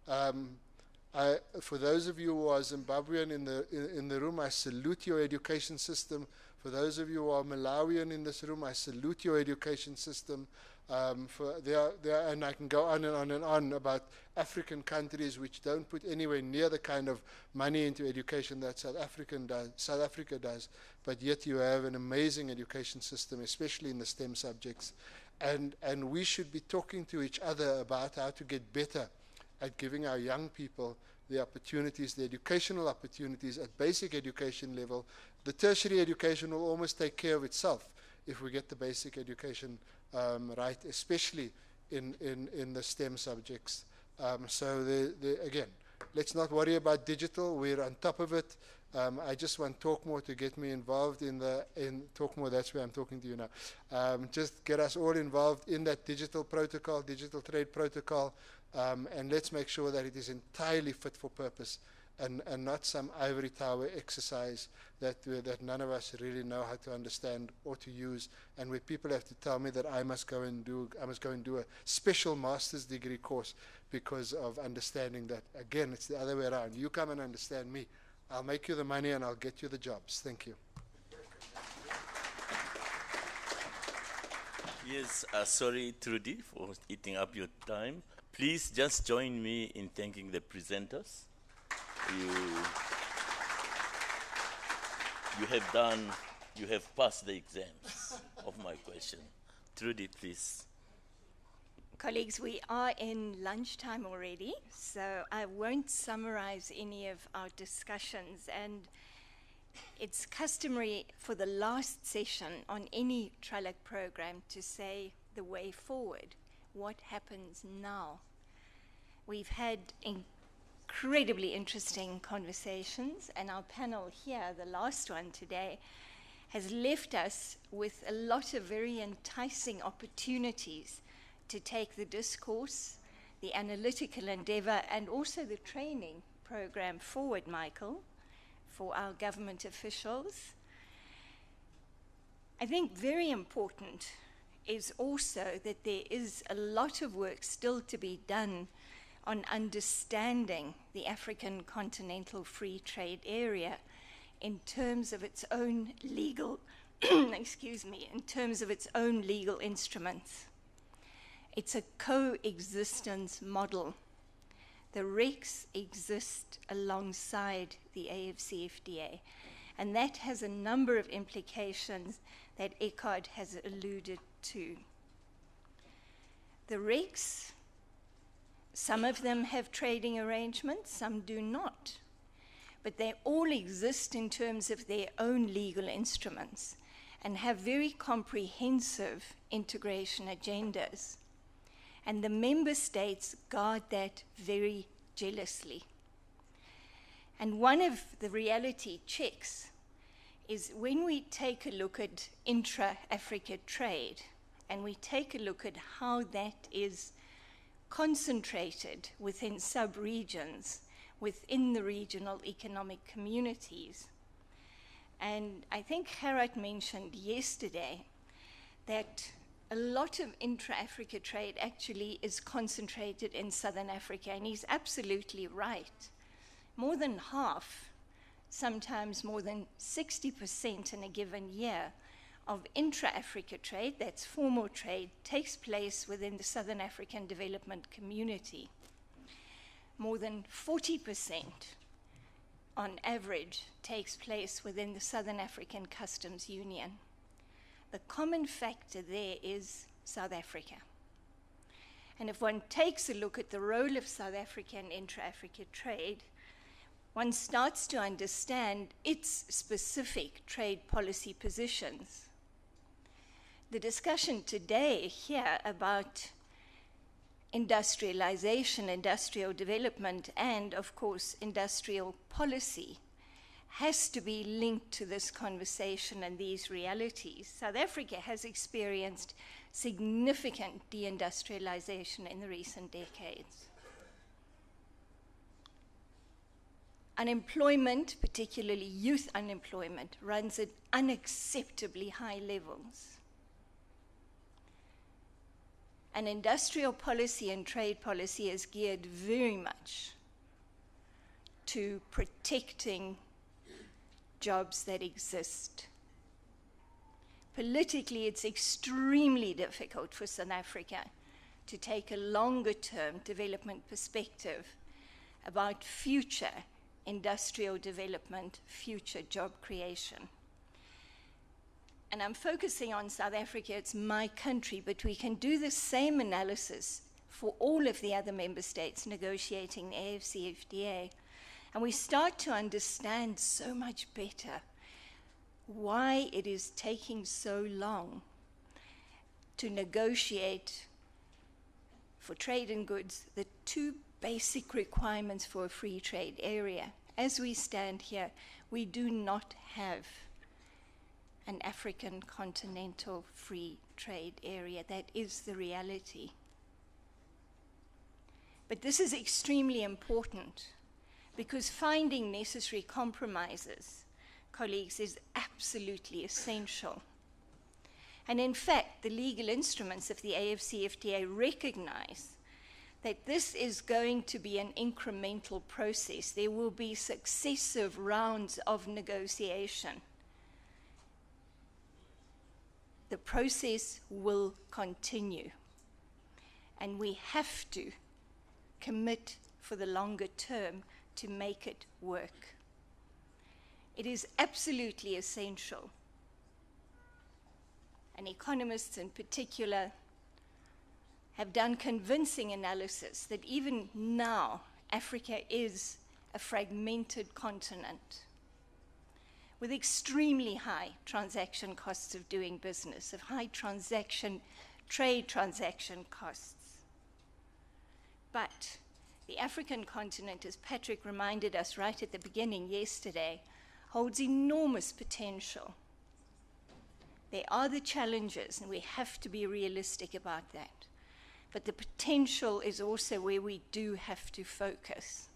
for those of you who are Zimbabwean in the room, I salute your education system. For those of you who are Malawian in this room, I salute your education system. And I can go on and on and on about African countries which don't put anywhere near the kind of money into education that South Africa does, but yet you have an amazing education system, especially in the STEM subjects. And we should be talking to each other about how to get better at giving our young people the opportunities, the educational opportunities at basic education level. The tertiary education will almost take care of itself if we get the basic education right, especially in the STEM subjects. So again, let's not worry about digital. We're on top of it. I just want Talkmore to get me involved in Talkmore. That's where I'm talking to you now. Just get us all involved in that digital protocol, digital trade protocol, and let's make sure that it is entirely fit for purpose and not some ivory tower exercise that none of us really know how to understand or to use, and where people have to tell me that I must go and do a special master's degree course because of understanding that. Again, it's the other way around. You come and understand me. I'll make you the money and I'll get you the jobs. Thank you. Yes, sorry, Trudi, for eating up your time. Please just join me in thanking the presenters. You have passed the exams of my question. Trudi, please. Colleagues, we are in lunchtime already, so I won't summarize any of our discussions. And it's customary for the last session on any tralac program to say the way forward. What happens now? We've had incredibly interesting conversations, and our panel here, the last one today, has left us with a lot of very enticing opportunities to take the discourse, the analytical endeavor, and also the training program forward, Michael, for our government officials. I think very important is also that there is a lot of work still to be done on understanding the African continental free trade area in terms of its own legal, in terms of its own legal instruments. It's a coexistence model. The RECs exist alongside the AfCFTA, and that has a number of implications that Eckart has alluded to. The RECs, some of them have trading arrangements, some do not, but they all exist in terms of their own legal instruments and have very comprehensive integration agendas. And the member states guard that very jealously. And one of the reality checks is when we take a look at intra-Africa trade, and we take a look at how that is concentrated within sub-regions, within the regional economic communities. And I think Gerhard mentioned yesterday that a lot of intra-Africa trade actually is concentrated in Southern Africa, and he's absolutely right. More than half, sometimes more than 60% in a given year of intra-Africa trade, that's formal trade, takes place within the Southern African Development Community. More than 40% on average takes place within the Southern African Customs Union. The common factor there is South Africa. And if one takes a look at the role of South Africa in intra-Africa trade, one starts to understand its specific trade policy positions. The discussion today here about industrialization, industrial development, and of course industrial policy has to be linked to this conversation and these realities. South Africa has experienced significant deindustrialization in the recent decades. Unemployment, particularly youth unemployment, runs at unacceptably high levels. And industrial policy and trade policy is geared very much to protecting jobs that exist. Politically, it's extremely difficult for South Africa to take a longer-term development perspective about future industrial development, future job creation. And I'm focusing on South Africa, it's my country, but we can do the same analysis for all of the other member states negotiating the AfCFTA. And we start to understand so much better why it is taking so long to negotiate for trade in goods the two basic requirements for a free trade area. As we stand here, we do not have an African continental free trade area. That is the reality. But this is extremely important because finding necessary compromises, colleagues, is absolutely essential. And in fact, the legal instruments of the AfCFTA recognize that this is going to be an incremental process. There will be successive rounds of negotiation. The process will continue. And we have to commit for the longer term to make it work. It is absolutely essential. And economists in particular have done convincing analysis that even now, Africa is a fragmented continent with extremely high transaction costs of doing business, of high trade transaction costs. But the African continent, as Patrick reminded us right at the beginning yesterday, holds enormous potential. There are the challenges, and we have to be realistic about that. But the potential is also where we do have to focus.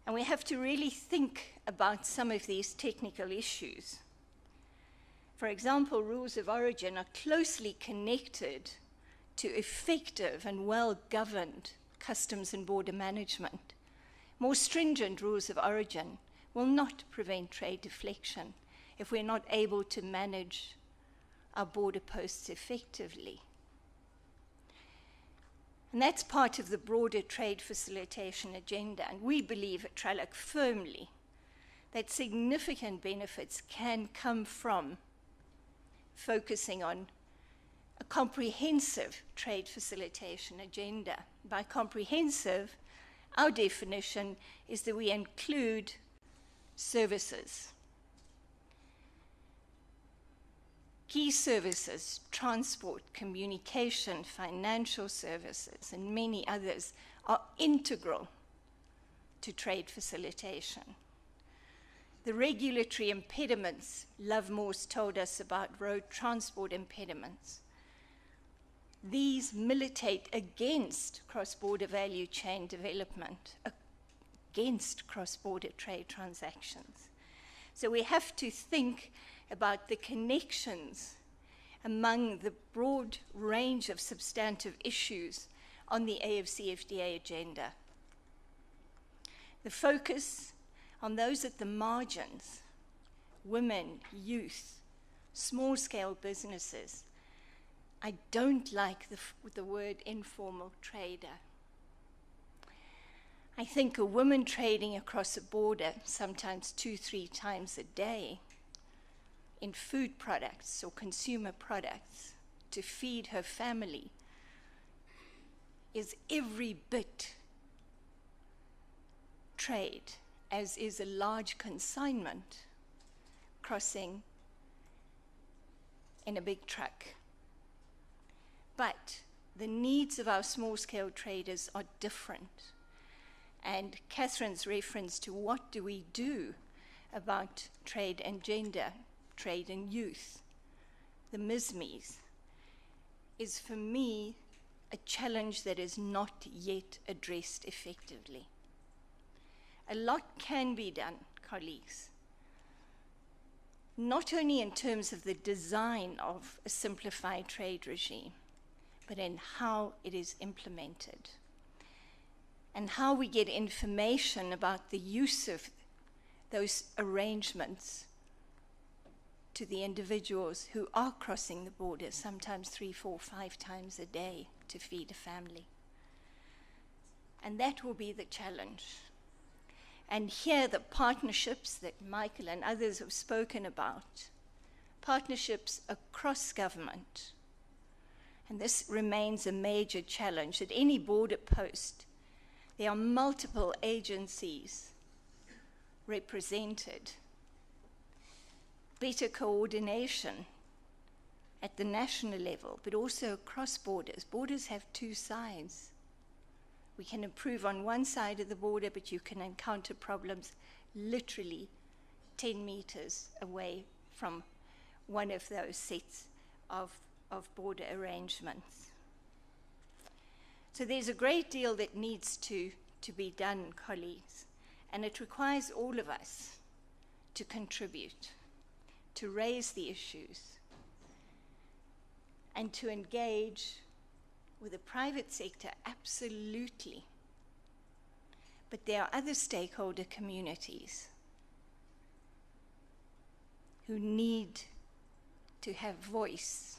And we have to really think about some of these technical issues. For example, rules of origin are closely connected to effective and well-governed customs and border management. More stringent rules of origin will not prevent trade deflection if we're not able to manage our border posts effectively. And that's part of the broader trade facilitation agenda. And we believe at Tralac firmly that significant benefits can come from focusing on a comprehensive trade facilitation agenda. By comprehensive, our definition is that we include services. Key services, transport, communication, financial services, and many others are integral to trade facilitation. The regulatory impediments, Love Morse told us about road transport impediments, these militate against cross-border value chain development, against cross-border trade transactions. So we have to think about the connections among the broad range of substantive issues on the AfCFTA agenda. The focus on those at the margins, women, youth, small-scale businesses. I don't like the word informal trader. I think a woman trading across a border, sometimes 2-3 times a day, in food products or consumer products to feed her family is every bit trade as is a large consignment crossing in a big truck. But the needs of our small-scale traders are different. And Catherine's reference to what do we do about trade and gender, trade and youth, the MISMEs, is for me a challenge that is not yet addressed effectively. A lot can be done, colleagues, not only in terms of the design of a simplified trade regime, but in how it is implemented and how we get information about the use of those arrangements to the individuals who are crossing the border, sometimes 3, 4, 5 times a day to feed a family. And that will be the challenge. And here the partnerships that Michael and others have spoken about, partnerships across government. And this remains a major challenge. At any border post, there are multiple agencies represented. Better coordination at the national level, but also across borders. Borders have 2 sides. We can improve on one side of the border, but you can encounter problems literally 10 meters away from one of those sets of border arrangements. So there's a great deal that needs to be done, colleagues, and it requires all of us to contribute, to raise the issues, and to engage with the private sector, absolutely. But there are other stakeholder communities who need to have voice,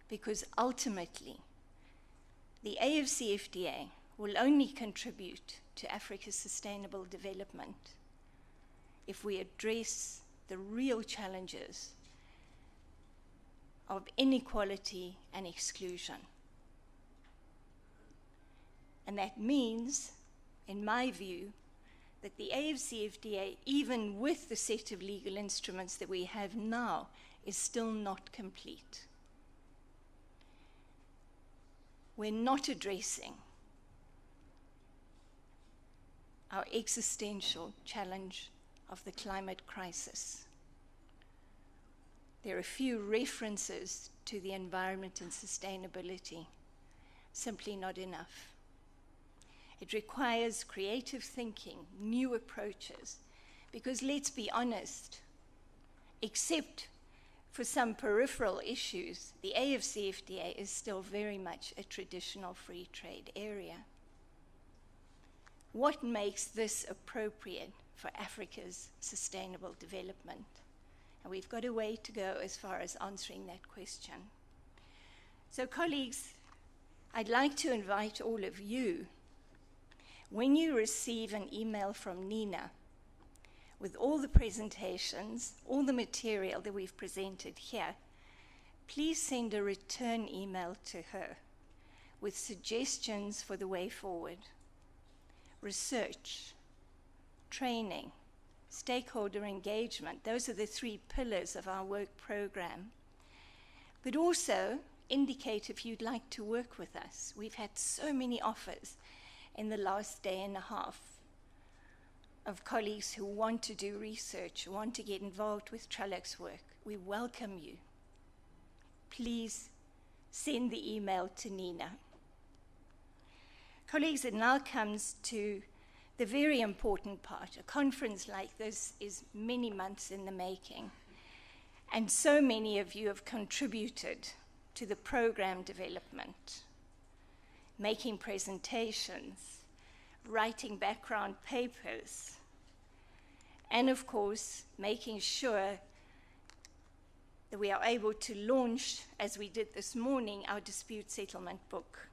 because ultimately the AfCFTA will only contribute to Africa's sustainable development if we address the real challenges of inequality and exclusion. And that means, in my view, that the AfCFTA, even with the set of legal instruments that we have now, is still not complete. We're not addressing our existential challenge of the climate crisis. There are a few references to the environment and sustainability, simply not enough. It requires creative thinking, new approaches, because let's be honest, except for some peripheral issues, the AfCFTA is still very much a traditional free trade area. What makes this appropriate for Africa's sustainable development? And we've got a way to go as far as answering that question. So colleagues, I'd like to invite all of you, when you receive an email from Nina with all the presentations, all the material that we've presented here, please send a return email to her with suggestions for the way forward. Research, training, stakeholder engagement, those are the 3 pillars of our work program. But also indicate if you'd like to work with us. We've had so many offers in the last day and a half of colleagues who want to do research, who want to get involved with Tralac's work. We welcome you. Please send the email to Nina. Colleagues, it now comes to the very important part. A conference like this is many months in the making, and so many of you have contributed to the program development, making presentations, writing background papers, and of course, making sure that we are able to launch, as we did this morning, our dispute settlement book.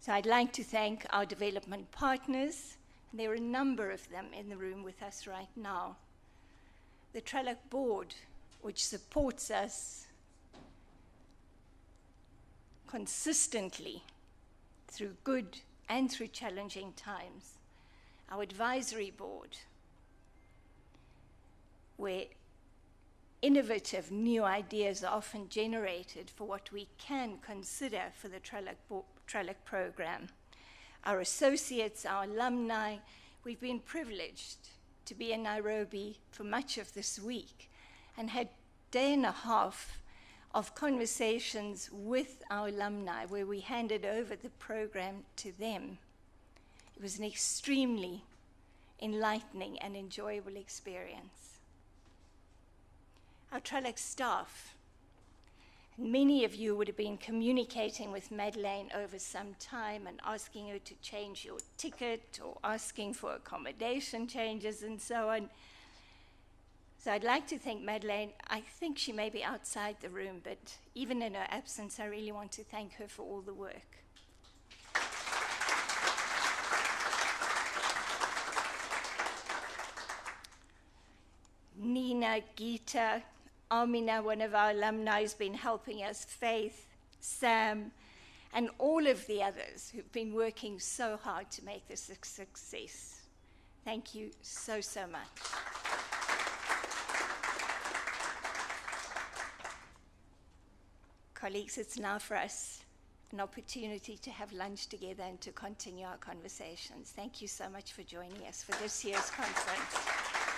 So I'd like to thank our development partners. There are a number of them in the room with us right now. The Tralac board, which supports us consistently through good and through challenging times. Our advisory board, where innovative new ideas are often generated for what we can consider for the Tralac program. Our associates, our alumni, we've been privileged to be in Nairobi for much of this week and had a day and a half of conversations with our alumni where we handed over the program to them. It was an extremely enlightening and enjoyable experience. Our Tralac staff, Many of you would have been communicating with Madeleine over some time and asking her to change your ticket or asking for accommodation changes and so on. So I'd like to thank Madeleine. I think she may be outside the room, but even in her absence, I really want to thank her for all the work. Nina, Gita, Amina, one of our alumni, has been helping us, Faith, Sam, and all of the others who've been working so hard to make this a success. Thank you so, so much. Colleagues, it's now for us an opportunity to have lunch together and to continue our conversations. Thank you so much for joining us for this year's conference.